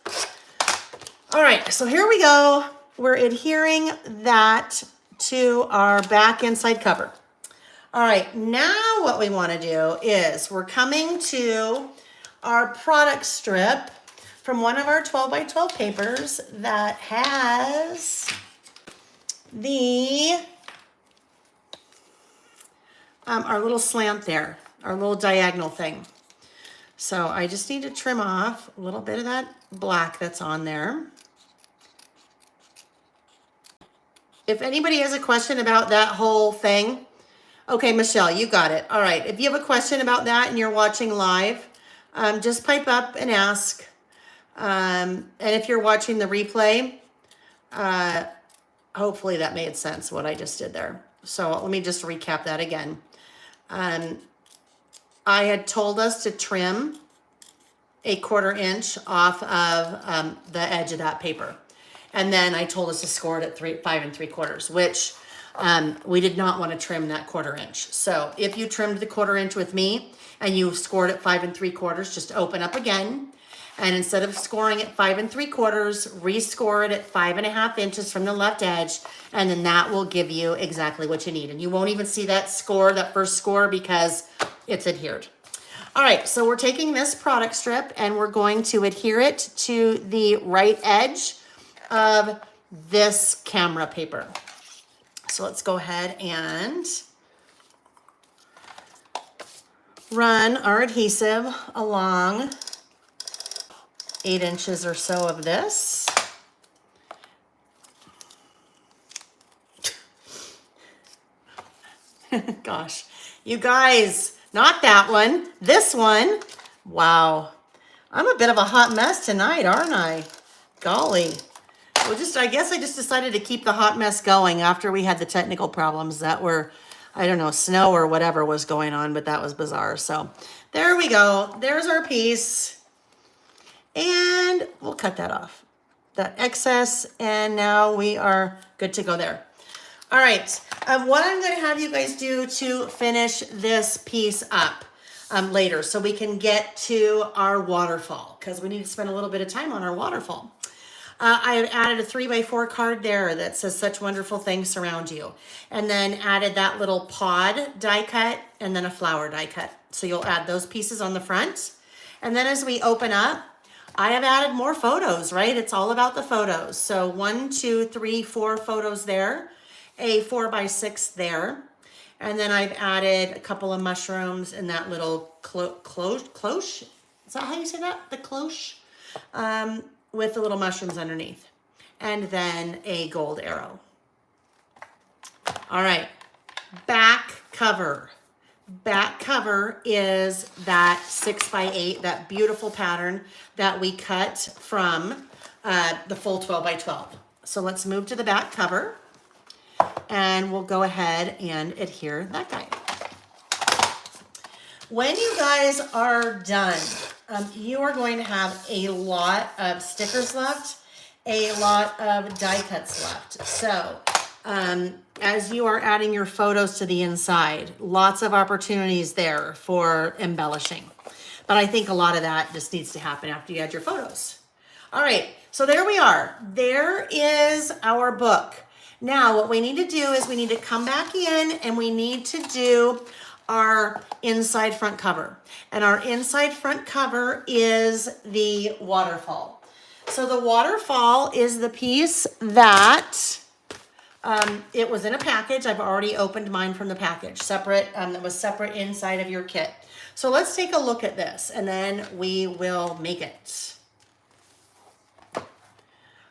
All right, so here we go. We're adhering that to our back inside cover. All right, now what we want to do is we're coming to our product strip from one of our 12 by 12 papers that has the our little slant there, our little diagonal thing. So I just need to trim off a little bit of that black that's on there. If anybody has a question about that whole thing, okay, Michelle, you got it. All right, if you have a question about that and you're watching live, just pipe up and ask. And if you're watching the replay, hopefully that made sense, what I just did there. So let me just recap that again. I had told us to trim a 1/4 inch off of the edge of that paper. And then I told us to score it at 5 3/4, which we did not want to trim that 1/4 inch. So if you trimmed the 1/4 inch with me and you scored at 5 3/4, just open up again. And instead of scoring at 5 3/4, rescore it at 5 1/2 inches from the left edge, and then that will give you exactly what you need. And you won't even see that score, that first score, because it's adhered. All right, so we're taking this product strip and we're going to adhere it to the right edge of this camera paper. So let's go ahead and run our adhesive along 8 inches or so of this. Gosh, you guys, not that one, this one. Wow, I'm a bit of a hot mess tonight, aren't I? Golly. Well, I guess I just decided to keep the hot mess going after we had the technical problems that were, I don't know, snow or whatever was going on, but that was bizarre. So there we go. There's our piece. And we'll cut that off, that excess, and now we are good to go there. All right, what I'm going to have you guys do to finish this piece up later, so we can get to our waterfall, because we need to spend a little bit of time on our waterfall. I have added a 3x4 card there that says "Such wonderful things surround you," and then added that little pod die cut and then a flower die cut. So you'll add those pieces on the front, and then as we open up, I have added more photos, right? It's all about the photos. So 1, 2, 3, 4 photos there, a 4x6 there. And then I've added a couple of mushrooms in that little cloche. Is that how you say that? The cloche? with the little mushrooms underneath. And then a gold arrow. All right, back cover. Back cover is that 6x8, that beautiful pattern that we cut from the full 12 by 12. So let's move to the back cover and we'll go ahead and adhere that guy. When you guys are done, you are going to have a lot of stickers left, a lot of die cuts left. So as you are adding your photos to the inside, lots of opportunities there for embellishing. But I think a lot of that just needs to happen after you add your photos. All right, so there we are. There is our book. Now what we need to do is we need to come back in and we need to do our inside front cover. And our inside front cover is the waterfall. So the waterfall is the piece that it was in a package. I've already opened mine from the package, separate, that was separate inside of your kit. So let's take a look at this and then we will make it.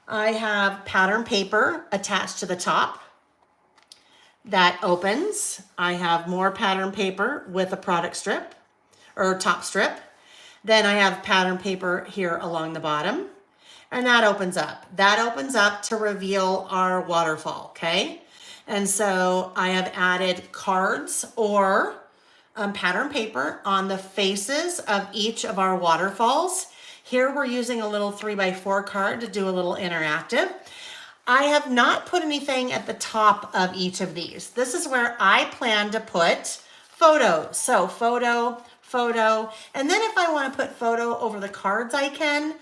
I have pattern paper attached to the top that opens. I have more pattern paper with a product strip or top strip. Then I have pattern paper here along the bottom. And that opens up. That opens up to reveal our waterfall, okay? And so I have added cards or pattern paper on the faces of each of our waterfalls. Here we're using a little 3x4 card to do a little interactive. I have not put anything at the top of each of these. This is where I plan to put photos. So photo, photo, and then if I want to put photo over the cards, I can.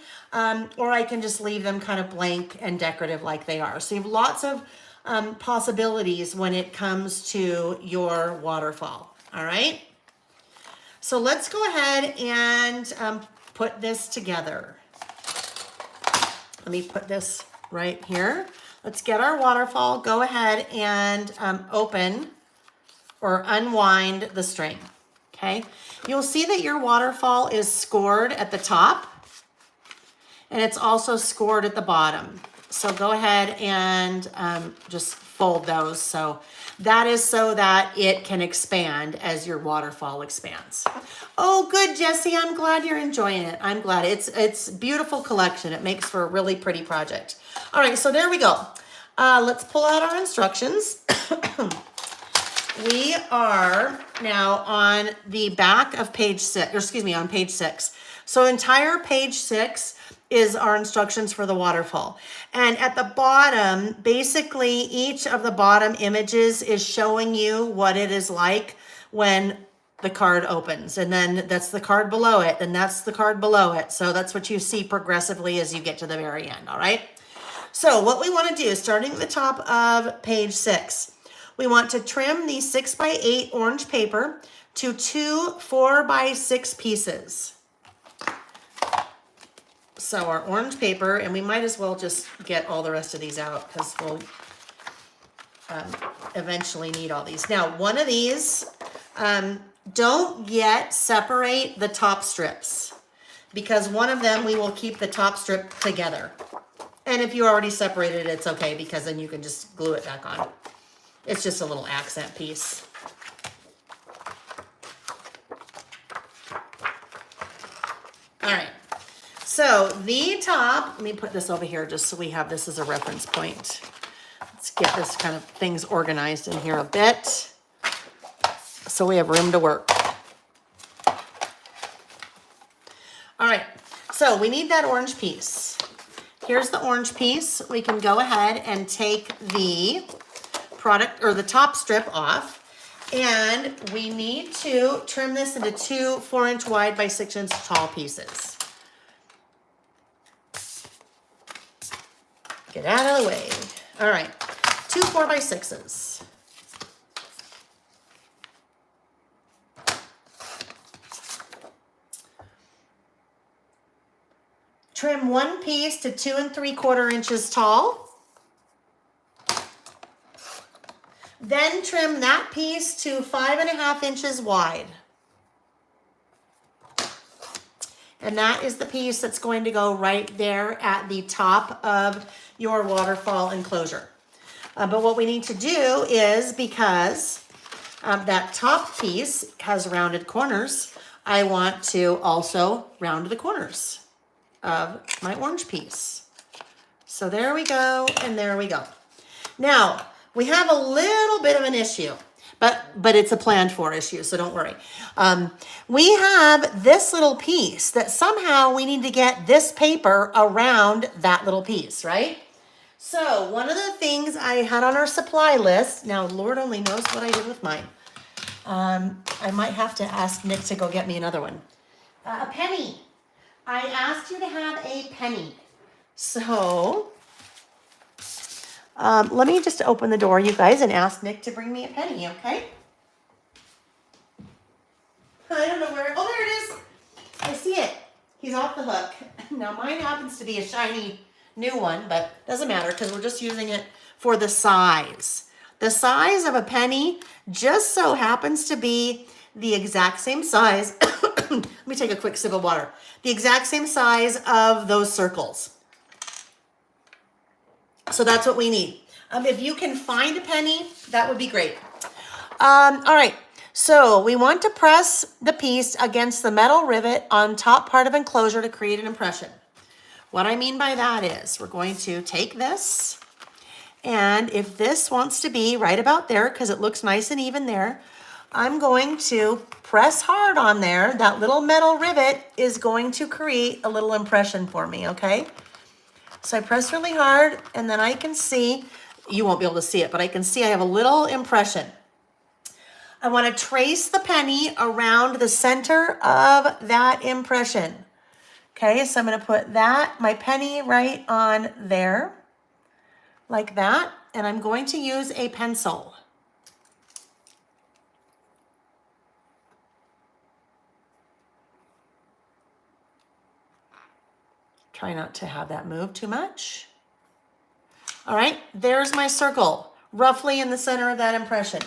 Or I can just leave them kind of blank and decorative like they are. So you have lots of possibilities when it comes to your waterfall. All right. So let's go ahead and put this together. Let me put this right here. Let's get our waterfall. Go ahead and open or unwind the string. Okay. You'll see that your waterfall is scored at the top. And it's also scored at the bottom. So go ahead and just fold those. So that is so that it can expand as your waterfall expands. Oh, good, Jessie. I'm glad you're enjoying it. I'm glad. It's a beautiful collection. It makes for a really pretty project. All right, so there we go. Let's pull out our instructions. We are now on the back of page 6, or excuse me, on page 6. So entire page 6 is our instructions for the waterfall. And at the bottom, basically each of the bottom images is showing you what it is like when the card opens. And then that's the card below it, and that's the card below it. So that's what you see progressively as you get to the very end, all right? So what we want to do is starting at the top of page 6, we want to trim the 6x8 orange paper to 2 4x6 pieces. So our orange paper, and we might as well just get all the rest of these out because we'll eventually need all these. Now, one of these, don't yet separate the top strips because one of them we will keep the top strip together. And if you already separated it, it's okay because then you can just glue it back on. It's just a little accent piece. All right. So the top, let me put this over here just so we have this as a reference point. Let's get this kind of things organized in here a bit so we have room to work. All right, so we need that orange piece. Here's the orange piece. We can go ahead and take the product or the top strip off, and we need to trim this into 2 4-inch wide by 6-inch tall pieces. Get out of the way. All right, 2 4x6s. Trim one piece to 2 3/4 inches tall. Then trim that piece to 5 1/2 inches wide. And that is the piece that's going to go right there at the top of your waterfall enclosure. But what we need to do is, because that top piece has rounded corners, I want to also round the corners of my orange piece. So there we go, and there we go. Now, we have a little bit of an issue, but it's a planned for issue, so don't worry. We have this little piece that somehow we need to get this paper around that little piece, right? So one of the things I had on our supply list, now Lord only knows what I did with mine. I might have to ask Nick to go get me another one. A penny. I asked you to have a penny. So let me just open the door, you guys, and ask Nick to bring me a penny, okay? I don't know where, oh, there it is. I see it. He's off the hook. Now mine happens to be a shiny new one, but doesn't matter because we're just using it for the size. The size of a penny just so happens to be the exact same size. Let me take a quick sip of water. The exact same size of those circles. So that's what we need. If you can find a penny, that would be great. All right. So we want to press the piece against the metal rivet on top part of enclosure to create an impression. What I mean by that is we're going to take this, and if this wants to be right about there, because it looks nice and even there, I'm going to press hard on there. That little metal rivet is going to create a little impression for me, okay? So I press really hard, and then I can see, you won't be able to see it, but I can see I have a little impression. I want to trace the penny around the center of that impression. Okay, so I'm going to put my penny right on there, like that, and I'm going to use a pencil. Try not to have that move too much. All right, there's my circle, roughly in the center of that impression.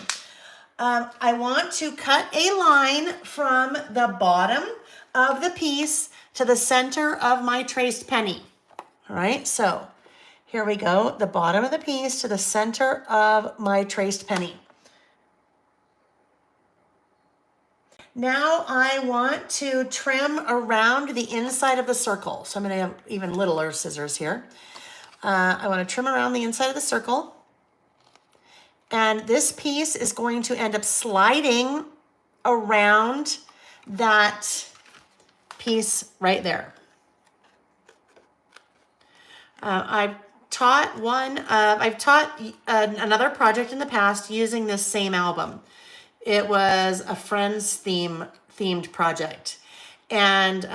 I want to cut a line from the bottom of the piece to the center of my traced penny. All right, so here we go, the bottom of the piece to the center of my traced penny. Now I want to trim around the inside of the circle. So I'm going to have even littler scissors here. I want to trim around the inside of the circle. And this piece is going to end up sliding around that piece right there. I've taught another project in the past using this same album. It was a Friends themed project. And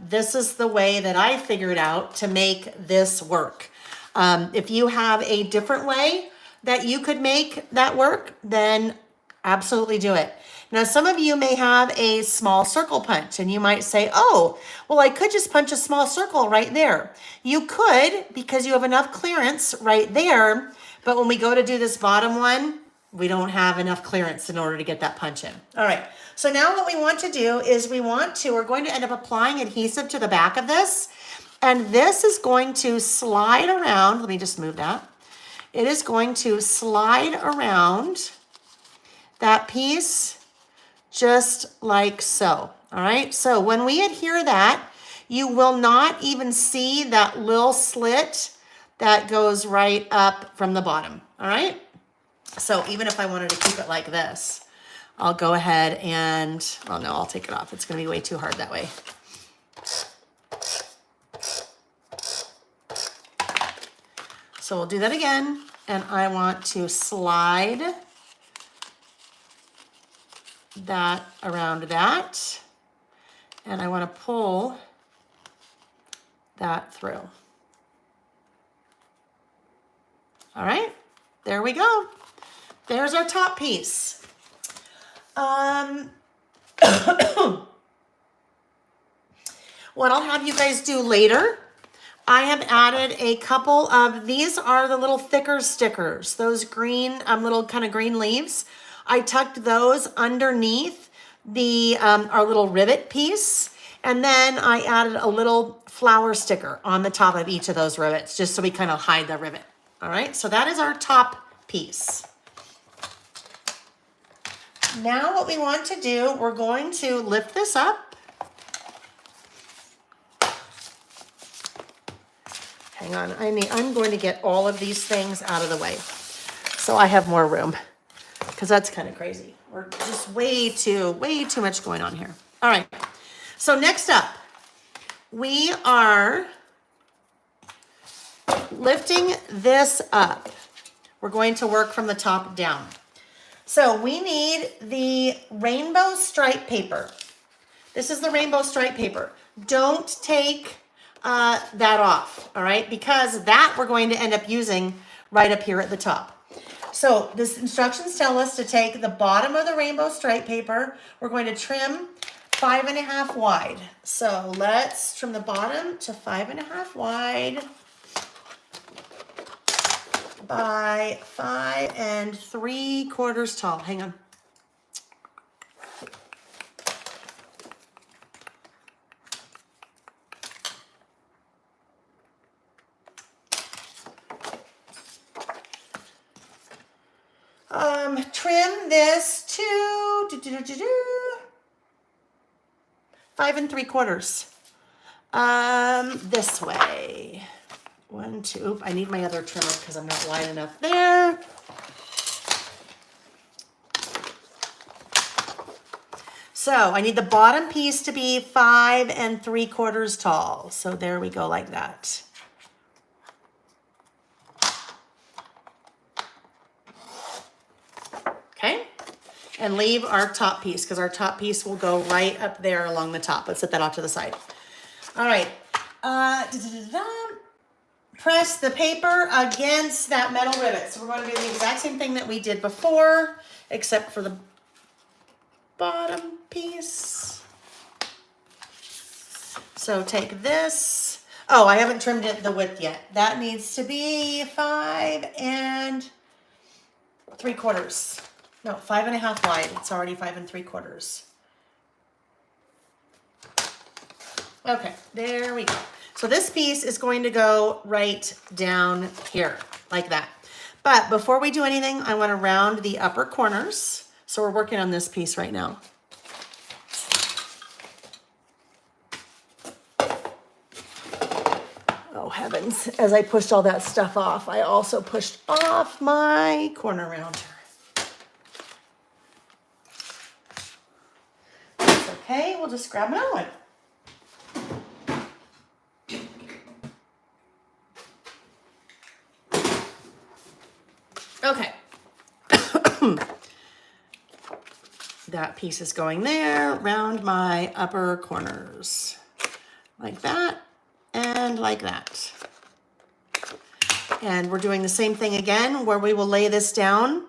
this is the way that I figured out to make this work. If you have a different way that you could make that work, then absolutely do it. Now, some of you may have a small circle punch, and you might say, oh, well, I could just punch a small circle right there. You could, because you have enough clearance right there, but when we go to do this bottom one, we don't have enough clearance in order to get that punch in. All right, so now what we want to do is we're going to end up applying adhesive to the back of this, and this is going to slide around. Let me just move that. It is going to slide around that piece just like so. All right, so when we adhere that, you will not even see that little slit that goes right up from the bottom. All right, so even if I wanted to keep it like this, I'll go ahead and, oh no, I'll take it off. It's going to be way too hard that way. So we'll do that again, and I want to slide that around that, and I want to pull that through. All right, there we go. There's our top piece. What I'll have you guys do later, I have added a couple of, these are the little thicker stickers, those green, little kind of green leaves. I tucked those underneath our little rivet piece, And then I added a little flower sticker on the top of each of those rivets, just so we kind of hide the rivet. All right, so that is our top piece. Now what we want to do, we're going to lift this up. Hang on, I'm going to get all of these things out of the way so I have more room, because that's kind of crazy. We're just way too much going on here. All right, so next up, we are lifting this up. We're going to work from the top down. So we need the rainbow stripe paper. This is the rainbow stripe paper. Don't take that off, all right? Because that we're going to end up using right up here at the top. So this instructions tell us to take the bottom of the rainbow stripe paper. We're going to trim 5.5 wide. So let's trim the bottom to 5.5 wide by 5 3/4 tall. Hang on. Trim this to 5 3/4. This way. 1, 2. Oop, I need my other trimmer because I'm not wide enough there. So I need the bottom piece to be 5 3/4 tall. So there we go, like that. Okay, and leave our top piece, because our top piece will go right up there along the top. Let's set that off to the side. All right. Press the paper against that metal rivet. So we're going to do the exact same thing that we did before, except for the bottom piece. So take this. Oh, I haven't trimmed it the width yet. That needs to be 5 3/4. No, 5.5 wide. It's already 5 3/4. Okay, there we go. So this piece is going to go right down here, like that. But before we do anything, I want to round the upper corners. So we're working on this piece right now. Oh heavens, as I pushed all that stuff off, I also pushed off my corner rounder. That's okay, we'll just grab another one. Okay. That piece is going there, round my upper corners. Like that, and like that. And we're doing the same thing again, where we will lay this down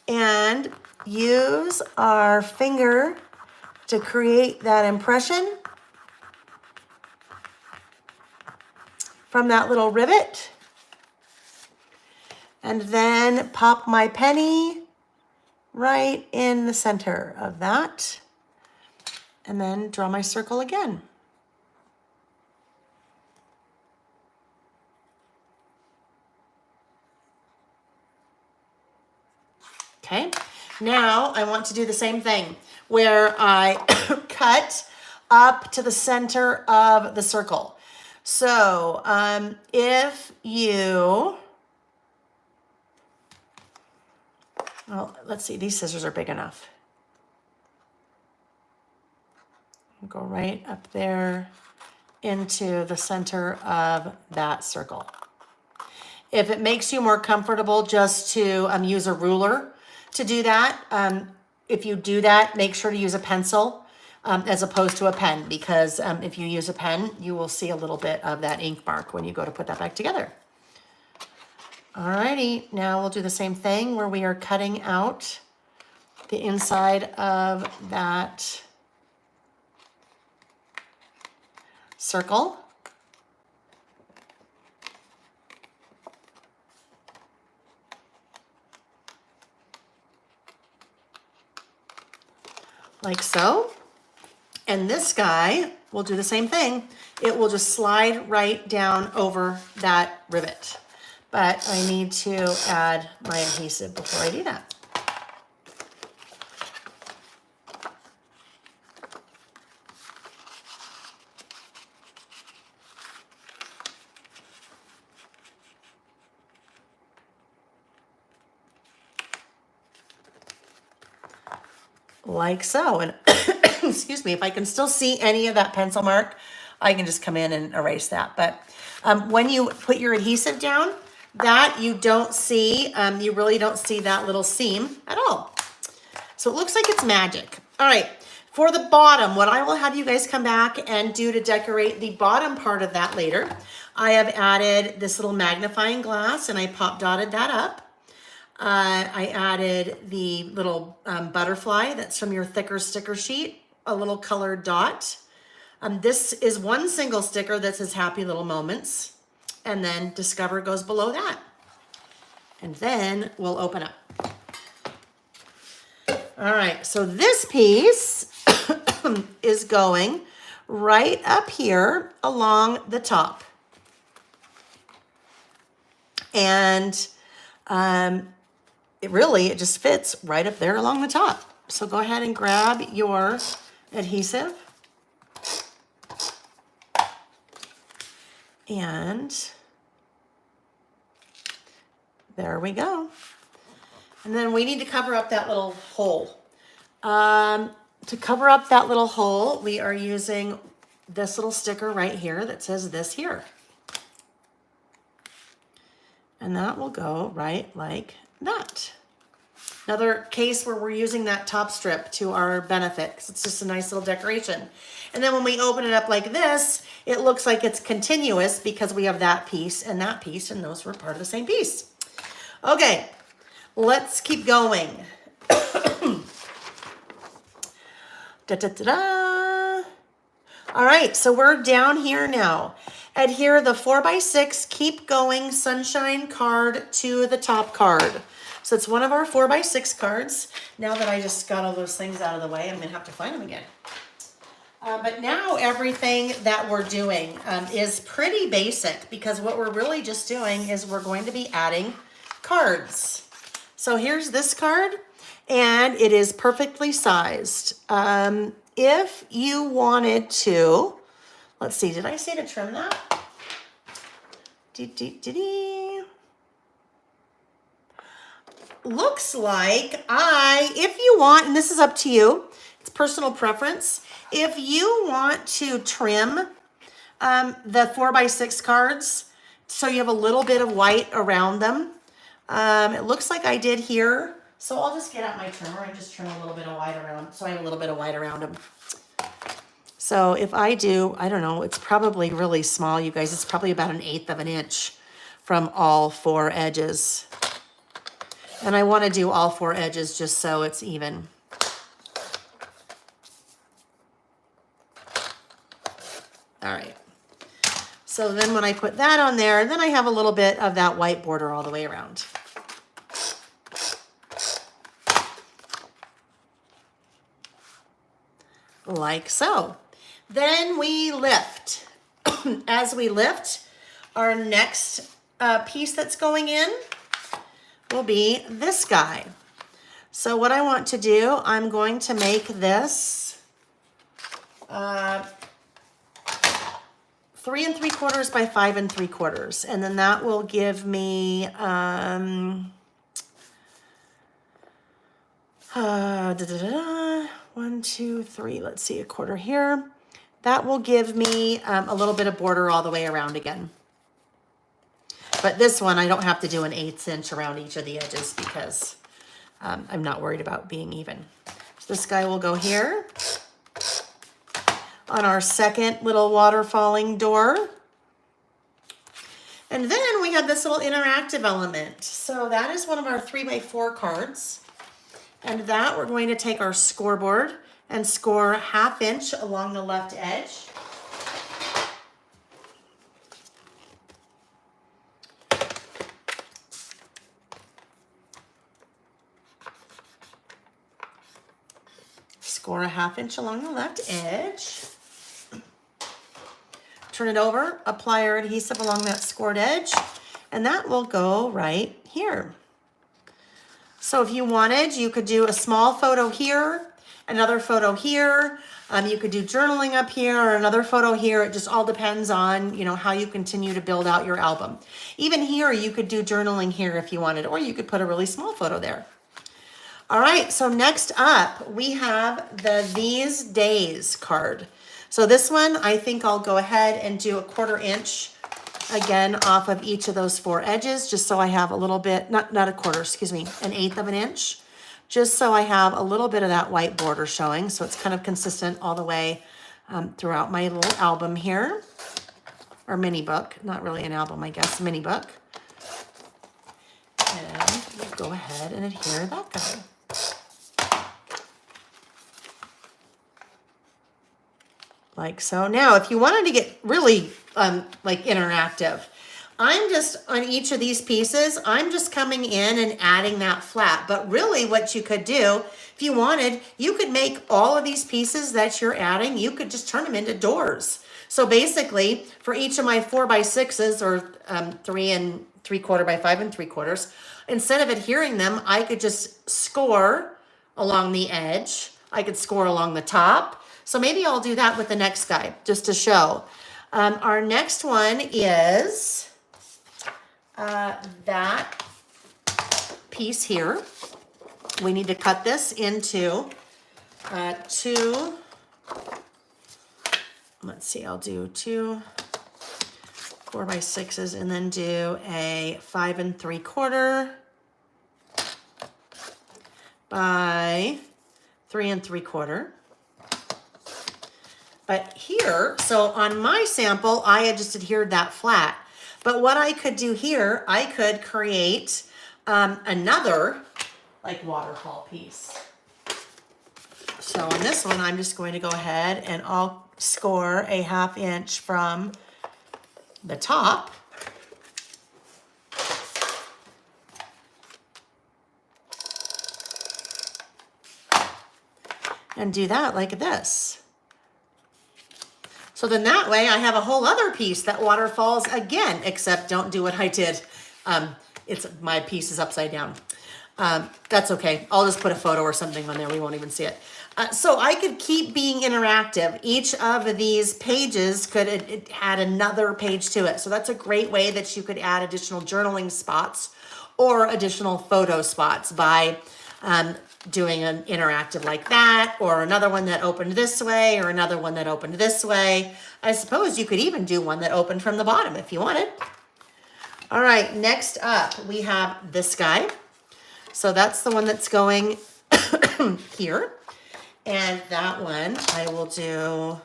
and use our finger to create that impression from that little rivet. And then pop my penny right in the center of that. And then draw my circle again. Okay, now I want to do the same thing where I cut up to the center of the circle. So if you, well, let's see, these scissors are big enough. Go right up there into the center of that circle. If it makes you more comfortable just to use a ruler to do that, if you do that, make sure to use a pencil as opposed to a pen, because if you use a pen, you will see a little bit of that ink mark when you go to put that back together. Alrighty, now we'll do the same thing where we are cutting out the inside of that circle. Like so. And this guy will do the same thing. It will just slide right down over that rivet. But I need to add my adhesive before I do that. Like so. And excuse me, if I can still see any of that pencil mark, I can just come in and erase that. But when you put your adhesive down, that you don't see, you really don't see that little seam at all. So it looks like it's magic. All right, for the bottom, what I will have you guys come back and do to decorate the bottom part of that later, I have added this little magnifying glass and I pop dotted that up. I added the little butterfly that's from your thicker sticker sheet, a little colored dot. This is one single sticker that says Happy Little Moments, and then Discover goes below that. And then we'll open up. All right, so this piece is going right up here along the top. And it just fits right up there along the top. So go ahead and grab your adhesive. And there we go. And then we need to cover up that little hole. To cover up that little hole, we are using this little sticker right here that says this here. And that will go right like that. Another case where we're using that top strip to our benefit because it's just a nice little decoration. And then when we open it up like this, it looks like it's continuous because we have that piece, and those were part of the same piece. Okay, let's keep going. Da, da, da, da. All right, so we're down here now. Adhere the 4x6 Keep Going Sunshine card to the top card. So it's one of our 4x6 cards. Now that I just got all those things out of the way, I'm gonna have to find them again. But now everything that we're doing is pretty basic because what we're really just doing is we're going to be adding cards. So here's this card, and it is perfectly sized. If you wanted to, let's see, did I say to trim that? Looks like if you want, and this is up to you, it's personal preference. If you want to trim the 4x6 cards so you have a little bit of white around them, it looks like I did here. So I'll just get out my trimmer and just trim a little bit of white around, so I have a little bit of white around them. So if I do, I don't know, it's probably really small, you guys. It's probably about 1/8 of an inch from all 4 edges. And I want to do all 4 edges just so it's even. All right. So then when I put that on there, then I have a little bit of that white border all the way around. Like so. Then we lift. As we lift, our next piece that's going in will be this guy. So what I want to do, I'm going to make this 3 3/4 by 5 3/4, and then that will give me 1, 2, 3. Let's see, a quarter here. That will give me a little bit of border all the way around again. But this one, I don't have to do an 1/8 inch around each of the edges because I'm not worried about being even. So this guy will go here on our second little waterfalling door. And then we have this little interactive element. So that is one of our 3x4 cards. And that we're going to take our scoreboard and score 1/2 inch along the left edge. score a 1/2 inch along the left edge. Turn it over, apply our adhesive along that scored edge, and that will go right here. So if you wanted, you could do a small photo here, another photo here. You could do journaling up here or another photo here. It just all depends on, you know, how you continue to build out your album. Even here, you could do journaling here if you wanted, or you could put a really small photo there. All right, so next up, we have the These Days card. So this one, I think I'll go ahead and do a 1/4 inch again off of each of those 4 edges, just so I have a little bit, not a 1/4, excuse me, 1/8 of an inch, just so I have a little bit of that white border showing, so it's kind of consistent all the way throughout my little album here, or mini book, not really an album, I guess, mini book. And we'll go ahead and adhere that guy. Like so. Now, if you wanted to get really like interactive, I'm just, on each of these pieces, I'm just coming in and adding that flat. But really what you could do, if you wanted, you could make all of these pieces that you're adding, you could just turn them into doors. So basically, for each of my 4x6s, or 3 3/4 by 5 3/4, instead of adhering them, I could just score along the edge. I could score along the top. So maybe I'll do that with the next guy, just to show. Our next one is that piece here. We need to cut this into 2, let's see, I'll do 2 4x6s and then do a 5 3/4 by 3 3/4. But here, so on my sample, I had just adhered that flat. But what I could do here, I could create another like waterfall piece. So on this one, I'm just going to go ahead and I'll score a 1/2 inch from the top. And do that like this. So then that way I have a whole other piece that waterfalls again, except don't do what I did. It's my piece is upside down. That's okay. I'll just put a photo or something on there. We won't even see it. So I could keep being interactive. Each of these pages could add another page to it. So that's a great way that you could add additional journaling spots or additional photo spots by doing an interactive like that, or another one that opened this way, or another one that opened this way. I suppose you could even do one that opened from the bottom if you wanted. All right, next up we have this guy. So that's the one that's going here. And that one I will do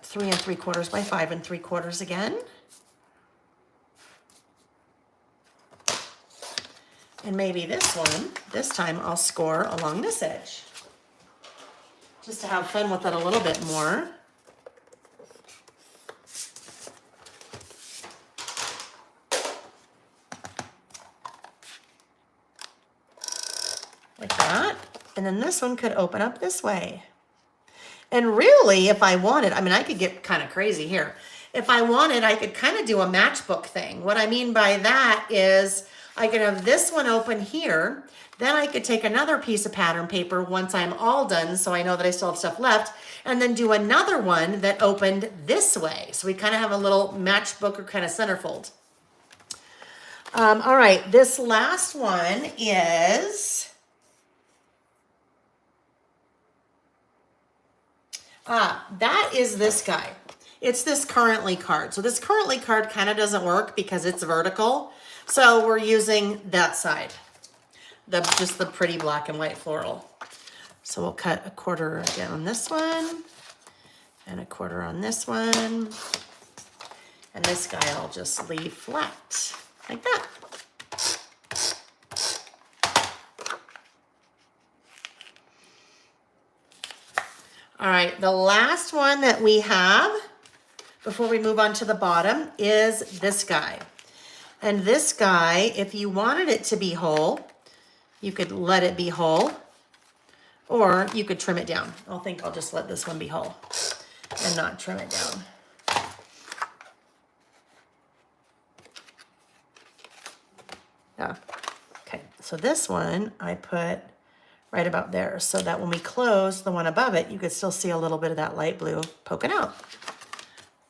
3 3/4 by 5 3/4 again. And maybe this one, this time I'll score along this edge, just to have fun with it a little bit more. Like that. And then this one could open up this way. And really, if I wanted, I mean, I could get kind of crazy here. If I wanted, I could kind of do a matchbook thing. What I mean by that is I could have this one open here. Then I could take another piece of pattern paper once I'm all done, so I know that I still have stuff left, and then do another one that opened this way. So we kind of have a little matchbook or kind of centerfold. All right, this last one is... that is this guy. It's this currently card. So this currently card kind of doesn't work because it's vertical. So we're using that side, just the pretty black and white floral. So we'll cut a 1/4 again on this one, and a 1/4 on this one. And this guy I'll just leave flat, like that. All right, the last one that we have before we move on to the bottom is this guy. And this guy, if you wanted it to be whole, you could let it be whole. Or you could trim it down. I think I'll just let this one be whole and not trim it down. Yeah. Okay, so this one I put right about there so that when we close the one above it, you could still see a little bit of that light blue poking out.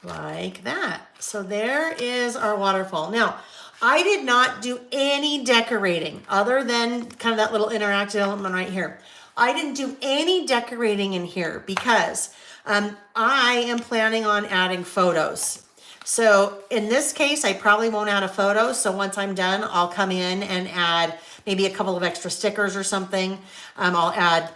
Like that. So there is our waterfall. Now, I did not do any decorating other than kind of that little interactive element right here. I didn't do any decorating in here because I am planning on adding photos. So in this case, I probably won't add a photo. So once I'm done, I'll come in and add maybe a couple of extra stickers or something. I'll add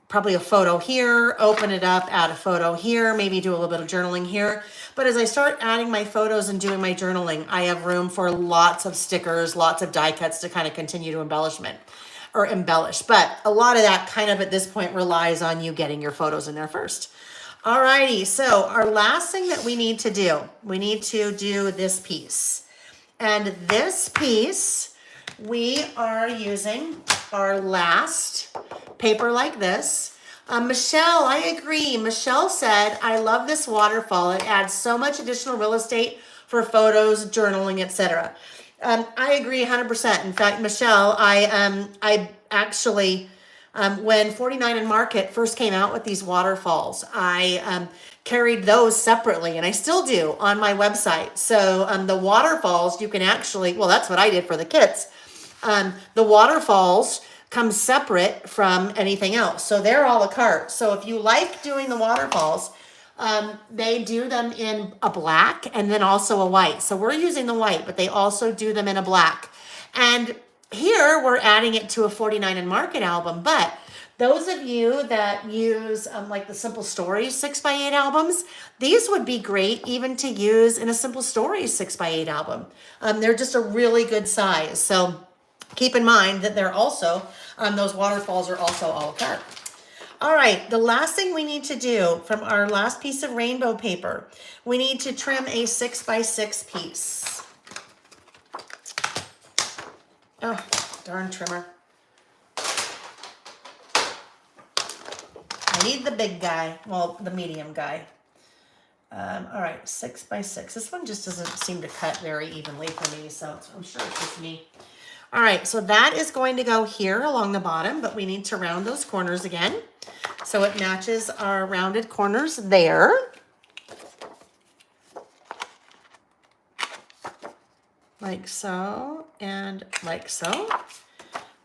probably a photo here, open it up, add a photo here, maybe do a little bit of journaling here. But as I start adding my photos and doing my journaling, I have room for lots of stickers, lots of die cuts to kind of continue to embellish. But a lot of that kind of at this point relies on you getting your photos in there first. Alrighty, so our last thing that we need to do this piece. And this piece, we are using our last paper like this. Michelle, I agree. Michelle said, I love this waterfall. It adds so much additional real estate for photos, journaling, etc. I agree 100%. In fact, Michelle, I actually, when 49 and Market first came out with these waterfalls, I carried those separately, and I still do on my website. So the waterfalls, you can actually, well, that's what I did for the kits. The waterfalls come separate from anything else. So they're a la carte. So if you like doing the waterfalls, they do them in a black and then also a white. So we're using the white, but they also do them in a black. And here we're adding it to a 49 and Market album. But those of you that use like the Simple Stories 6x8 albums, these would be great even to use in a Simple Stories 6x8 album. They're just a really good size. So keep in mind that they're also, those waterfalls are also a la carte. All right, the last thing we need to do from our last piece of rainbow paper, we need to trim a 6x6 piece. Oh, darn trimmer. I need the big guy, well, the medium guy. All right, 6x6. This one just doesn't seem to cut very evenly for me, so I'm sure it's just me. All right, so that is going to go here along the bottom, but we need to round those corners again. So it matches our rounded corners there. Like so, and like so.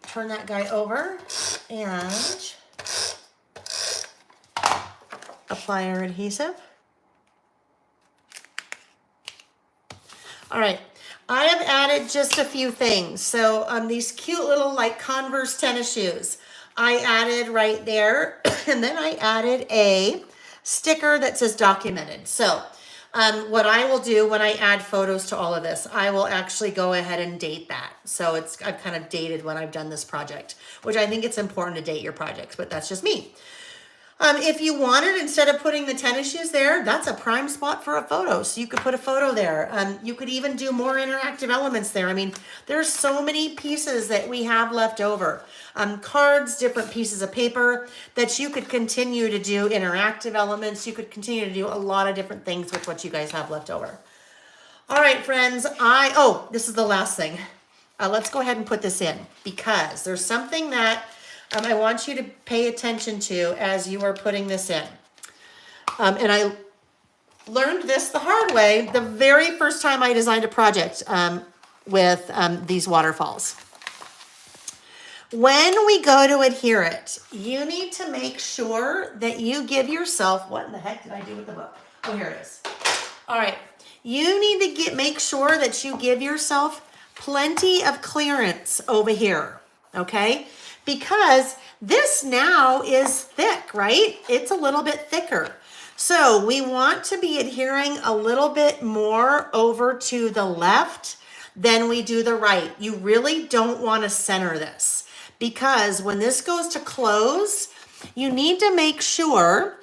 Turn that guy over and apply our adhesive. All right. I have added just a few things. So these cute little like Converse tennis shoes, I added right there. And then I added a sticker that says documented. So what I will do when I add photos to all of this, I will actually go ahead and date that. So I've kind of dated when I've done this project, which I think it's important to date your projects, but that's just me. If you wanted, instead of putting the tennis shoes there, that's a prime spot for a photo. So you could put a photo there. You could even do more interactive elements there. I mean, there's so many pieces that we have left over. Cards, different pieces of paper that you could continue to do interactive elements. You could continue to do a lot of different things with what you guys have left over. All right, friends, this is the last thing. Let's go ahead and put this in because there's something that I want you to pay attention to as you are putting this in. And I learned this the hard way the very first time I designed a project with these waterfalls. When we go to adhere it, you need to make sure that you give yourself, what in the heck did I do with the book? Oh, here it is. All right. You need to make sure that you give yourself plenty of clearance over here, okay? Because this now is thick, right? It's a little bit thicker. So we want to be adhering a little bit more over to the left than we do the right. You really don't want to center this because when this goes to close, you need to make sure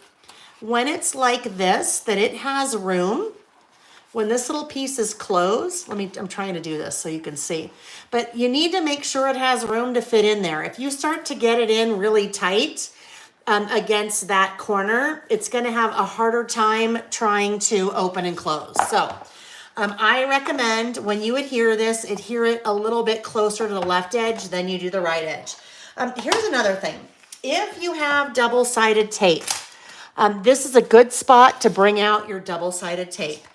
when it's like this that it has room. When this little piece is closed, I'm trying to do this so you can see, but you need to make sure it has room to fit in there. If you start to get it in really tight, against that corner, it's going to have a harder time trying to open and close. So I recommend when you adhere this, adhere it a little bit closer to the left edge than you do the right edge. Here's another thing. If you have double-sided tape, this is a good spot to bring out your double-sided tape.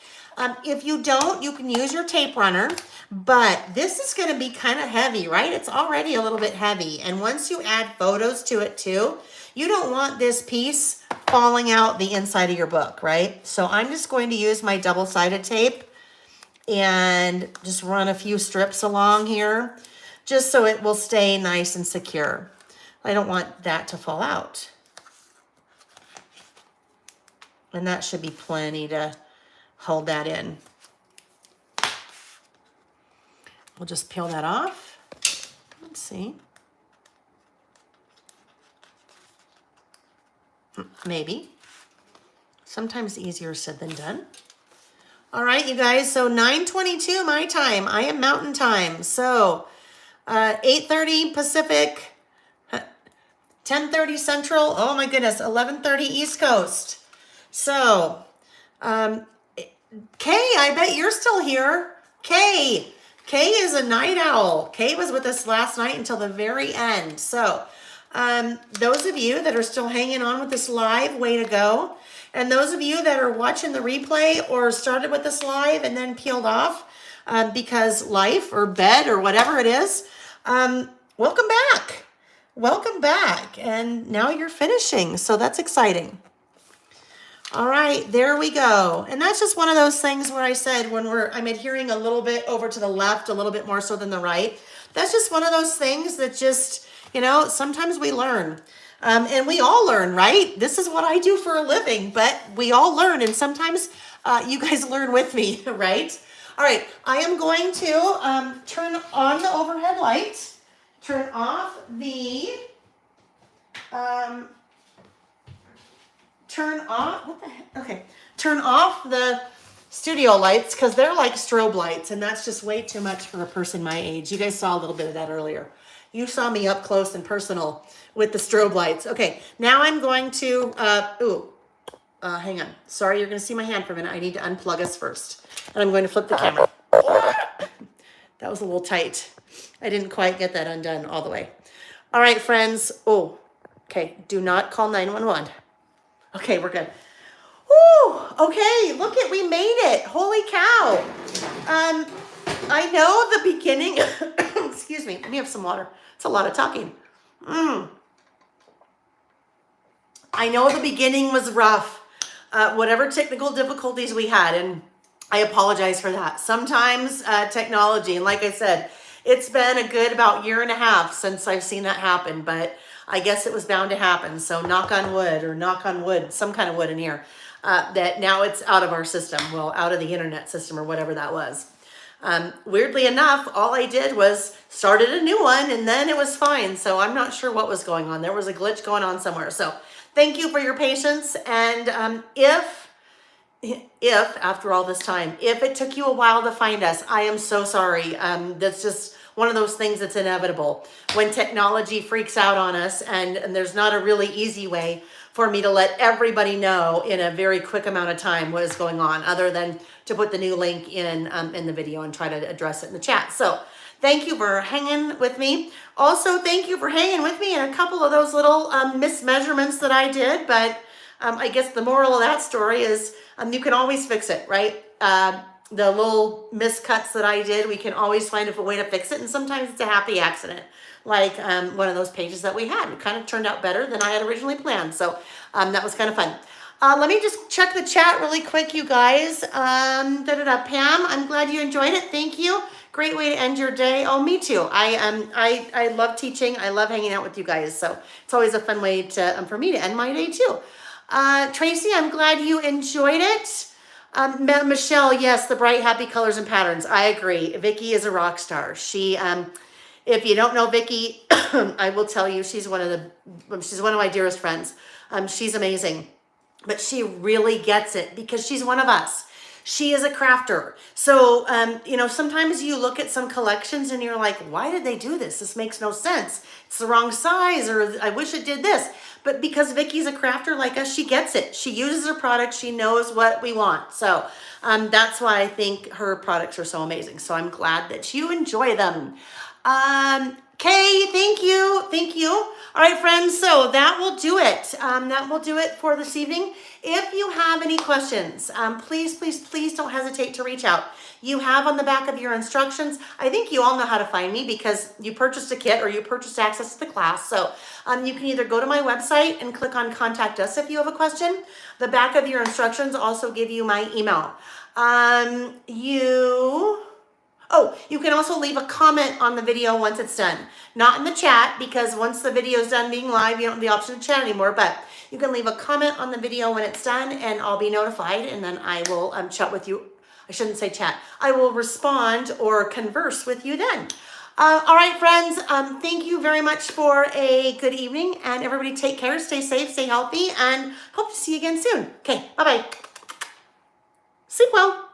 If you don't, you can use your tape runner, but this is going to be kind of heavy, right? It's already a little bit heavy. And once you add photos to it too, you don't want this piece falling out the inside of your book, right? So I'm just going to use my double-sided tape and just run a few strips along here, just so it will stay nice and secure. I don't want that to fall out. And that should be plenty to hold that in. We'll just peel that off. Let's see. Maybe. Sometimes easier said than done. All right, you guys, so 9:22 my time. I am Mountain Time. So 8:30 Pacific, 10:30 Central. Oh my goodness, 11:30 East Coast. So, Kay, I bet you're still here. Kay is a night owl. Kay was with us last night until the very end. So, those of you that are still hanging on with this live, way to go. And those of you that are watching the replay or started with this live and then peeled off because life or bed or whatever it is, welcome back. Welcome back. And now you're finishing. So that's exciting. All right, there we go. And that's just one of those things where I said when I'm adhering a little bit over to the left, a little bit more so than the right. That's just one of those things that just, sometimes we learn. And we all learn, right? This is what I do for a living, but we all learn. And sometimes you guys learn with me, right? All right, I am going to turn on the overhead light, turn off the, turn off the studio lights because they're like strobe lights and that's just way too much for a person my age. You guys saw a little bit of that earlier. You saw me up close and personal with the strobe lights. Okay, now I'm going to, hang on. Sorry, you're going to see my hand for a minute. I need to unplug us first. And I'm going to flip the camera. That was a little tight. I didn't quite get that undone all the way. All right, friends. Oh, okay. Do not call 911. Okay, we're good. Woo, okay, we made it. Holy cow. I know the beginning, excuse me, let me have some water. It's a lot of talking. I know the beginning was rough, whatever technical difficulties we had, and I apologize for that. Sometimes technology, and like I said, it's been a good about year and a half since I've seen that happen, but I guess it was bound to happen. So knock on wood or knock on wood, some kind of wood in here, that now it's out of our system, well, out of the internet system or whatever that was. Weirdly enough, all I did was started a new one and then it was fine. So I'm not sure what was going on. There was a glitch going on somewhere. So thank you for your patience. And if after all this time, if it took you a while to find us, I am so sorry. That's just one of those things that's inevitable. When technology freaks out on us and there's not a really easy way for me to let everybody know in a very quick amount of time what is going on, other than to put the new link in the video and try to address it in the chat. So thank you for hanging with me. Also, thank you for hanging with me in a couple of those little mismeasurements that I did. But I guess the moral of that story is you can always fix it, right? The little miscuts that I did, we can always find a way to fix it. And sometimes it's a happy accident, like one of those pages that we had. It kind of turned out better than I had originally planned. So that was kind of fun. Let me just check the chat really quick, you guys. Pam, I'm glad you enjoyed it. Thank you. Great way to end your day. Oh, me too. I love teaching. I love hanging out with you guys. So it's always a fun way to for me to end my day too. Tracy, I'm glad you enjoyed it. Michelle, yes, the bright, happy colors and patterns. I agree. Vicky is a rock star. She, if you don't know Vicky, I will tell you, she's one of my dearest friends. She's amazing, but she really gets it because she's one of us. She is a crafter. So, you know, sometimes you look at some collections and you're like, why did they do this? This makes no sense. It's the wrong size, or I wish it did this. But because Vicky's a crafter like us, she gets it. She uses her products. She knows what we want. So that's why I think her products are so amazing. So I'm glad that you enjoy them. Kay, thank you. Thank you. All right, friends. So that will do it. That will do it for this evening. If you have any questions, please, please, please don't hesitate to reach out. You have on the back of your instructions, I think you all know how to find me because you purchased a kit or you purchased access to the class. So you can either go to my website and click on contact us if you have a question. The back of your instructions also give you my email. You can also leave a comment on the video once it's done. Not in the chat, because once the video is done being live, you don't have the option to chat anymore, but you can leave a comment on the video when it's done and I'll be notified, and then I will chat with you. I shouldn't say chat. I will respond or converse with you then. All right, friends, thank you very much for a good evening, and everybody take care, stay safe, stay healthy, and hope to see you again soon. Okay, bye-bye. Sleep well.